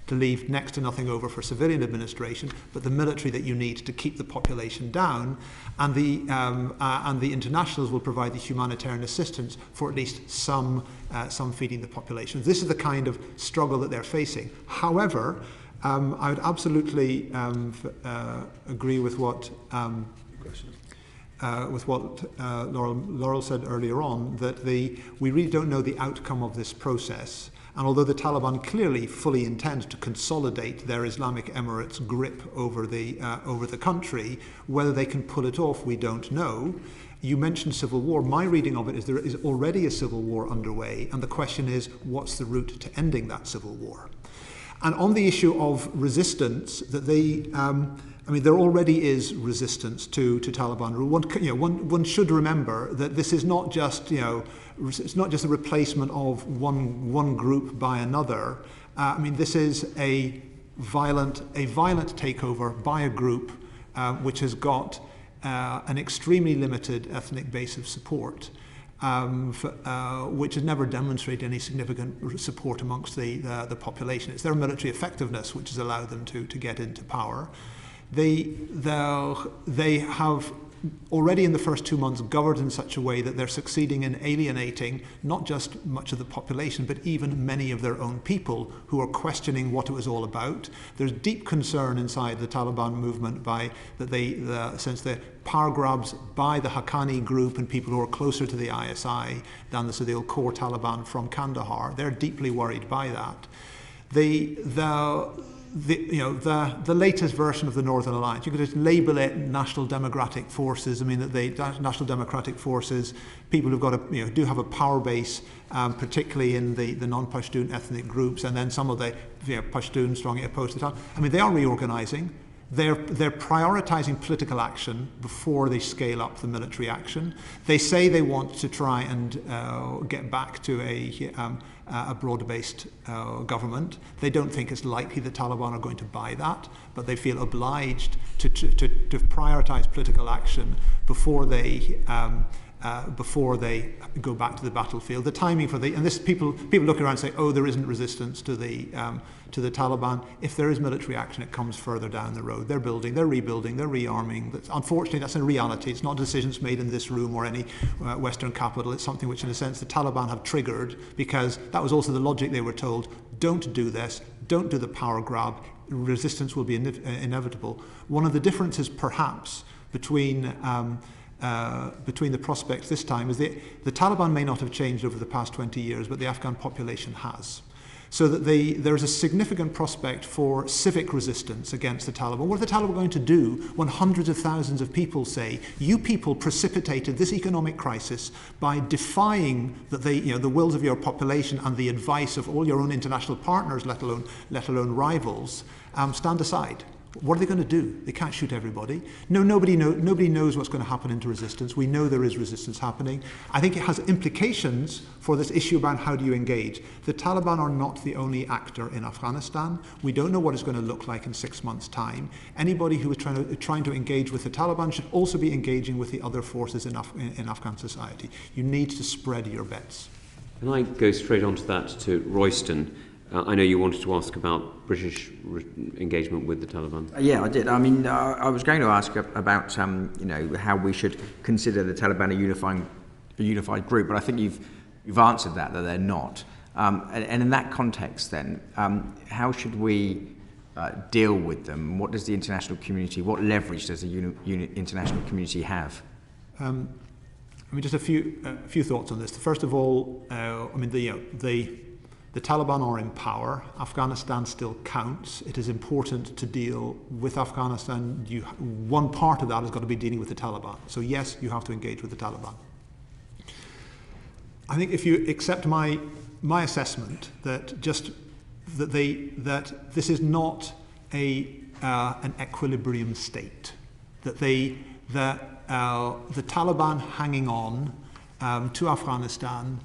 [SPEAKER 8] to leave next to nothing over for civilian administration, but the military that you need to keep the population down, and the internationals will provide the humanitarian assistance for at least some feeding the population. This is the kind of struggle that they're facing. However, I would absolutely agree with what Laurel said earlier on, that we really don't know the outcome of this process. And although the Taliban clearly fully intend to consolidate their Islamic Emirates' grip over the country, whether they can pull it off, we don't know. You mentioned civil war. My reading of it is there is already a civil war underway, and the question is, what's the route to ending that civil war? And on the issue of resistance, that there already is resistance to Taliban rule. One should remember that this is not just it's not just a replacement of one group by another. This is a violent takeover by a group which has got an extremely limited ethnic base of support, which has never demonstrated any significant support amongst the population. It's their military effectiveness which has allowed them to get into power. They have already in the first 2 months governed in such a way that they're succeeding in alienating not just much of the population, but even many of their own people who are questioning what it was all about. There's deep concern inside the Taliban movement since the power grabs by the Haqqani group and people who are closer to the ISI than the core Taliban from Kandahar. They're deeply worried by that. The latest version of the Northern Alliance, you could just label it National Democratic Forces. I mean, National Democratic Forces, people who've got do have a power base, particularly in the non-Pashtun ethnic groups, and then some of the Pashtun strongly opposed to the Taliban. I mean, they are reorganizing. They're prioritizing political action before they scale up the military action. They say they want to try and get back to a broad-based government. They don't think it's likely the Taliban are going to buy that, but they feel obliged to prioritize political action before they go back to the battlefield. The timing for people look around and say, oh, there isn't resistance to the Taliban. If there is military action, it comes further down the road. They're building, they're rebuilding, they're rearming. Unfortunately, that's a reality. It's not decisions made in this room or any Western capital. It's something which, in a sense, the Taliban have triggered, because that was also the logic they were told. Don't do this. Don't do the power grab. Resistance will be inevitable. One of the differences, perhaps, between the prospects this time is the Taliban may not have changed over the past 20 years, but the Afghan population has. So that there is a significant prospect for civic resistance against the Taliban. What are the Taliban going to do when hundreds of thousands of people say, you people precipitated this economic crisis by defying the wills of your population and the advice of all your own international partners, let alone rivals, stand aside. What are they going to do? They can't shoot everybody. Nobody knows what's going to happen into resistance. We know there is resistance happening. I think it has implications for this issue about how do you engage. The Taliban are not the only actor in Afghanistan. We don't know what it's going to look like in 6 months' time. Anybody who is trying to engage with the Taliban should also be engaging with the other forces in Afghan society. You need to spread your bets.
[SPEAKER 2] Can I go straight on to that, to Royston? I know you wanted to ask about British engagement with the Taliban.
[SPEAKER 6] Yeah, I did. I mean, I was going to ask about how we should consider the Taliban a unified group, but I think you've answered that they're not. And in that context, then, how should we deal with them? What does the international community, what leverage does the international community have?
[SPEAKER 8] Just a few thoughts on this. First of all, the Taliban are in power. Afghanistan still counts. It is important to deal with Afghanistan. One part of that has got to be dealing with the Taliban. So yes, you have to engage with the Taliban. I think if you accept my assessment that this is not an equilibrium state, that the Taliban hanging on to Afghanistan.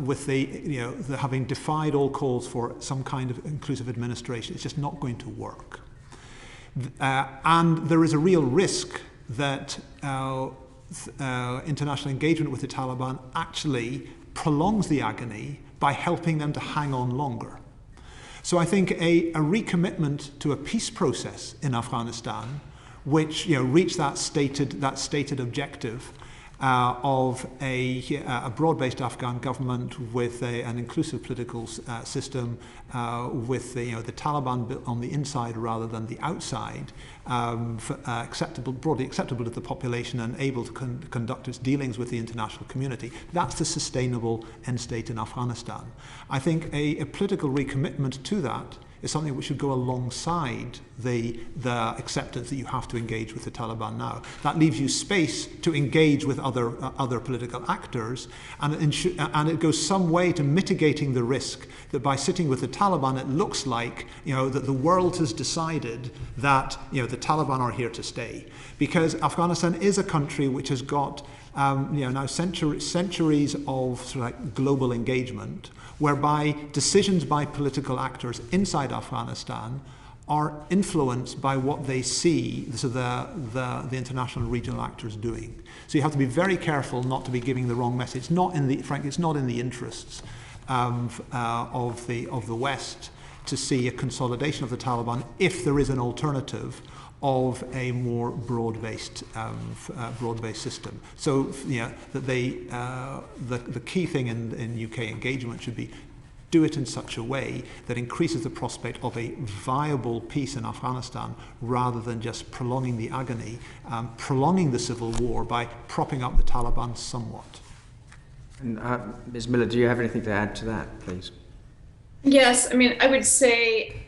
[SPEAKER 8] With the having defied all calls for some kind of inclusive administration, it's just not going to work. And there is a real risk that international engagement with the Taliban actually prolongs the agony by helping them to hang on longer. So I think a recommitment to a peace process in Afghanistan, which reach that stated objective, of a broad-based Afghan government with an inclusive political system, with the Taliban on the inside rather than the outside, broadly acceptable to the population and able to conduct its dealings with the international community. That's the sustainable end state in Afghanistan. I think a political recommitment to that is something which should go alongside the acceptance that you have to engage with the Taliban now. That leaves you space to engage with other political actors, and it goes some way to mitigating the risk that by sitting with the Taliban, it looks like that the world has decided that the Taliban are here to stay, because Afghanistan is a country which has got now centuries of sort of like global engagement, whereby decisions by political actors inside Afghanistan are influenced by what they see the international and regional actors doing. So you have to be very careful not to be giving the wrong message. Frankly, it's not in the interests of the West to see a consolidation of the Taliban if there is an alternative of a more broad-based system. So that the key thing in UK engagement should be do it in such a way that increases the prospect of a viable peace in Afghanistan rather than just prolonging the agony, prolonging the civil war by propping up the Taliban somewhat.
[SPEAKER 6] And Ms. Miller, do you have anything to add to that, please?
[SPEAKER 7] Yes, I mean, I would say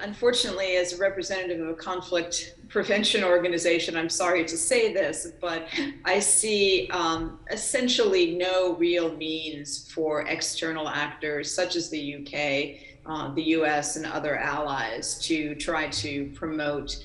[SPEAKER 7] unfortunately, as a representative of a conflict prevention organization, I'm sorry to say this, but I see essentially no real means for external actors such as the UK, the US, and other allies to try to promote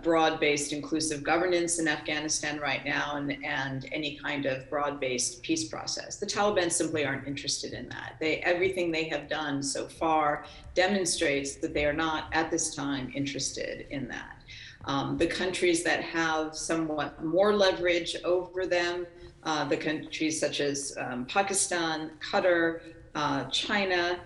[SPEAKER 7] broad-based inclusive governance in Afghanistan right now and any kind of broad-based peace process. The Taliban simply aren't interested in that. Everything they have done so far demonstrates that they are not at this time interested in that. The countries that have somewhat more leverage over them, the countries such as Pakistan, Qatar, China,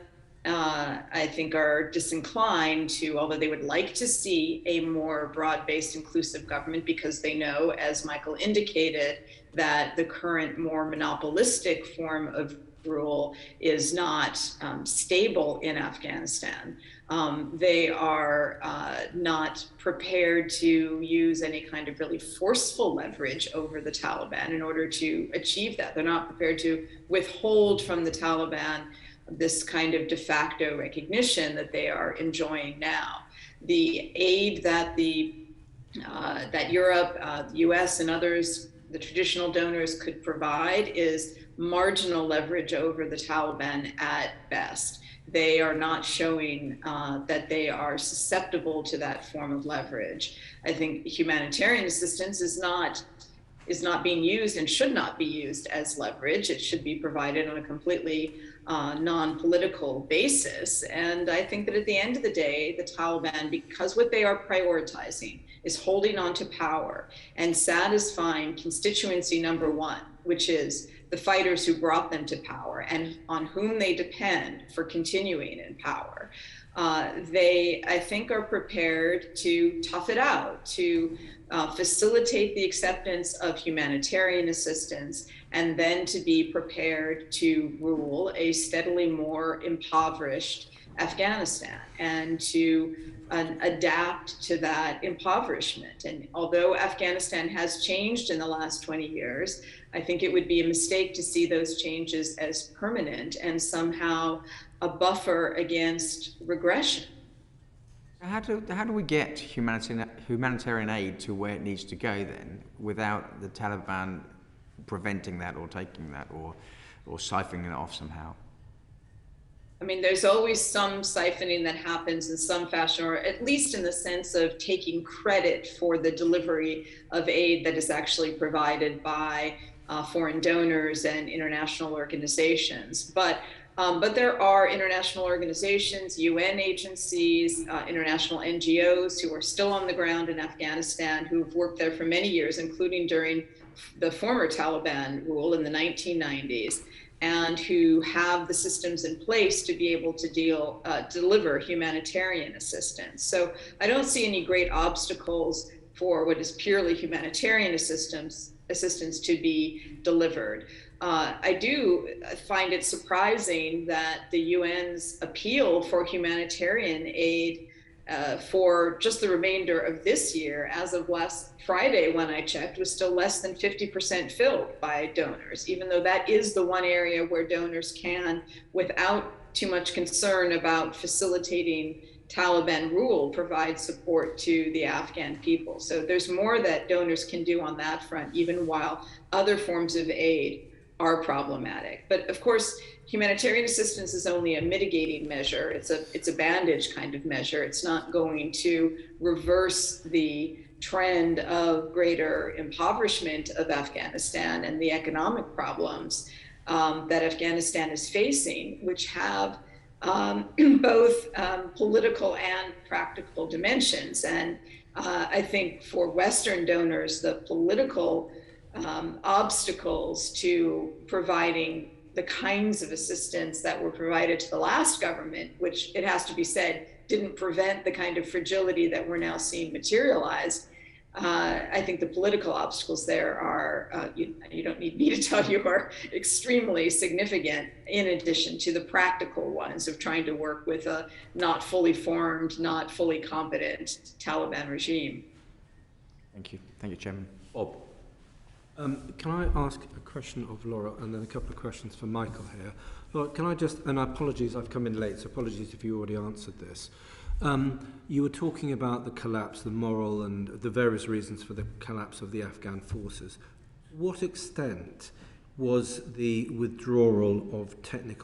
[SPEAKER 7] I think are disinclined to, although they would like to see a more broad-based inclusive government because they know, as Michael indicated, that the current more monopolistic form of rule is not stable in Afghanistan. They are not prepared to use any kind of really forceful leverage over the Taliban in order to achieve that. They're not prepared to withhold from the Taliban this kind of de facto recognition that they are enjoying now. The aid that that Europe, the US, and others, the traditional donors, could provide is marginal leverage over the Taliban at best. They are not showing that they are susceptible to that form of leverage. I think humanitarian assistance is not being used and should not be used as leverage. It should be provided on a completely non-political basis. And I think that at the end of the day, the Taliban, because what they are prioritizing is holding on to power and satisfying constituency number one, which is the fighters who brought them to power and on whom they depend for continuing in power. They, I think, are prepared to tough it out, to facilitate the acceptance of humanitarian assistance, and then to be prepared to rule a steadily more impoverished Afghanistan and to adapt to that impoverishment. And although Afghanistan has changed in the last 20 years, I think it would be a mistake to see those changes as permanent and somehow a buffer against regression.
[SPEAKER 6] How do we get humanitarian aid to where it needs to go then, without the Taliban preventing that or taking that or siphoning it off somehow?
[SPEAKER 7] I mean, there's always some siphoning that happens in some fashion, or at least in the sense of taking credit for the delivery of aid that is actually provided by foreign donors and international organizations. But there are international organizations, UN agencies, international NGOs who are still on the ground in Afghanistan, who have worked there for many years, including during the former Taliban rule in the 1990s, and who have the systems in place to be able to deliver humanitarian assistance. So I don't see any great obstacles for what is purely humanitarian assistance to be delivered. I do find it surprising that the UN's appeal for humanitarian aid for just the remainder of this year, as of last Friday when I checked, was still less than 50% filled by donors, even though that is the one area where donors can, without too much concern about facilitating Taliban rule, provide support to the Afghan people. So there's more that donors can do on that front, even while other forms of aid are problematic. But of course, humanitarian assistance is only a mitigating measure. It's a bandage kind of measure. It's not going to reverse the trend of greater impoverishment of Afghanistan and the economic problems that Afghanistan is facing, which have both political and practical dimensions. And I think for Western donors, the political obstacles to providing the kinds of assistance that were provided to the last government, which, it has to be said, didn't prevent the kind of fragility that we're now seeing materialize. I think the political obstacles there are, you don't need me to tell you, are extremely significant, in addition to the practical ones of trying to work with a not fully formed, not fully competent Taliban regime.
[SPEAKER 6] Thank you. Thank you, Chairman.
[SPEAKER 2] Bob.
[SPEAKER 10] Can I ask a question of Laura and then a couple of questions for Michael here? Laura, can I just, and apologies, I've come in late, so apologies if you already answered this. You were talking about the collapse, the moral and the various reasons for the collapse of the Afghan forces. To what extent was the withdrawal of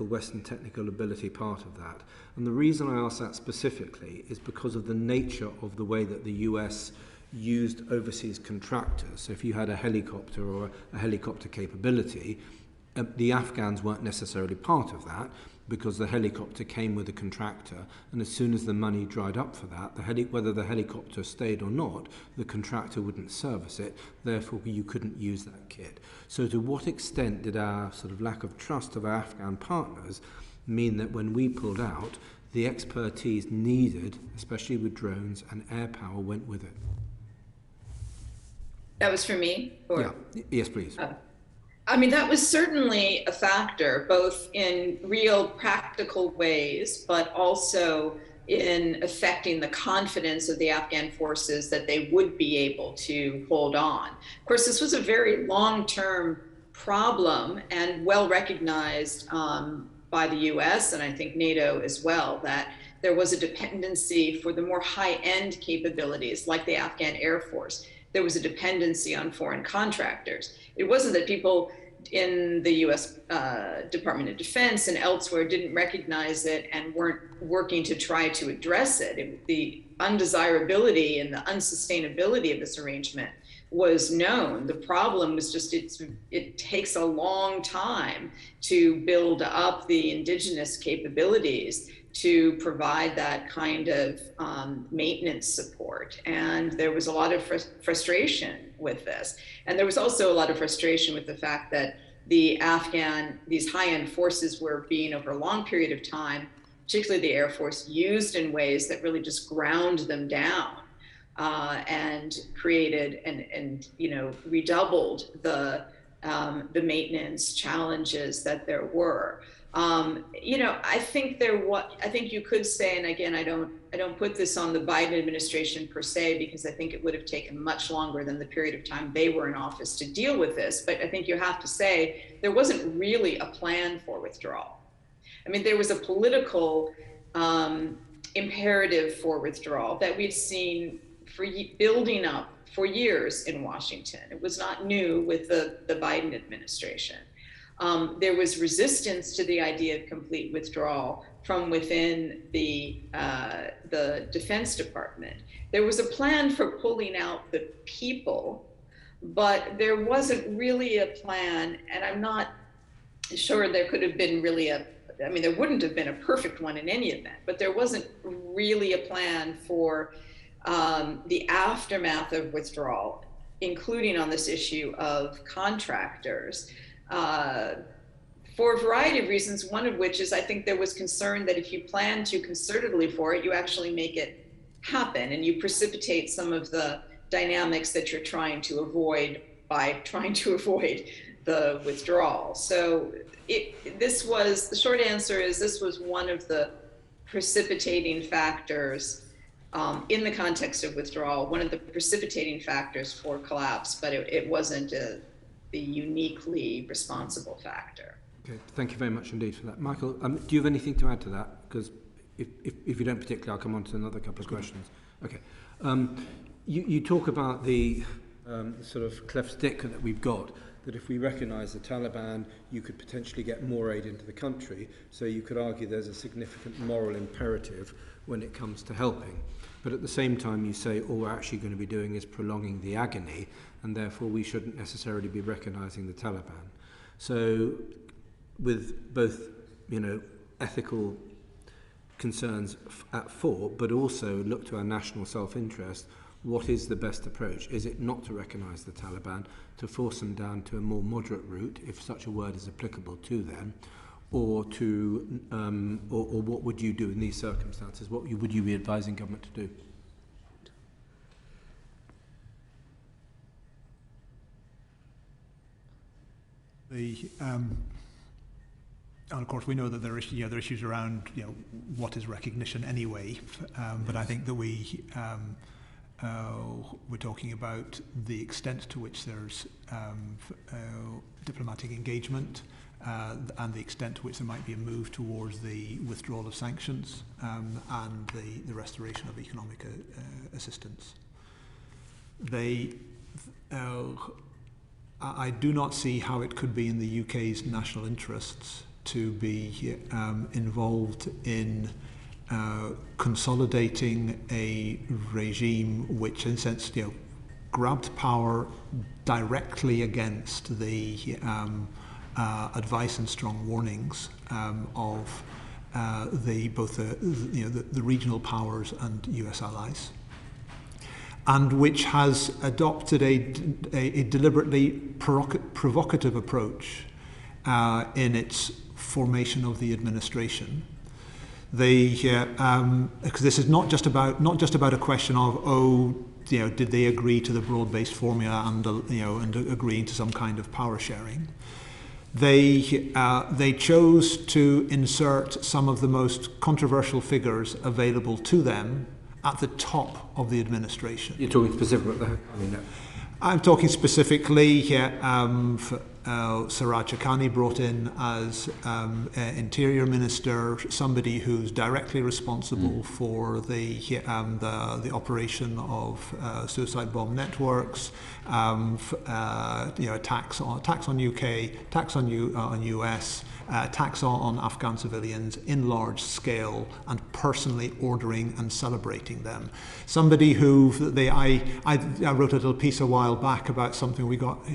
[SPEAKER 10] Western technical ability part of that? And the reason I ask that specifically is because of the nature of the way that the US used overseas contractors. So if you had a helicopter or a helicopter capability, the Afghans weren't necessarily part of that because the helicopter came with a contractor, and as soon as the money dried up for that, whether the helicopter stayed or not, the contractor wouldn't service it, therefore you couldn't use that kit. So to what extent did our sort of lack of trust of our Afghan partners mean that when we pulled out, the expertise needed, especially with drones and air power, went with it?
[SPEAKER 7] That was for me? Or?
[SPEAKER 10] Yeah. Yes, please.
[SPEAKER 7] I mean, that was certainly a factor, both in real practical ways, but also in affecting the confidence of the Afghan forces that they would be able to hold on. Of course, this was a very long-term problem and well recognized by the US and I think NATO as well, that there was a dependency for the more high-end capabilities like the Afghan Air Force. There was a dependency on foreign contractors. It wasn't that people in the US Department of Defense and elsewhere didn't recognize it and weren't working to try to address it. The undesirability and the unsustainability of this arrangement was known. The problem was just it takes a long time to build up the indigenous capabilities to provide that kind of maintenance support. And there was a lot of frustration with this. And there was also a lot of frustration with the fact that these high-end forces were being, over a long period of time, particularly the Air Force, used in ways that really just ground them down and created and redoubled the maintenance challenges that there were. I think you could say, and again, I don't put this on the Biden administration per se, because I think it would have taken much longer than the period of time they were in office to deal with this. But I think you have to say there wasn't really a plan for withdrawal. I mean, there was a political imperative for withdrawal that we've seen building up for years in Washington. It was not new with the Biden administration. There was resistance to the idea of complete withdrawal from within the Defense Department. There was a plan for pulling out the people, but there wasn't really a plan, and I'm not sure there could have been really there wouldn't have been a perfect one in any event, but there wasn't really a plan for the aftermath of withdrawal, including on this issue of contractors. For a variety of reasons, one of which is I think there was concern that if you plan too concertedly for it, you actually make it happen and you precipitate some of the dynamics that you're trying to avoid by trying to avoid the withdrawal. So the short answer is this was one of the precipitating factors in the context of withdrawal, one of the precipitating factors for collapse, but it wasn't the uniquely responsible factor.
[SPEAKER 10] Okay, thank you very much indeed for that. Michael, do you have anything to add to that? Because if you don't particularly, I'll come on to another couple of questions. Okay. You talk about the sort of cleft stick that we've got, that if we recognise the Taliban, you could potentially get more aid into the country. So you could argue there's a significant moral imperative when it comes to helping. But at the same time, you say all we're actually going to be doing is prolonging the agony, and therefore we shouldn't necessarily be recognising the Taliban. So with both, ethical concerns at fore, but also look to our national self-interest, what is the best approach? Is it not to recognise the Taliban, to force them down to a more moderate route, if such a word is applicable to them, or what would you do in these circumstances? What would you be advising government to do?
[SPEAKER 8] And of course, we know that there are issues around what is recognition anyway. But I think that we're talking about the extent to which there's diplomatic engagement and the extent to which there might be a move towards the withdrawal of sanctions and the restoration of economic assistance. I do not see how it could be in the UK's national interests to be involved in consolidating a regime which, in a sense, grabbed power directly against the advice and strong warnings of both the regional powers and US allies, and which has adopted a deliberately provocative approach in its formation of the administration. Because this is not just about a question of did they agree to the broad-based formula and agreeing to some kind of power sharing. They chose to insert some of the most controversial figures available to them at the top of the administration.
[SPEAKER 10] You're talking specifically.
[SPEAKER 8] I'm talking specifically Siraj Haqqani brought in as Interior Minister, somebody who's directly responsible for the operation of suicide bomb networks, attacks on UK, attacks on US, attacks on Afghan civilians in large scale, and personally ordering and celebrating them. Somebody who I wrote a little piece a while back about something we got.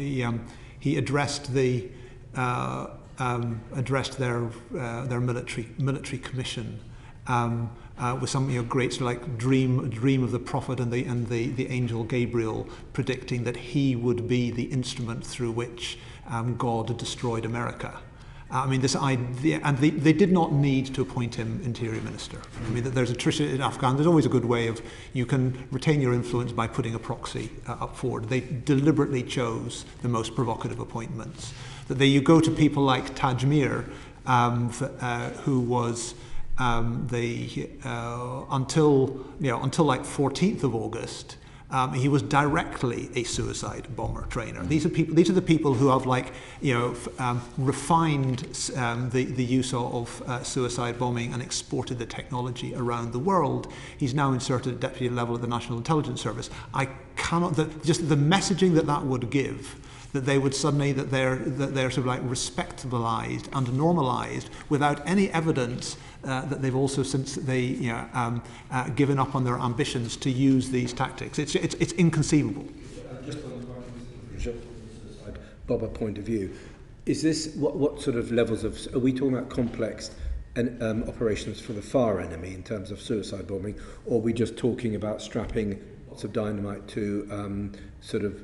[SPEAKER 8] He addressed their military commission with some great sort of like dream of the prophet and the angel Gabriel predicting that he would be the instrument through which God destroyed America. I mean, this idea, and they did not need to appoint him Interior Minister. I mean, there's a tradition in Afghan. There's always a good way of you can retain your influence by putting a proxy up forward. They deliberately chose the most provocative appointments. That you go to people like Tajmir, who was until like 14th of August. He was directly a suicide bomber trainer. These are the people who have refined the use of suicide bombing and exported the technology around the world. He's now inserted at deputy level at the National Intelligence Service. I cannot just the messaging that would give. That they would suddenly that they're sort of like respectabilized and normalized without any evidence that they've also since given up on their ambitions to use these tactics. It's inconceivable.
[SPEAKER 10] Just on the bomber point of view, is this what sort of levels of are we talking about complex operations for the far enemy in terms of suicide bombing, or are we just talking about strapping lots of dynamite to sort of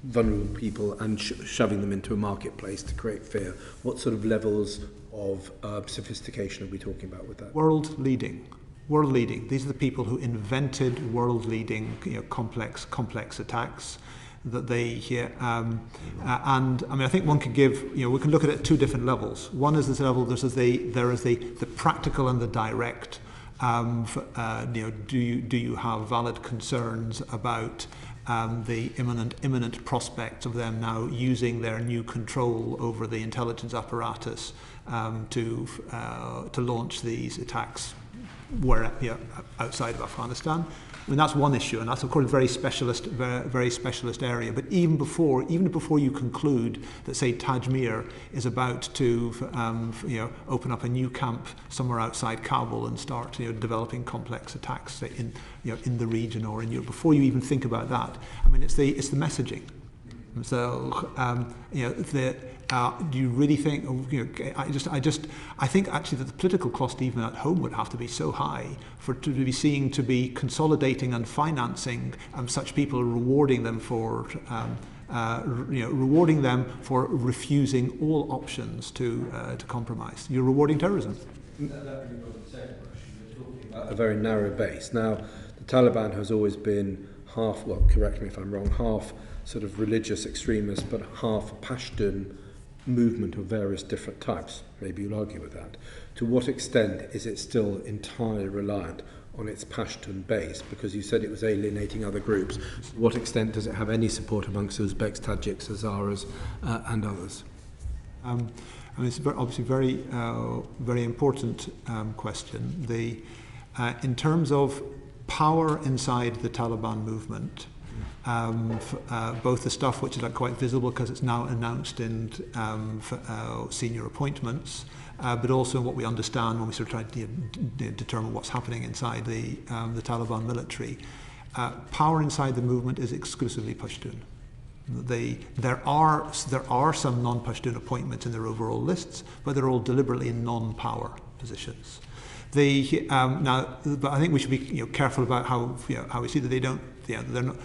[SPEAKER 10] vulnerable people and shoving them into a marketplace to create fear? What sort of levels of sophistication are we talking about with that?
[SPEAKER 8] World leading. These are the people who invented world leading, complex attacks. That they and I mean I think one could give we can look at it at two different levels. One is this level. There is the practical and the direct. Do you have valid concerns about the imminent prospect of them now using their new control over the intelligence apparatus to launch these attacks outside of Afghanistan? I mean, that's one issue, and that's of course a very specialist area. But even before you conclude that, say, Tajmir is about to open up a new camp somewhere outside Kabul and start developing complex attacks, say, in the region or in Europe, before you even think about that, I mean, it's the messaging. So do you really think? I think actually that the political cost even at home would have to be so high to be seen to be consolidating and financing such people, rewarding them for rewarding them for refusing all options to compromise. You're rewarding terrorism.
[SPEAKER 10] That really wasn't the second question. We're talking about a very narrow base. Now, the Taliban has always been half, well, correct me if I'm wrong, half sort of religious extremists, but half Pashtun movement of various different types. Maybe you'll argue with that. To what extent is it still entirely reliant on its Pashtun base? Because you said it was alienating other groups. To what extent does it have any support amongst Uzbeks, Tajiks, Hazaras, and others?
[SPEAKER 8] It's obviously very, very important question. In terms of power inside the Taliban movement, both the stuff which is quite visible because it's now announced in senior appointments, but also what we understand when we sort of try to determine what's happening inside the Taliban military. Power inside the movement is exclusively Pashtun. There are some non-Pashtun appointments in their overall lists, but they're all deliberately in non-power positions. Now, but I think we should be careful about how we see that they don't. They're not.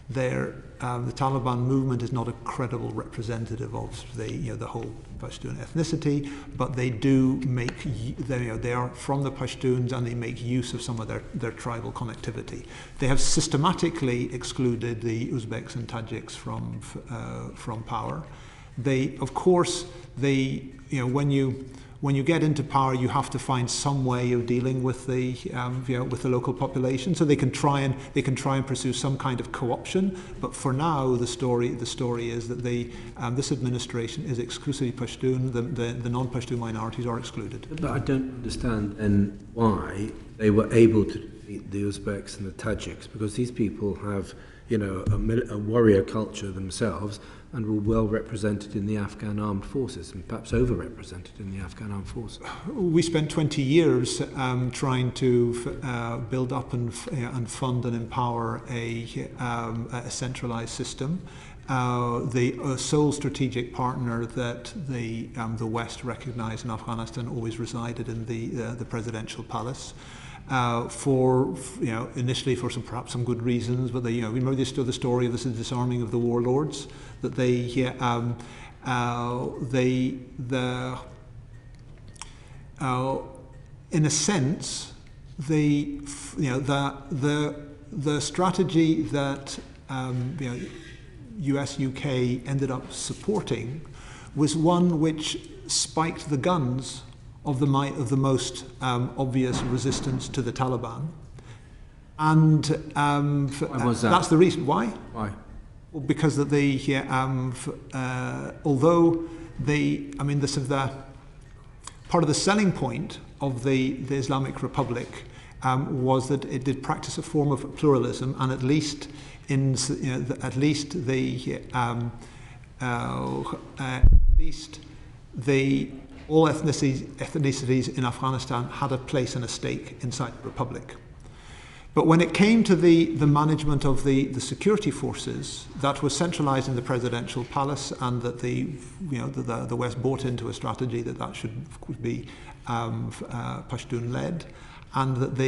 [SPEAKER 8] The Taliban movement is not a credible representative of the whole Pashtun ethnicity, but they do make they are from the Pashtuns and they make use of some of their tribal connectivity. They have systematically excluded the Uzbeks and Tajiks from power. Of course, when you get into power, you have to find some way of dealing with the local population. So they can try and pursue some kind of co-option. But for now, the story is that this administration is exclusively Pashtun. The non-Pashtun minorities are excluded.
[SPEAKER 10] But I don't understand then why they were able to defeat the Uzbeks and the Tajiks, because these people have a warrior culture themselves, and were well represented in the Afghan armed forces, and perhaps overrepresented in the Afghan armed forces.
[SPEAKER 8] We spent 20 years trying to build up and fund and empower a centralized system. The sole strategic partner that the West recognized in Afghanistan always resided in the presidential palace. Initially for perhaps some good reasons, but we remember the story of the disarming of the warlords, that in a sense the strategy that US UK ended up supporting was one which spiked the guns of the most obvious resistance to the Taliban, and
[SPEAKER 10] why was that?
[SPEAKER 8] That's the reason. Why?
[SPEAKER 10] Why?
[SPEAKER 8] Well, because that although part of the selling point of the Islamic Republic was that it did practice a form of pluralism, and at least all ethnicities in Afghanistan had a place and a stake inside the Republic. But when it came to the management of the security forces, that was centralized in the presidential palace, and that the West bought into a strategy that should be Pashtun-led, and that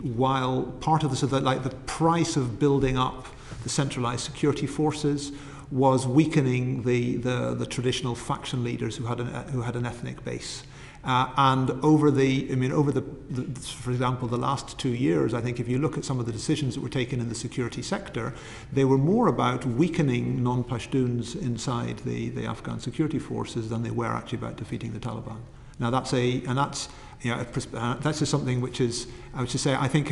[SPEAKER 8] while part of the price of building up the centralized security forces was weakening the traditional faction leaders who had an ethnic base, and for example, the last 2 years, I think if you look at some of the decisions that were taken in the security sector, they were more about weakening non-Pashtuns inside the Afghan security forces than they were actually about defeating the Taliban. Now that's just something which is, I would just say, I think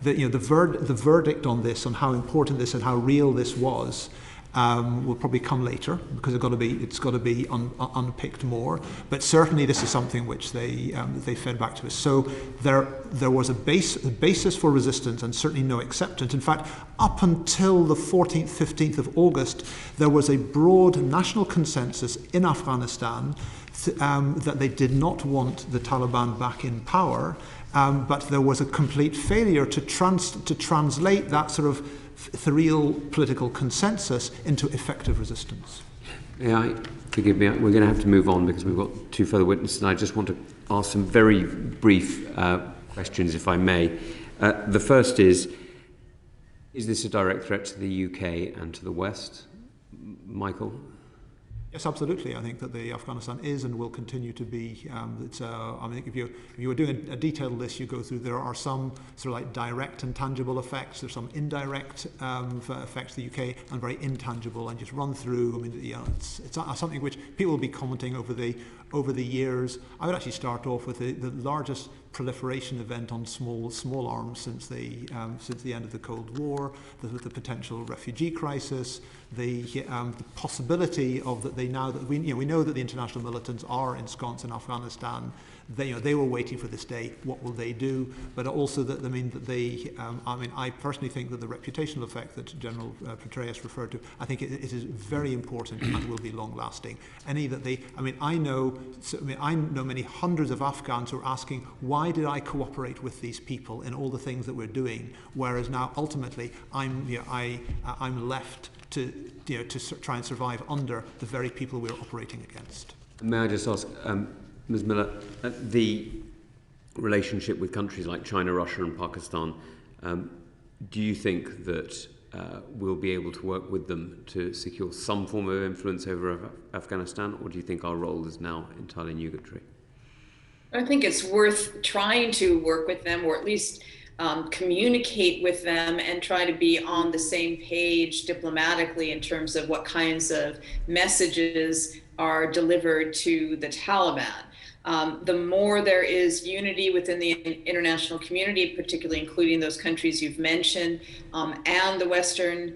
[SPEAKER 8] the verdict on this, on how important this and how real this was, will probably come later, because it's got to be unpicked more. But certainly this is something which they fed back to us. So there was a basis for resistance, and certainly no acceptance. In fact, up until the 14th, 15th of August, there was a broad national consensus in Afghanistan that they did not want the Taliban back in power, but there was a complete failure to translate that sort of ethereal political consensus into effective resistance.
[SPEAKER 2] Forgive me, we're going to have to move on because we've got two further witnesses, and I just want to ask some very brief questions, if I may. The first is, Is this a direct threat to the UK and to the West, Michael?
[SPEAKER 8] Yes, absolutely. I think that Afghanistan is and will continue to be. I mean, if you were doing a detailed list, you go through. There are some sort of like direct and tangible effects. There's some indirect effects to the UK and very intangible. And just run through. I mean, it's something which people will be commenting over the years. I would actually start off with the largest proliferation event on small arms since the end of the Cold War, the potential refugee crisis, the possibility of that we know that the international militants are ensconced in Afghanistan. They were waiting for this day. What will they do? But also I personally think that the reputational effect that General Petraeus referred to, I think it is very important and will be long lasting. I know many hundreds of Afghans who are asking, why did I cooperate with these people in all the things that we're doing? Whereas now ultimately I'm left to try and survive under the very people we're operating against.
[SPEAKER 2] May I just ask, Ms. Miller, the relationship with countries like China, Russia and Pakistan, do you think that we'll be able to work with them to secure some form of influence over Afghanistan, or do you think our role is now entirely nugatory?
[SPEAKER 7] I think it's worth trying to work with them, or at least communicate with them and try to be on the same page diplomatically in terms of what kinds of messages are delivered to the Taliban. The more there is unity within the international community, particularly including those countries you've mentioned, and the Western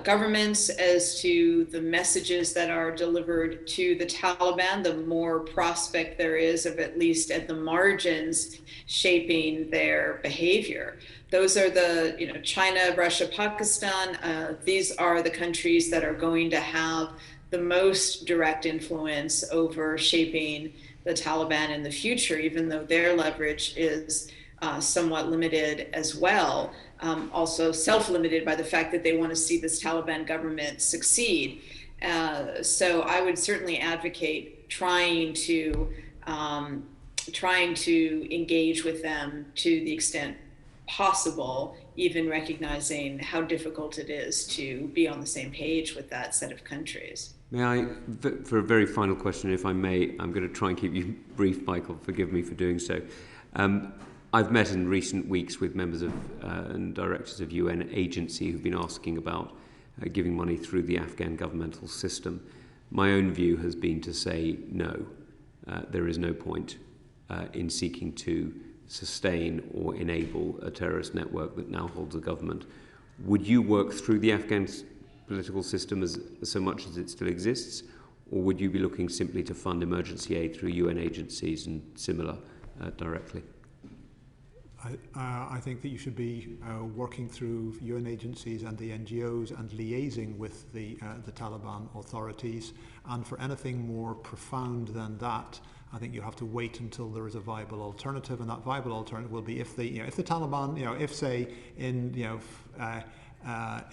[SPEAKER 7] governments as to the messages that are delivered to the Taliban, the more prospect there is of, at least at the margins, shaping their behavior. Those are China, Russia, Pakistan. These are the countries that are going to have the most direct influence over shaping the Taliban in the future, even though their leverage is somewhat limited as well. Also self-limited by the fact that they want to see this Taliban government succeed. So I would certainly advocate trying to engage with them to the extent possible, even recognizing how difficult it is to be on the same page with that set of countries.
[SPEAKER 2] May I, for a very final question, if I may, I'm going to try and keep you brief, Michael, forgive me for doing so. I've met in recent weeks with members of and directors of UN agency who've been asking about giving money through the Afghan governmental system. My own view has been to say no, there is no point in seeking to sustain or enable a terrorist network that now holds a government. Would you work through the Afghan political system so much as it still exists, or would you be looking simply to fund emergency aid through UN agencies and similar directly?
[SPEAKER 8] I think that you should be working through UN agencies and the NGOs and liaising with the Taliban authorities. And for anything more profound than that, I think you have to wait until there is a viable alternative, and that viable alternative will be if the Taliban, if say in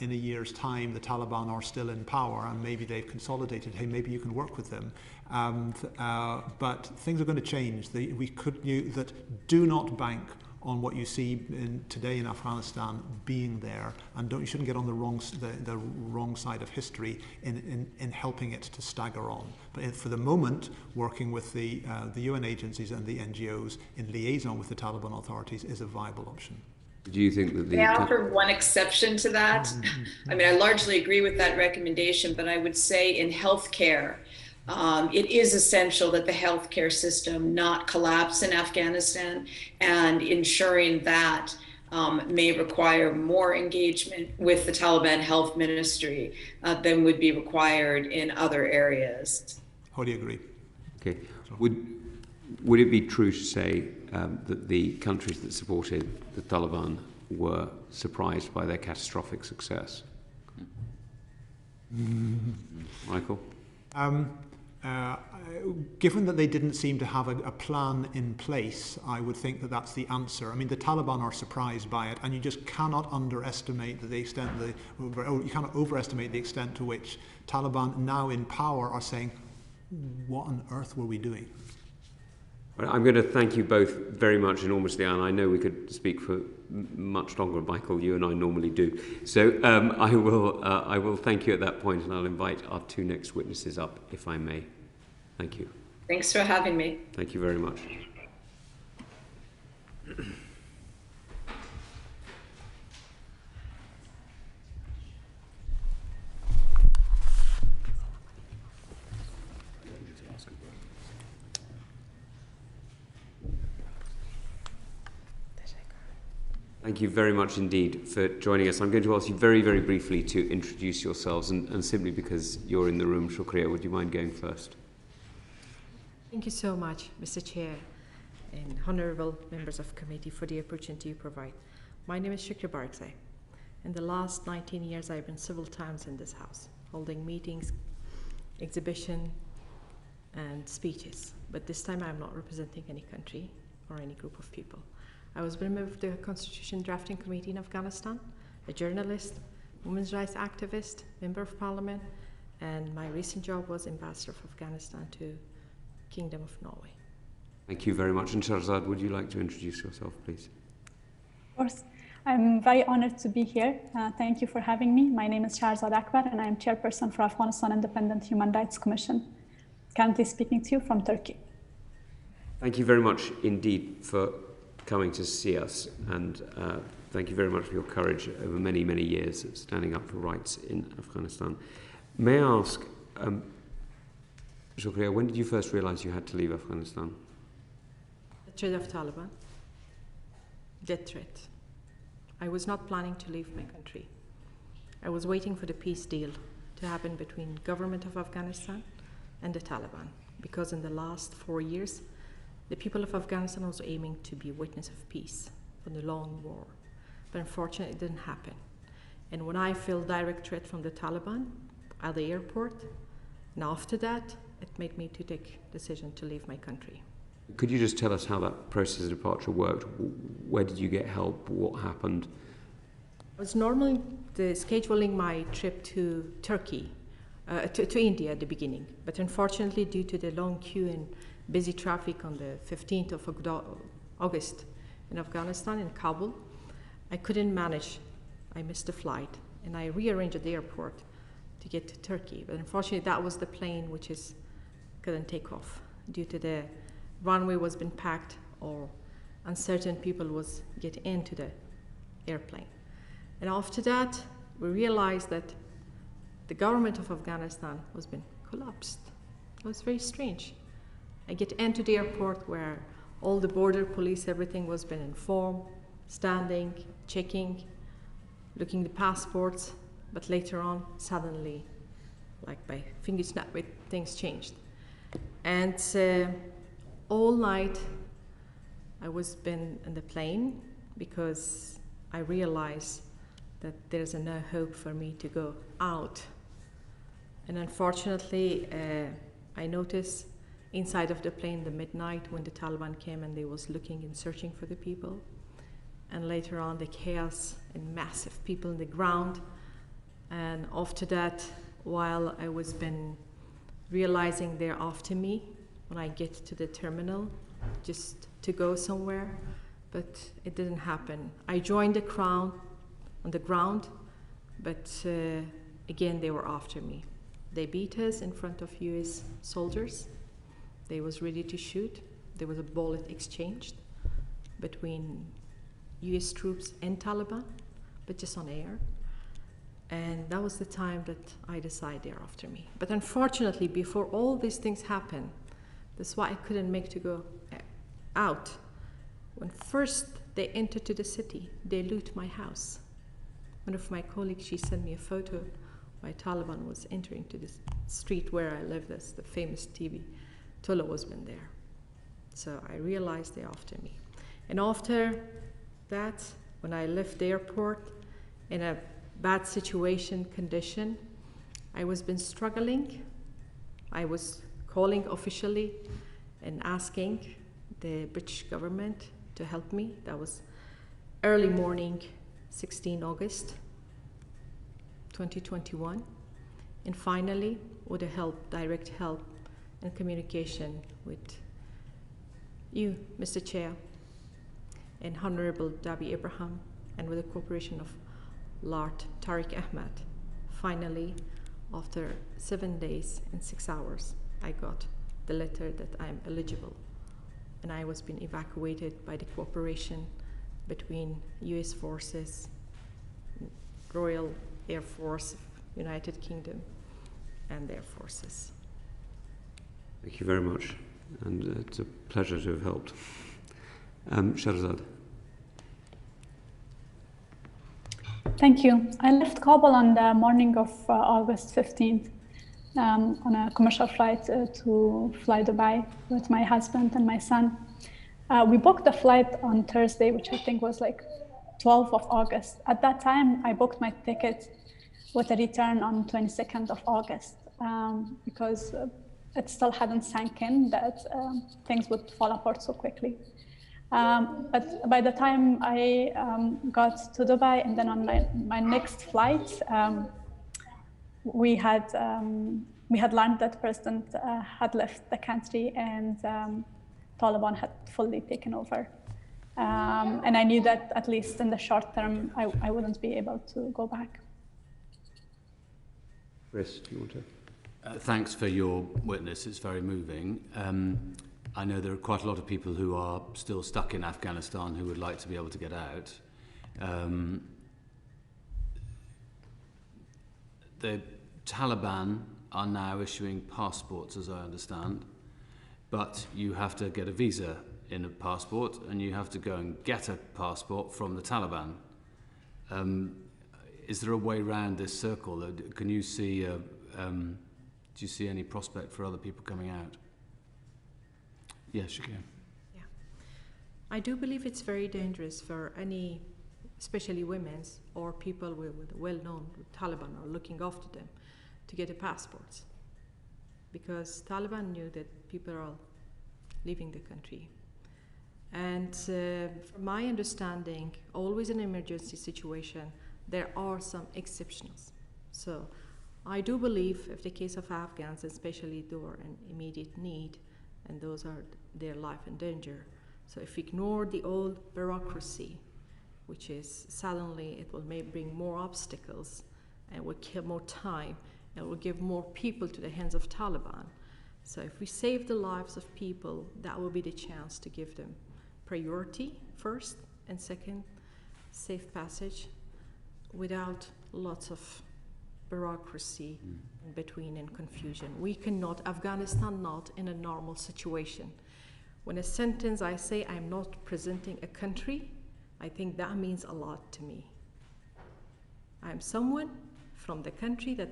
[SPEAKER 8] a year's time the Taliban are still in power and maybe they've consolidated, hey, maybe you can work with them. But things are going to change. Do not bank on what you see today in Afghanistan being there, and you shouldn't get on the wrong side of history in helping it to stagger on. But for the moment, working with the UN agencies and the NGOs in liaison with the Taliban authorities is a viable option.
[SPEAKER 2] Do you think that
[SPEAKER 7] May I offer one exception to that? I mean, I largely agree with that recommendation, but I would say in healthcare, it is essential that the healthcare system not collapse in Afghanistan, and ensuring that may require more engagement with the Taliban health ministry than would be required in other areas.
[SPEAKER 8] Wholly agree.
[SPEAKER 2] Okay. Would it be true to say that the countries that supported the Taliban were surprised by their catastrophic success? Michael?
[SPEAKER 8] Given that they didn't seem to have a plan in place, I would think that that's the answer. I mean, the Taliban are surprised by it, and you just cannot underestimate you cannot overestimate the extent to which Taliban now in power are saying, what on earth were we doing?
[SPEAKER 2] Well, I'm going to thank you both very much enormously, and I know we could speak for much longer, Michael, you and I normally do. So I will thank you at that point, and I'll invite our two next witnesses up, if I may. Thank you.
[SPEAKER 7] Thanks for having me.
[SPEAKER 2] Thank you very much. Thank you very much indeed for joining us. I'm going to ask you very, very briefly to introduce yourselves, and simply because you're in the room, Shukriya, would you mind going first?
[SPEAKER 11] Thank you so much, Mr. Chair and honourable members of the committee, for the opportunity you provide. My name is Shukriya Barkzai. In the last 19 years, I've been several times in this house, holding meetings, exhibition, and speeches. But this time I'm not representing any country or any group of people. I was a member of the Constitution Drafting Committee in Afghanistan, a journalist, women's rights activist, member of parliament, and my recent job was ambassador of Afghanistan to Kingdom of Norway.
[SPEAKER 2] Thank you very much. And Shahrzad, would you like to introduce yourself, please?
[SPEAKER 12] Of course. I'm very honored to be here. Thank you for having me. My name is Shahrzad Akbar, and I'm chairperson for Afghanistan Independent Human Rights Commission, currently speaking to you from Turkey.
[SPEAKER 2] Thank you very much indeed for coming to see us, and thank you very much for your courage over many, many years of standing up for rights in Afghanistan. May I ask, Shukriya, when did you first realize you had to leave Afghanistan?
[SPEAKER 11] The threat of Taliban, death threat. I was not planning to leave my country. I was waiting for the peace deal to happen between government of Afghanistan and the Taliban, because in the last 4 years, the people of Afghanistan was aiming to be witness of peace from the long war. But unfortunately, it didn't happen. And when I felt direct threat from the Taliban at the airport, and after that, it made me to take decision to leave my country.
[SPEAKER 2] Could you just tell us how that process of departure worked? Where did you get help? What happened?
[SPEAKER 11] I was normally scheduling my trip to Turkey, to India at the beginning. But unfortunately, due to the long queue and busy traffic on the 15th of August in Afghanistan, in Kabul, I couldn't manage. I missed the flight, and I rearranged at the airport to get to Turkey. But unfortunately, that was the plane which couldn't take off due to the runway was been packed, or uncertain people was get into the airplane. And after that, we realized that the government of Afghanistan was been collapsed. It was very strange. I get into the airport where all the border police, everything was been informed, standing, checking, looking the passports, but later on, suddenly, like by finger snap, things changed. And all night, I was been in the plane because I realized that there's no hope for me to go out. And unfortunately, I noticed inside of the plane the midnight when the Taliban came and they was looking and searching for the people. And later on, the chaos and massive people in the ground. And after that, while I was been realizing they're after me, when I get to the terminal, just to go somewhere, but it didn't happen. I joined the crowd on the ground, but again, they were after me. They beat us in front of US soldiers. They was ready to shoot. There was a bullet exchanged between US troops and Taliban, but just on air. And that was the time that I decided they're after me. But unfortunately, before all these things happened, that's why I couldn't make to go out. When first they entered to the city, they loot my house. One of my colleagues, she sent me a photo where Taliban was entering to this street where I live. That's the famous TV. Tola was been there. So I realized they're after me. And after that, when I left the airport in a bad condition, I was been struggling. I was calling officially and asking the British government to help me. That was early morning, 16 August 2021. And finally, with the help, direct help and communication with you, Mr. Chair, and Honorable Dabi Ibrahim, and with the cooperation of Lord Tariq Ahmed, finally, after 7 days and 6 hours, I got the letter that I am eligible. And I was being evacuated by the cooperation between US forces, Royal Air Force, United Kingdom, and their forces.
[SPEAKER 2] Thank you very much, and it's a pleasure to have helped. Shahrazad.
[SPEAKER 12] Thank you. I left Kabul on the morning of August 15th on a commercial flight to fly Dubai with my husband and my son. We booked the flight on Thursday, which I think was like 12th of August. At that time, I booked my ticket with a return on 22nd of August because it still hadn't sank in that things would fall apart so quickly. But by the time I got to Dubai, and then on my next flight, we had learned that President had left the country and Taliban had fully taken over. And I knew that at least in the short term, I wouldn't be able to go back.
[SPEAKER 2] Chris, do you want to?
[SPEAKER 9] Thanks for your witness. It's very moving. I know there are quite a lot of people who are still stuck in Afghanistan who would like to be able to get out. The Taliban are now issuing passports, as I understand, but you have to get a visa in a passport and you have to go and get a passport from the Taliban. Is there a way around this circle? Can you see, do you see any prospect for other people coming out? Yes, you can.
[SPEAKER 11] Yeah. I do believe it's very dangerous for any, especially women or people with well-known Taliban or looking after them, to get a passport. Because Taliban knew that people are leaving the country. And from my understanding, always in an emergency situation, there are some exceptions. So I do believe if the case of Afghans, especially those are in immediate need, and those are their life in danger. So if we ignore the old bureaucracy, which is suddenly it will may bring more obstacles and will kill more time and will give more people to the hands of Taliban. So if we save the lives of people, that will be the chance to give them priority first, and second, safe passage without lots of bureaucracy in between and confusion. We cannot, Afghanistan not in a normal situation. When a sentence I say I'm not presenting a country, I think that means a lot to me. I'm someone from the country that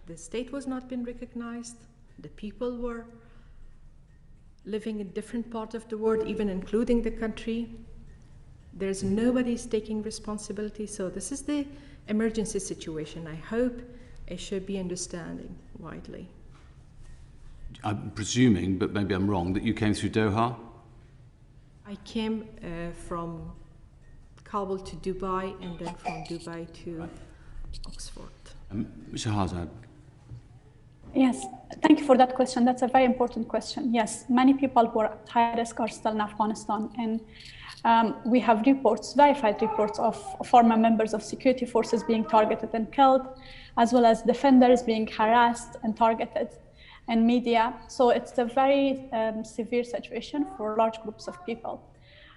[SPEAKER 11] the state was not being recognized, the people were living in different parts of the world, even including the country. There's nobody's taking responsibility, so this is the emergency situation. I hope it should be understanding widely.
[SPEAKER 9] I'm presuming, but maybe I'm wrong, that you came through Doha?
[SPEAKER 11] I came from Kabul to Dubai, and then from Dubai to Oxford.
[SPEAKER 9] Shahrazad.
[SPEAKER 12] Yes, thank you for that question. That's a very important question. Yes, many people who are at high risk are still in Afghanistan, and we have reports, verified reports of former members of security forces being targeted and killed, as well as defenders being harassed and targeted in media. So it's a very severe situation for large groups of people.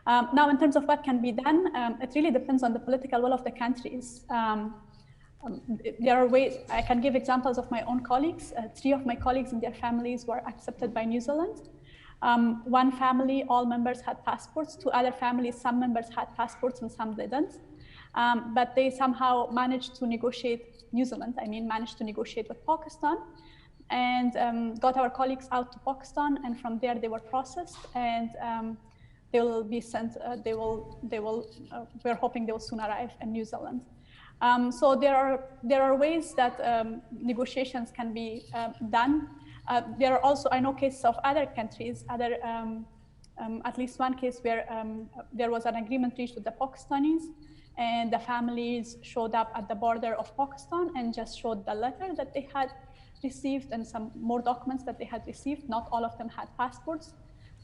[SPEAKER 12] Now, in terms of what can be done, it really depends on the political will of the countries. There are ways, I can give examples of my own colleagues. 3 of my colleagues and their families were accepted by New Zealand. One family, all members had passports. 2 other families, some members had passports and some didn't. But they somehow managed to negotiate, New Zealand, managed to negotiate with Pakistan and got our colleagues out to Pakistan, and from there they were processed and they will be sent, we're hoping they will soon arrive in New Zealand. So there are ways that negotiations can be done. There are also, I know, cases of other countries, at least one case where there was an agreement reached with the Pakistanis, and the families showed up at the border of Pakistan and just showed the letter that they had received and some more documents that they had received. Not all of them had passports.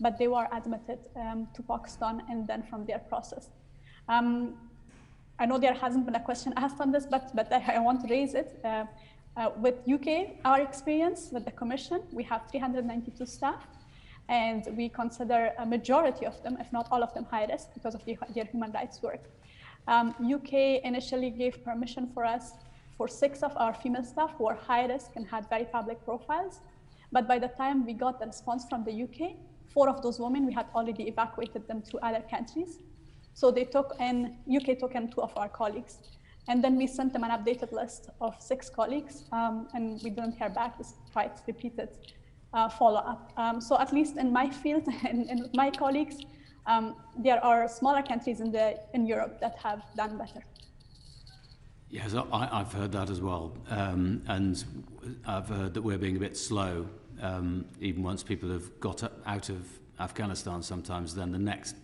[SPEAKER 12] but they were admitted to Pakistan and then from there processed. I know there hasn't been a question asked on this, but I want to raise it. With UK, our experience with the Commission, we have 392 staff, and we consider a majority of them, if not all of them, high risk because of their human rights work. UK initially gave permission for us for 6 of our female staff who were high risk and had very public profiles. But by the time we got the response from the UK, 4 of those women, we had already evacuated them to other countries. So they took in, UK took in 2 of our colleagues. And then we sent them an updated list of 6 colleagues, and we didn't hear back despite repeated follow-up. So at least in my field and with my colleagues, there are smaller countries in Europe that have done better.
[SPEAKER 9] Yes, I've heard that as well. And I've heard that we're being a bit slow. Even once people have got out of Afghanistan sometimes, then the next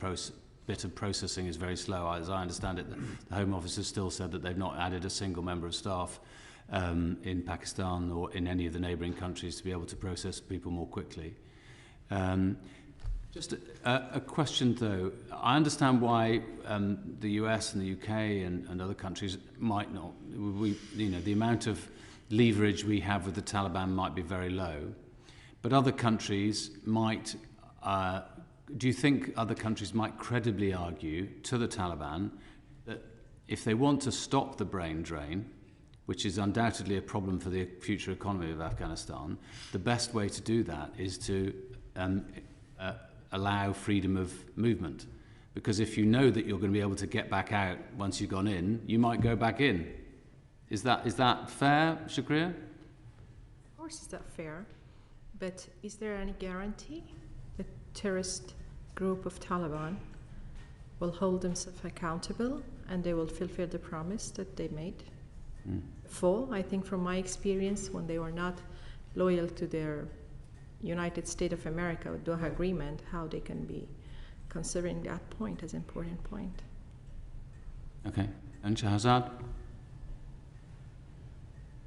[SPEAKER 9] bit of processing is very slow. As I understand it, the Home Office has still said that they've not added a single member of staff in Pakistan or in any of the neighbouring countries to be able to process people more quickly. Just a question though. I understand why the US and the UK and other countries might not. The amount of leverage we have with the Taliban might be very low, but other countries might. Do you think other countries might credibly argue to the Taliban that if they want to stop the brain drain, which is undoubtedly a problem for the future economy of Afghanistan, the best way to do that is to allow freedom of movement? Because if you know that you're going to be able to get back out once you've gone in, you might go back in. Is that fair, Shukriya?
[SPEAKER 11] Of course, is that fair? But is there any guarantee that terrorist group of Taliban will hold themselves accountable and they will fulfill the promise that they made? I think from my experience, when they were not loyal to their United States of America Doha Agreement, how they can be considering that point as an important point.
[SPEAKER 9] Okay, and Shahzad?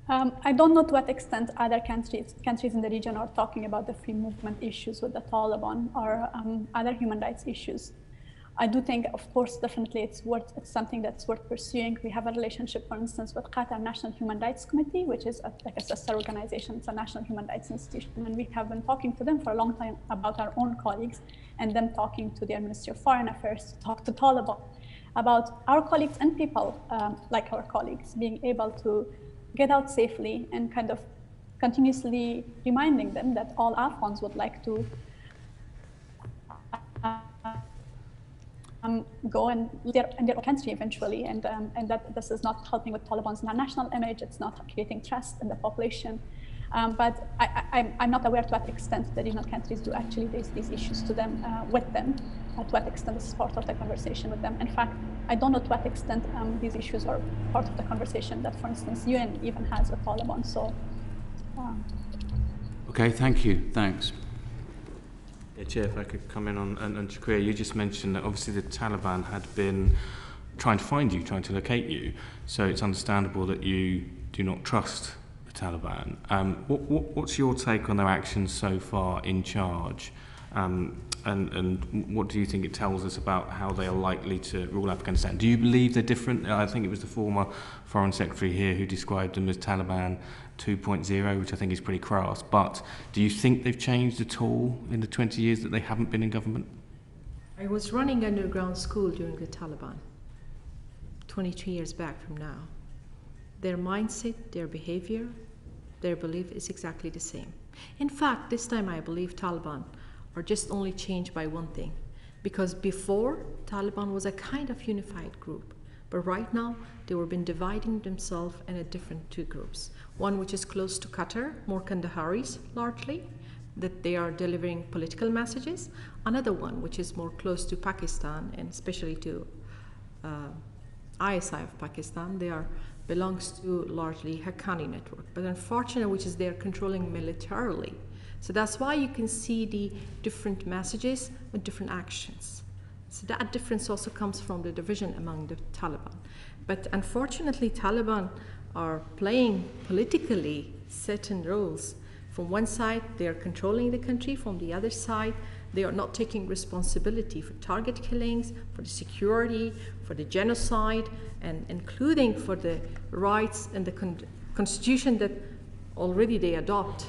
[SPEAKER 12] I don't know to what extent other countries in the region are talking about the free movement issues with the Taliban or other human rights issues. I do think, of course, definitely it's something that's worth pursuing. We have a relationship, for instance, with Qatar National Human Rights Committee, which is like a sister organization. It's a national human rights institution. And we have been talking to them for a long time about our own colleagues and them talking to their Ministry of Foreign Affairs to talk to Taliban about our colleagues and people like our colleagues being able to get out safely and kind of continuously reminding them that all Afghans would like to go and live in their country eventually, and that this is not helping with Taliban's national image, it's not creating trust in the population. But I'm not aware to what extent the regional countries do actually raise these issues to them, with them, to what extent this is part of the conversation with them. In fact, I don't know to what extent these issues are part of the conversation that, for instance, UN even has with Taliban. So.
[SPEAKER 9] Okay, thank you. Thanks.
[SPEAKER 13] Yeah, Chair, if I could come in on, and Shukriya, you just mentioned that obviously the Taliban had been trying to find you, trying to locate you, so it's understandable that you do not trust the Taliban. What's your take on their actions so far in charge, and what do you think it tells us about how they are likely to rule Afghanistan? Do you believe they're different? I think it was the former Foreign Secretary here who described them as Taliban 2.0, which I think is pretty crass, but do you think they've changed at all in the 20 years that they haven't been in government?
[SPEAKER 11] I was running underground school during the Taliban, 23 years back from now. Their mindset, their behavior, their belief is exactly the same. In fact, this time I believe Taliban are just only changed by one thing, because before, Taliban was a kind of unified group. But right now, they were been dividing themselves in a different 2 groups. One which is close to Qatar, more Kandaharis largely, that they are delivering political messages. Another one which is more close to Pakistan, and especially to ISI of Pakistan, belongs to largely Haqqani network. But unfortunately, which is they're controlling militarily. So that's why you can see the different messages with different actions. So that difference also comes from the division among the Taliban. But unfortunately, Taliban are playing politically certain roles. From one side, they're controlling the country. From the other side, They are not taking responsibility for target killings, for the security, for the genocide, and including for the rights and the constitution that already they adopt.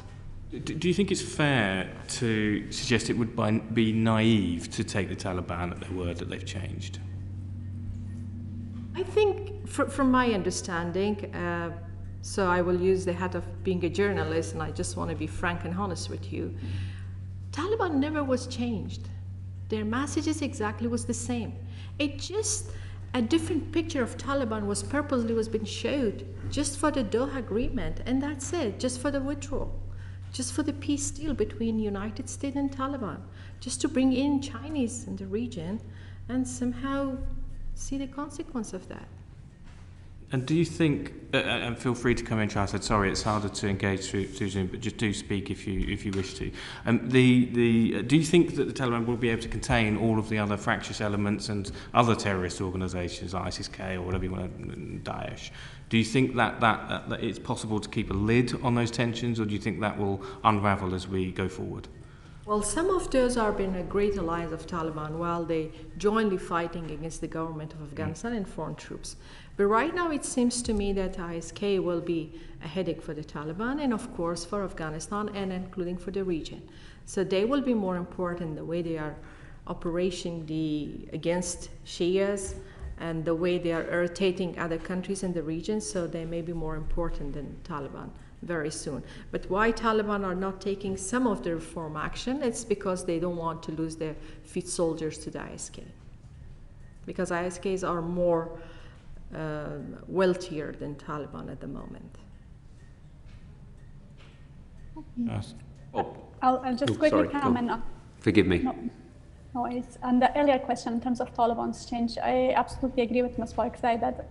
[SPEAKER 13] Do you think it's fair to suggest it would be naive to take the Taliban at their word that they've changed?
[SPEAKER 11] I think, from my understanding, so I will use the hat of being a journalist, and I just want to be frank and honest with you. Taliban never was changed. Their messages exactly was the same. It just a different picture of Taliban was purposely being showed just for the Doha Agreement, and that's it, just for the withdrawal, just for the peace deal between United States and Taliban, just to bring in Chinese in the region and somehow see the consequence of that.
[SPEAKER 13] And do you think, and feel free to come in, Charles, sorry, it's harder to engage through Zoom, but just do speak if you wish to. Do you think that the Taliban will be able to contain all of the other fractious elements and other terrorist organisations, ISIS-K or whatever you want to, Daesh? Do you think that it's possible to keep a lid on those tensions, or do you think that will unravel as we go forward?
[SPEAKER 11] Well, some of those have been a great allies of Taliban while they jointly fighting against the government of Afghanistan and foreign troops. But right now it seems to me that ISK will be a headache for the Taliban and of course for Afghanistan and including for the region. So they will be more important the way they are operating against Shias and the way they are irritating other countries in the region, so they may be more important than Taliban very soon. But why Taliban are not taking some of the reform action, it's because they don't want to lose their foot soldiers to the ISK. Because ISKs are more wealthier than Taliban at the moment.
[SPEAKER 13] Yes.
[SPEAKER 12] I'll just quickly comment on.
[SPEAKER 2] Forgive me.
[SPEAKER 12] No, it's on the earlier question in terms of Taliban's change. I absolutely agree with Ms. Farkzai that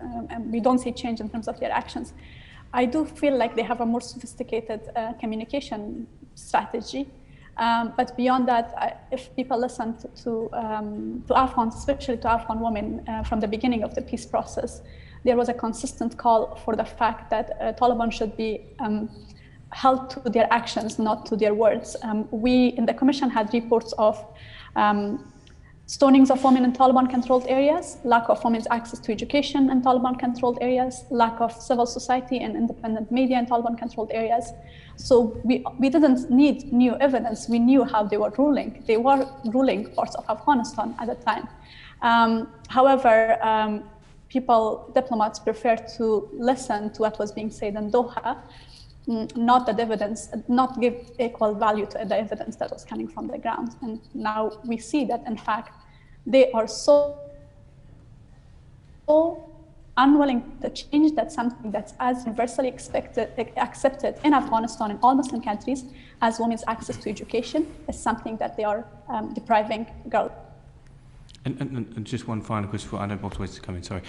[SPEAKER 12] we don't see change in terms of their actions. I do feel like they have a more sophisticated communication strategy. But beyond that, if people listen to Afghans, especially to Afghan women from the beginning of the peace process, there was a consistent call for the fact that Taliban should be held to their actions, not to their words. We in the Commission had reports of stonings of women in Taliban-controlled areas, lack of women's access to education in Taliban-controlled areas, lack of civil society and independent media in Taliban-controlled areas. So we didn't need new evidence. We knew how they were ruling. They were ruling parts of Afghanistan at the time. However, diplomats prefer to listen to what was being said in Doha, not the evidence, not give equal value to the evidence that was coming from the ground. And now we see that, in fact, they are so unwilling to change that something that's as universally accepted in Afghanistan and all Muslim countries as women's access to education is something that they are depriving girls.
[SPEAKER 13] And just one final question before I know Bob's ways to come in, sorry.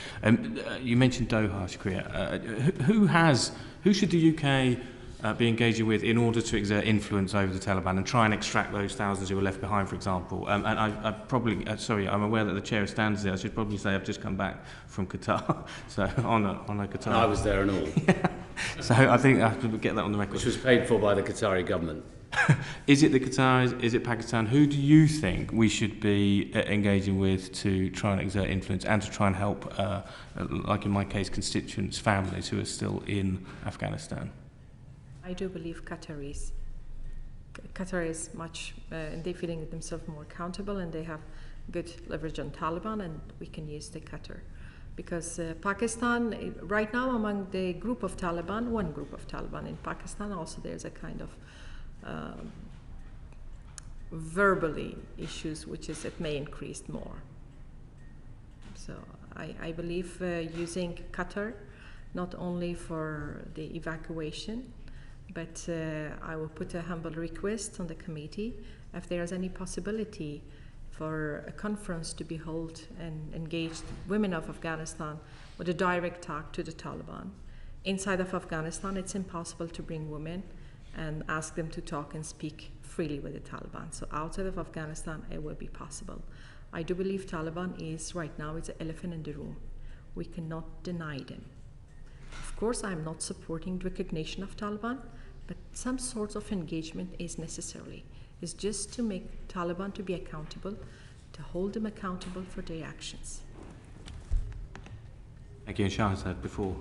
[SPEAKER 13] You mentioned Doha, Shakriya. Who should the UK be engaging with in order to exert influence over the Taliban and try and extract those thousands who were left behind, for example? And I probably, sorry, I'm aware that the chair stands there. I should probably say I've just come back from Qatar, so on a Qatar.
[SPEAKER 14] And I was there and all.
[SPEAKER 13] Yeah. So I think I have to get that on the record.
[SPEAKER 14] Which was paid for by the Qatari government.
[SPEAKER 13] Is it the Qataris? Is it Pakistan? Who do you think we should be engaging with to try and exert influence and to try and help, like in my case, constituents, families who are still in Afghanistan?
[SPEAKER 11] I do believe Qataris. Qatar is much, they're feeling themselves more accountable and they have good leverage on Taliban, and we can use the Qatar. Because Pakistan, right now among the group of Taliban, one group of Taliban in Pakistan, also there's a kind of verbally issues, which is it may increase more. So I believe using Qatar, not only for the evacuation, but I will put a humble request on the committee if there is any possibility for a conference to be held and engage women of Afghanistan with a direct talk to the Taliban. Inside of Afghanistan, it's impossible to bring women and ask them to talk and speak freely with the Taliban. So outside of Afghanistan, it will be possible. I do believe Taliban is right now, it's an elephant in the room. We cannot deny them. Of course, I'm not supporting the recognition of Taliban, but some sort of engagement is necessary. It's just to make Taliban to be accountable, to hold them accountable for their actions.
[SPEAKER 13] Thank you. And Shah said before.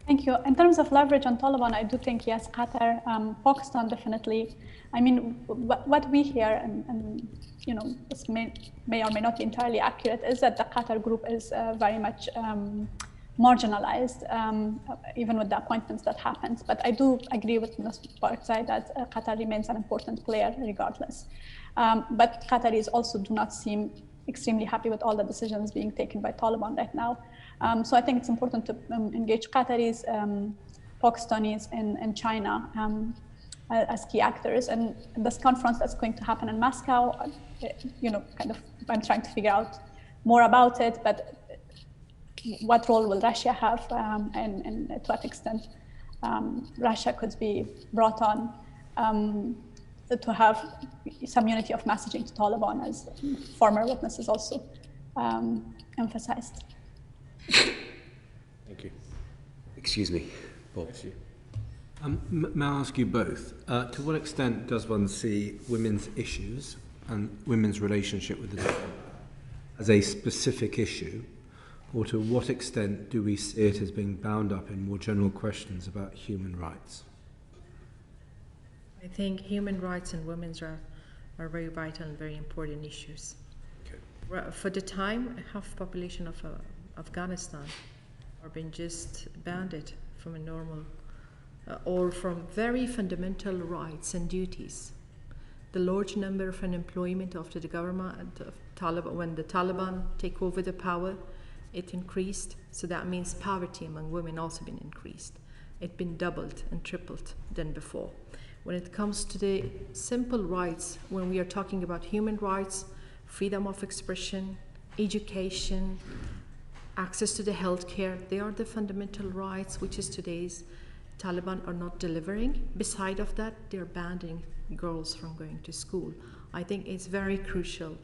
[SPEAKER 12] Thank you. In terms of leverage on Taliban, I do think, yes, Qatar, Pakistan, definitely. I mean, what we hear, and you know, this may or may not be entirely accurate, is that the Qatar group is very much marginalized, even with the appointments that happens. But I do agree with Mr. Parkside that Qatar remains an important player regardless. But Qataris also do not seem extremely happy with all the decisions being taken by Taliban right now. So I think it's important to engage Qataris, Pakistanis, and China as key actors. And this conference that's going to happen in Moscow, you know, kind of, I'm trying to figure out more about it, but what role will Russia have, and to what extent Russia could be brought on to have some unity of messaging to Taliban, as former witnesses also emphasized.
[SPEAKER 14] Thank you. Excuse me, Paul.
[SPEAKER 10] May I ask you both, to what extent does one see women's issues and women's relationship with the government as a specific issue, or to what extent do we see it as being bound up in more general questions about human rights?
[SPEAKER 11] I think human rights and women's are very vital and very important issues. Okay. For the time, half the population of Afghanistan are being just banned from a normal or from very fundamental rights and duties. The large number of unemployment after the government of Taliban, when the Taliban take over the power, it increased. So that means poverty among women also been increased. It's been doubled and tripled than before. When it comes to the simple rights, when we are talking about human rights, freedom of expression, education, access to the healthcare, they are the fundamental rights which is today's Taliban are not delivering. Beside of that, they're banning girls from going to school. I think it's very crucial.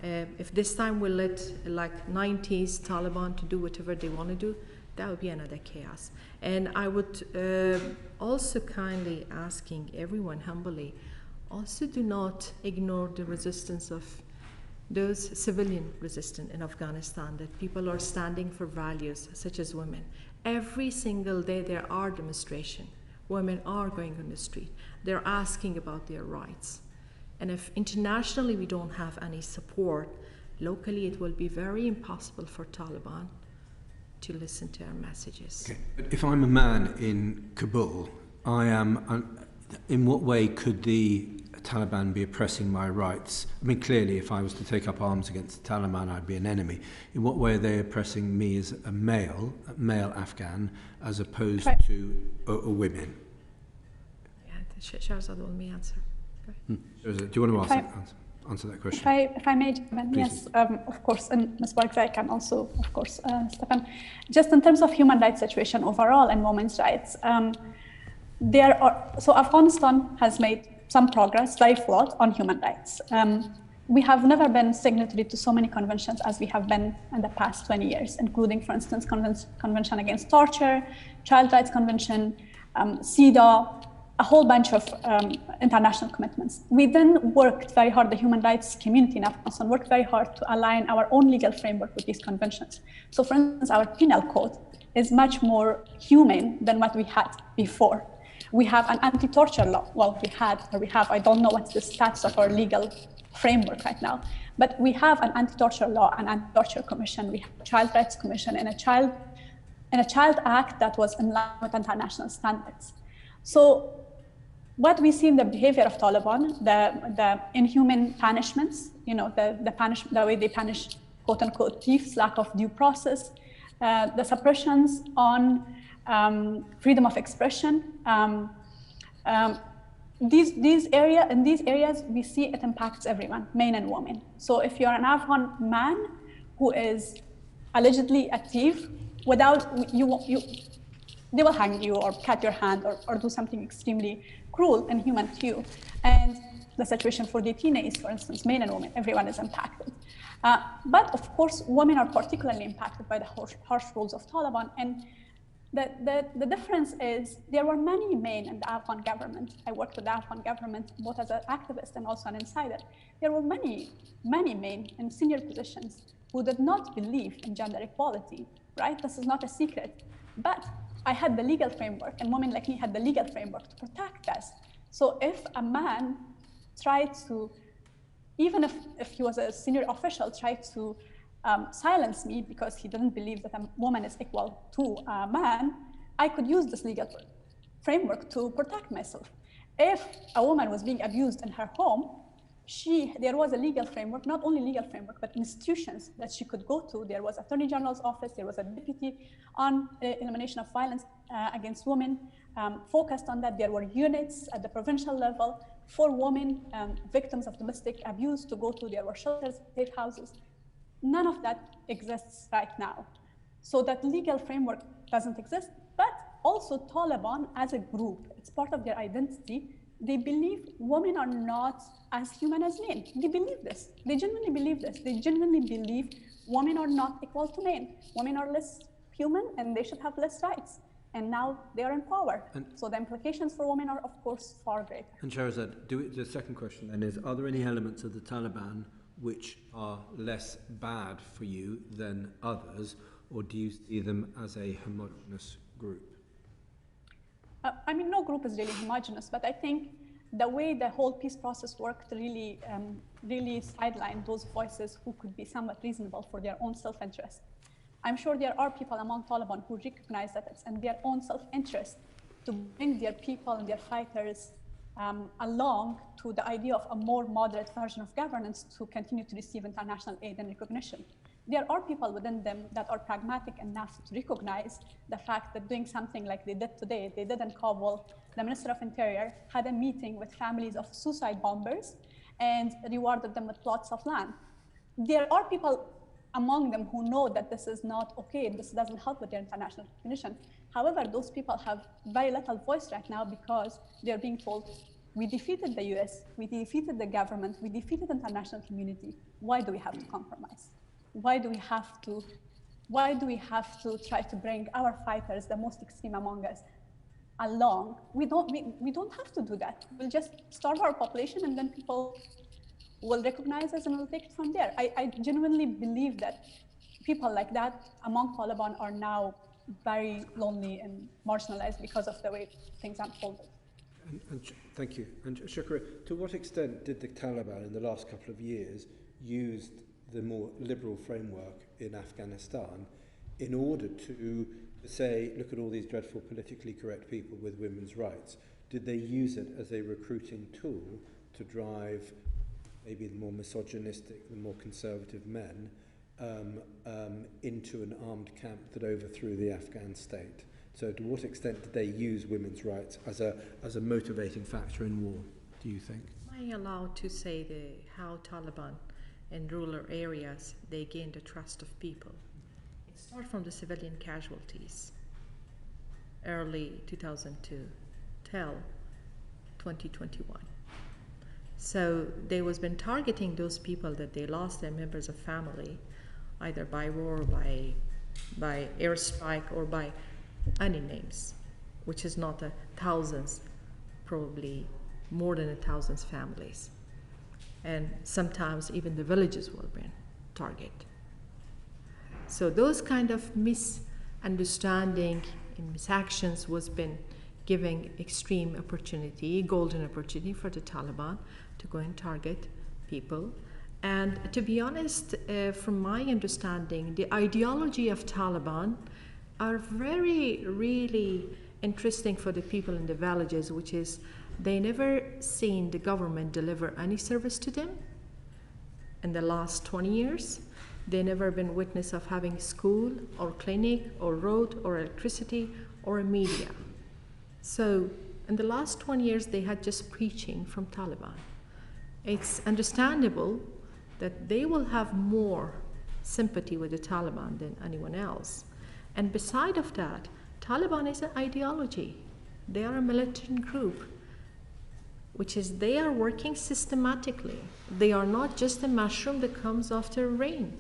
[SPEAKER 11] If this time we let, like 90s Taliban to do whatever they want to do, that would be another chaos. And I would also kindly asking everyone humbly, also do not ignore the resistance of those civilian resistance in Afghanistan, that people are standing for values such as women. Every single day there are demonstrations. Women are going on the street. They're asking about their rights. And if internationally we don't have any support, locally it will be very impossible for Taliban to listen to our messages.
[SPEAKER 10] Okay. But if I'm a man in Kabul, I am. In what way could the Taliban be oppressing my rights? I mean, clearly, if I was to take up arms against the Taliban, I'd be an enemy. In what way are they oppressing me as a male Afghan, as opposed to a women?
[SPEAKER 11] Yeah, Shahzad will me answer.
[SPEAKER 10] Do you want to answer that question?
[SPEAKER 12] If I may, yes, of course, and Ms. Barkzai can also, of course, step in. Just in terms of human rights situation overall and women's rights, so Afghanistan has made some progress, very flawed, on human rights. We have never been signatory to so many conventions as we have been in the past 20 years, including, for instance, Convention Against Torture, Child Rights Convention, CEDAW, a whole bunch of international commitments. We then worked very hard, the human rights community in Afghanistan worked very hard to align our own legal framework with these conventions. So for instance, our penal code is much more humane than what we had before. We have an anti-torture law. Well, we have, I don't know what's the status of our legal framework right now, but we have an anti-torture law, an anti-torture commission, we have a child rights commission, and a child act that was in line with international standards. So what we see in the behavior of Taliban, the inhuman punishments, you know, the way they punish quote unquote thieves, lack of due process, the suppressions on freedom of expression. In these areas, we see it impacts everyone, men and women. So if you're an Afghan man who is allegedly a thief, they will hang you or cut your hand or do something extremely cruel and inhuman to you. And the situation for detainees, for instance, men and women, everyone is impacted. But of course, women are particularly impacted by the harsh rules of Taliban. And The difference is there were many men in the Afghan government. I worked with the Afghan government both as an activist and also an insider. There were many men in senior positions who did not believe in gender equality, right? This is not a secret. But I had the legal framework, and women like me had the legal framework to protect us. So if a man tried to, even if he was a senior official, tried to silence me because he didn't believe that a woman is equal to a man, I could use this legal framework to protect myself. If a woman was being abused in her home, there was a legal framework, not only legal framework, but institutions that she could go to. There was Attorney General's office, there was a deputy on elimination of violence against women, focused on that. There were units at the provincial level for women victims of domestic abuse to go to. There were shelters, safe houses. None of that exists right now. So that legal framework doesn't exist, but also Taliban as a group, it's part of their identity. They believe women are not as human as men. They believe this. They genuinely believe this. They genuinely believe women are not equal to men. Women are less human and they should have less rights. And now they are in power. So the implications for women are, of course, far greater.
[SPEAKER 10] And Shahrazad, the second question then is, are there any elements of the Taliban which are less bad for you than others, or do you see them as a homogenous group?
[SPEAKER 12] I mean, no group is really homogenous, but I think the way the whole peace process worked really sidelined those voices who could be somewhat reasonable for their own self-interest. I'm sure there are people among Taliban who recognize that it's in their own self-interest to bring their people and their fighters along to the idea of a more moderate version of governance to continue to receive international aid and recognition. There are people within them that are pragmatic enough to recognize the fact that doing something like they did today, they did in Kabul, the Minister of Interior had a meeting with families of suicide bombers and rewarded them with plots of land. There are people among them who know that this is not okay, this doesn't help with their international recognition. However, those people have very little voice right now because they're being told, we defeated the US, we defeated the government, we defeated the international community. Why do we have to compromise? Why do we have to try to bring our fighters, the most extreme among us, along? We don't have to do that. We'll just starve our population and then people will recognize us and we'll take it from there. I genuinely believe that people like that among Taliban are now very lonely and marginalized because of the way things unfolded.
[SPEAKER 10] Thank you. And Shukra, to what extent did the Taliban in the last couple of years use the more liberal framework in Afghanistan in order to say, look at all these dreadful politically correct people with women's rights? Did they use it as a recruiting tool to drive maybe the more misogynistic, the more conservative men into an armed camp that overthrew the Afghan state? So to what extent did they use women's rights as a motivating factor in war, do you think?
[SPEAKER 11] Am I allowed to say how Taliban in rural areas, they gained the trust of people? It started from the civilian casualties, early 2002 till 2021. So they was been targeting those people that they lost their members of family, either by war, by airstrike, or by any names, which is not thousands, probably more than 1,000 families. And sometimes even the villages were being targeted. So those kind of misunderstanding and misactions was been giving extreme opportunity, golden opportunity for the Taliban to go and target people. And to be honest, from my understanding, the ideology of Taliban are very, really interesting for the people in the villages, which is they never seen the government deliver any service to them in the last 20 years. They never been witness of having school or clinic or road or electricity or a media. So in the last 20 years, they had just preaching from Taliban. It's understandable that they will have more sympathy with the Taliban than anyone else. And beside of that, Taliban is an ideology. They are a militant group, which is they are working systematically. They are not just a mushroom that comes after rain.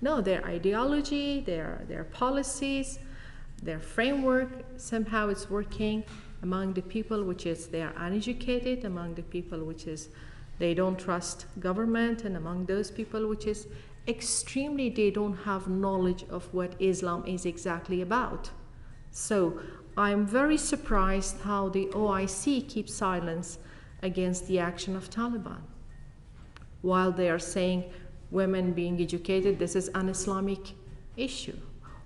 [SPEAKER 11] No, their ideology, their policies, Their framework somehow is working among the people which is they are uneducated, among the people which is they don't trust government, and among those people which is extremely they don't have knowledge of what Islam is exactly about. So I'm very surprised how the OIC keeps silence against the action of Taliban, while they are saying women being educated, this is an Islamic issue,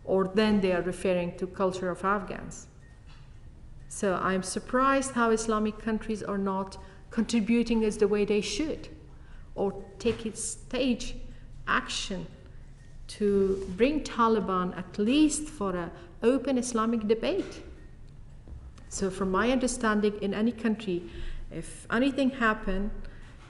[SPEAKER 11] or then they are referring to culture of Afghans. So I'm surprised how Islamic countries are not contributing as the way they should, or take its stage action to bring Taliban at least for an open Islamic debate. So from my understanding, in any country, if anything happened,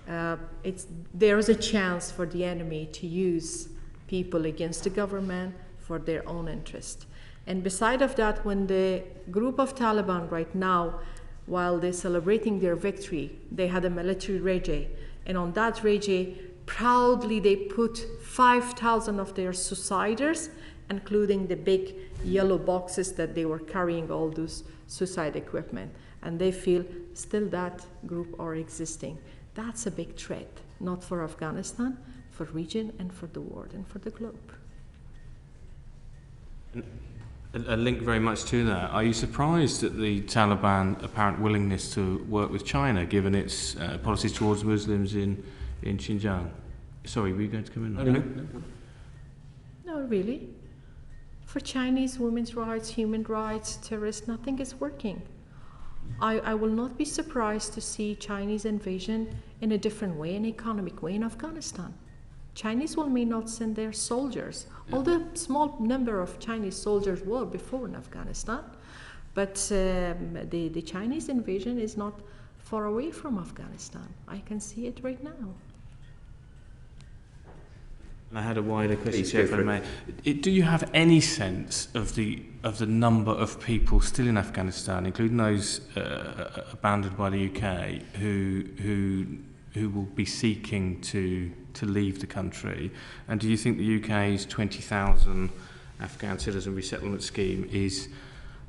[SPEAKER 11] there is a chance for the enemy to use people against the government for their own interest. And beside of that, when the group of Taliban right now, while they're celebrating their victory, they had a military rally, and on that rally, proudly they put 5,000 of their suiciders, including the big yellow boxes that they were carrying all those suicide equipment, and they feel still that group are existing. That's a big threat, not for Afghanistan, for region and for the world and for the globe.
[SPEAKER 13] A link very much to that. Are you surprised at the Taliban apparent willingness to work with China, given its policies towards Muslims in Xinjiang? Sorry, were you going to come in?
[SPEAKER 11] No, really. For Chinese women's rights, human rights, terrorists, nothing is working. I will not be surprised to see Chinese invasion in a different way, an economic way in Afghanistan. Chinese may not send their soldiers, although a small number of Chinese soldiers were before in Afghanistan, but the Chinese invasion is not far away from Afghanistan. I can see it right now.
[SPEAKER 13] I had a wider question, Chair, if I may. Do you have any sense of the number of people still in Afghanistan, including those abandoned by the UK, who will be seeking to leave the country? And do you think the UK's 20,000 Afghan citizen resettlement scheme is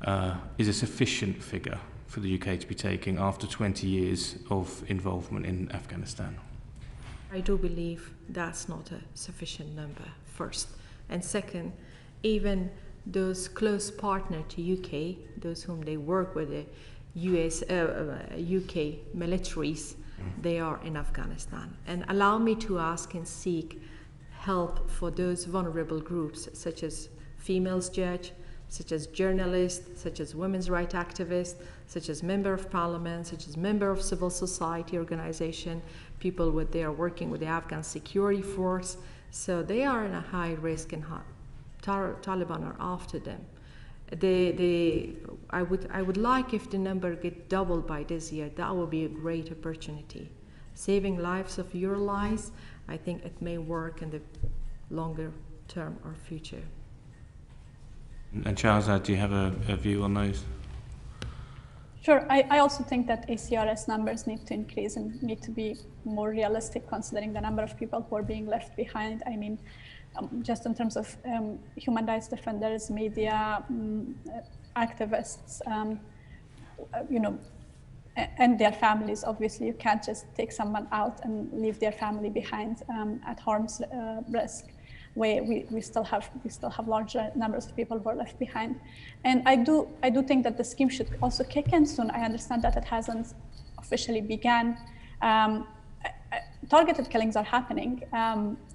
[SPEAKER 13] a sufficient figure for the UK to be taking after 20 years of involvement in Afghanistan?
[SPEAKER 11] I do believe that's not a sufficient number, first. And second, even those close partners to UK, those whom they work with, the UK militaries, they are in Afghanistan. And allow me to ask and seek help for those vulnerable groups, such as females judge, such as journalists, such as women's rights activists, such as member of parliament, such as member of civil society organization, people they are working with the Afghan security force. So they are in a high risk, and Taliban are after them. I would like if the number get doubled by this year. That would be a great opportunity. Saving lives of your lives, I think it may work in the longer term or future.
[SPEAKER 13] And Shahzad, do you have a view on those?
[SPEAKER 12] Sure. I also think that ACRS numbers need to increase and need to be more realistic, considering the number of people who are being left behind. I mean, just in terms of human rights defenders, media, activists, and their families. Obviously, you can't just take someone out and leave their family behind at harm's risk. We still have larger numbers of people who are left behind, and I do think that the scheme should also kick in soon. I understand that it hasn't officially began. Targeted killings are happening.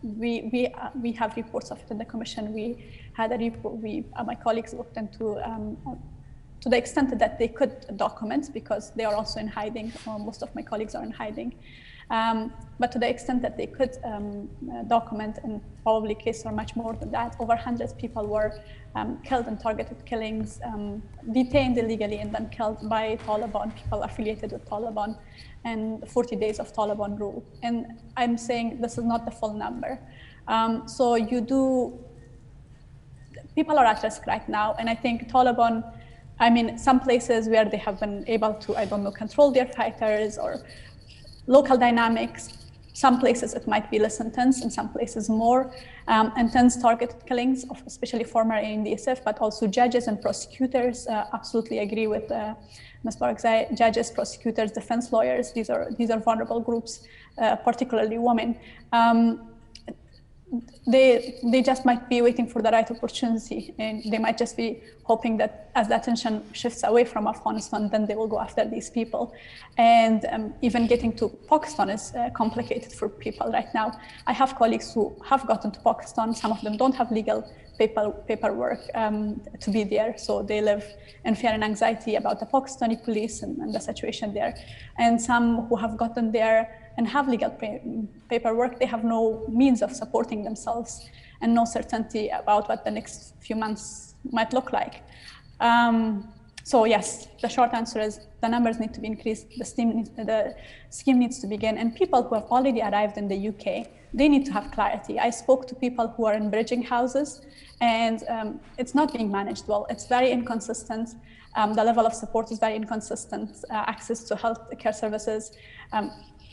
[SPEAKER 12] We have reports of it in the Commission. We had a report. My colleagues looked into to the extent that they could document, because they are also in hiding. Most of my colleagues are in hiding. But to the extent that they could document, and probably cases are much more than that, over 100 people were killed in targeted killings, detained illegally and then killed by Taliban, people affiliated with Taliban, and 40 days of Taliban rule. And I'm saying this is not the full number. So people are at risk right now, and I think Taliban, some places where they have been able to, control their fighters or local dynamics, Some places it might be less intense, in some places more intense targeted killings of especially former ANDSF, but also judges and prosecutors. Absolutely agree with Ms. Barakzai. Judges, prosecutors, defense lawyers, these are vulnerable groups, particularly women. They just might be waiting for the right opportunity, and they might just be hoping that as the attention shifts away from Afghanistan, then they will go after these people. And even getting to Pakistan is complicated for people right now. I have colleagues who have gotten to Pakistan. Some of them don't have legal paperwork to be there, so they live in fear and anxiety about the Pakistani police and the situation there. And some who have gotten there and have legal paperwork, they have no means of supporting themselves and no certainty about what the next few months might look like. So yes, the short answer is the numbers need to be increased, the scheme needs to begin, and people who have already arrived in the UK, they need to have clarity. I spoke to people who are in bridging houses, and it's not being managed well. It's very inconsistent. The level of support is very inconsistent. Access to health care services.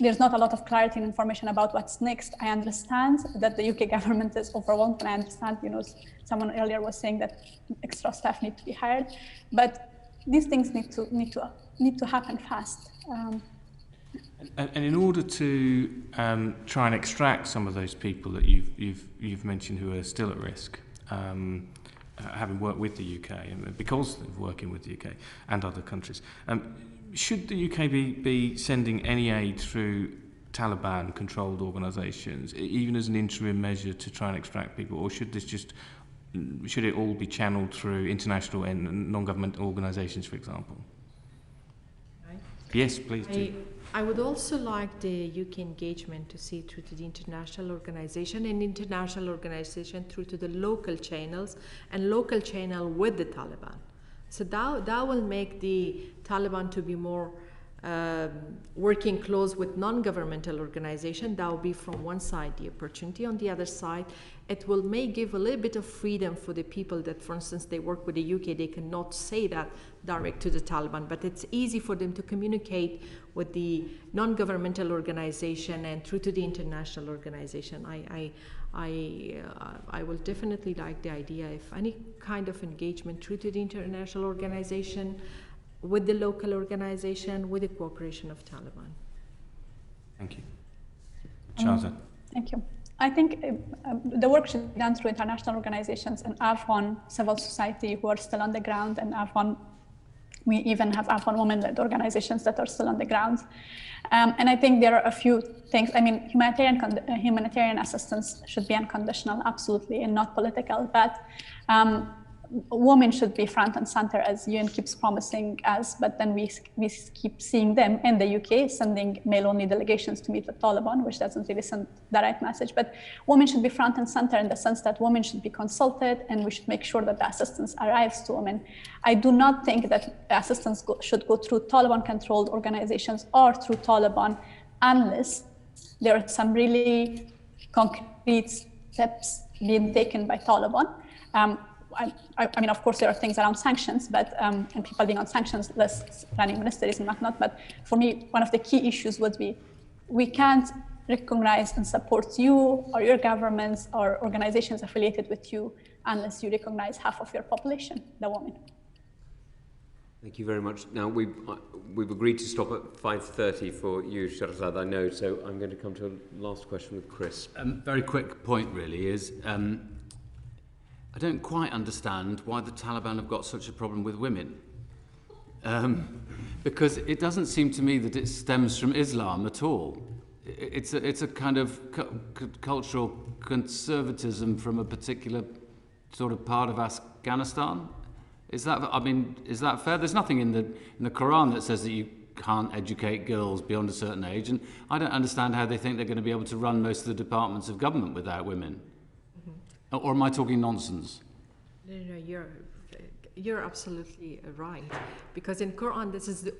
[SPEAKER 12] There's not a lot of clarity and information about what's next. I understand that the UK government is overwhelmed, and I understand, someone earlier was saying that extra staff need to be hired, but these things need to happen fast.
[SPEAKER 13] And in order to try and extract some of those people that you've mentioned who are still at risk, having worked with the UK and because of working with the UK and other countries, should the UK be sending any aid through Taliban-controlled organisations, even as an interim measure to try and extract people, or should it all be channeled through international and non-government organisations, for example?
[SPEAKER 11] Right.
[SPEAKER 13] Yes, please do.
[SPEAKER 11] I would also like the UK engagement to see through to the international organization, and international organization through to the local channels, and local channel with the Taliban. So that will make the Taliban to be more working close with non-governmental organization. That will be from one side the opportunity. On the other side, it may give a little bit of freedom for the people that, for instance, they work with the UK, they cannot say that direct to the Taliban, but it's easy for them to communicate with the non-governmental organization and through to the international organization. I will definitely like the idea if any kind of engagement through to the international organization, with the local organization, with the cooperation of Taliban.
[SPEAKER 13] Thank you. Shahzad.
[SPEAKER 12] Thank you. I think the work should be done through international organizations and Afghan civil society who are still on the ground, and we even have Afghan women-led organizations that are still on the ground. And I think there are a few things. I mean, humanitarian assistance should be unconditional, absolutely, and not political, but women should be front and center, as UN keeps promising us, but then we keep seeing them in the UK sending male-only delegations to meet with Taliban, which doesn't really send the right message. But women should be front and center in the sense that women should be consulted, and we should make sure that the assistance arrives to women. I do not think that assistance should go through Taliban-controlled organizations or through Taliban unless there are some really concrete steps being taken by Taliban. I mean, of course, there are things around sanctions, but and people being on sanctions lists, planning ministries and whatnot. But for me, one of the key issues would be we can't recognize and support you or your governments or organizations affiliated with you unless you recognize half of your population, the women.
[SPEAKER 2] Thank you very much. Now, we've agreed to stop at 5:30 for you, Shahzad, I know, so I'm going to come to a last question with Chris.
[SPEAKER 9] Very quick point, really, is I don't quite understand why the Taliban have got such a problem with women. Because it doesn't seem to me that it stems from Islam at all. It's a kind of cultural conservatism from a particular sort of part of Afghanistan. Is that fair? There's nothing in the Quran that says that you can't educate girls beyond a certain age, and I don't understand how they think they're going to be able to run most of the departments of government without women. Or am I talking nonsense?
[SPEAKER 11] No, you're absolutely right. Because in Quran, this is the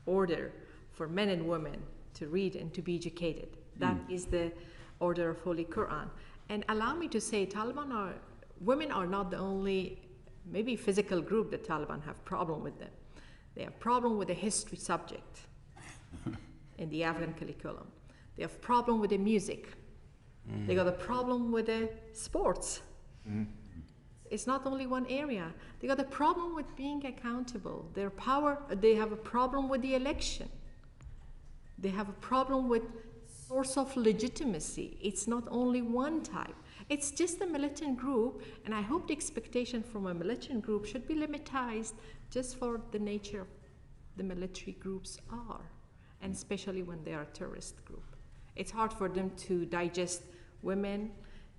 [SPEAKER 11] order for men and women to read and to be educated. That is the order of Holy Quran. And allow me to say, women are not the only, maybe physical group that Taliban have problem with them. They have problem with the history subject in the Afghan curriculum. They have a problem with the music. They got a problem with the sports. It's not only one area. They got a problem with being accountable. Their power, they have a problem with the election. They have a problem with source of legitimacy. It's not only one type. It's just a militant group, and I hope the expectation from a militant group should be limitized just for the nature of the military groups are, and especially when they are a terrorist group. It's hard for them to digest women.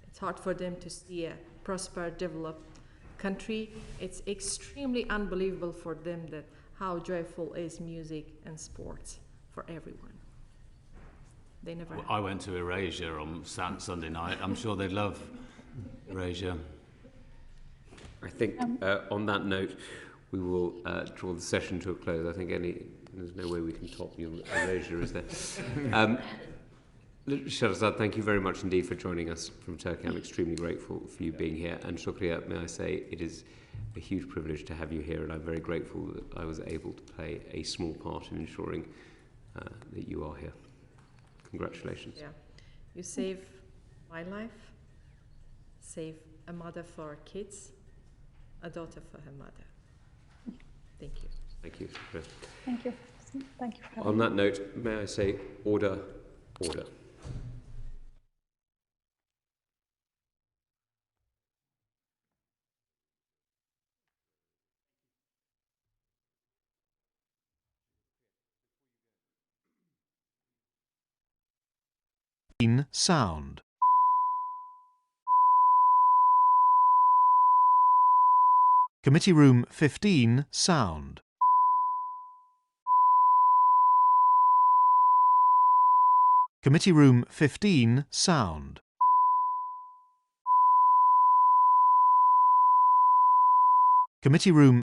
[SPEAKER 11] It's hard for them to see a prosper, developed country. It's extremely unbelievable for them that how joyful is music and sports for everyone. They never.
[SPEAKER 9] Well, I went to Erasure on Sunday night. I'm sure they'd love Erasure.
[SPEAKER 2] I think on that note, we will draw the session to a close. I think there's no way we can top your Erasure, is there? Shahrazad, thank you very much indeed for joining us from Turkey. I'm extremely grateful for you being here. And Shukriya, may I say, it is a huge privilege to have you here, and I'm very grateful that I was able to play a small part in ensuring that you are here. Congratulations.
[SPEAKER 11] Yeah, you save my life, save a mother for her kids, a daughter for her mother. Thank you.
[SPEAKER 2] Thank you.
[SPEAKER 12] Thank you. Thank you for having
[SPEAKER 2] On that note, may I say, order, order.
[SPEAKER 15] Sound. Committee Room 15, sound. Committee Room 15, sound. Committee Room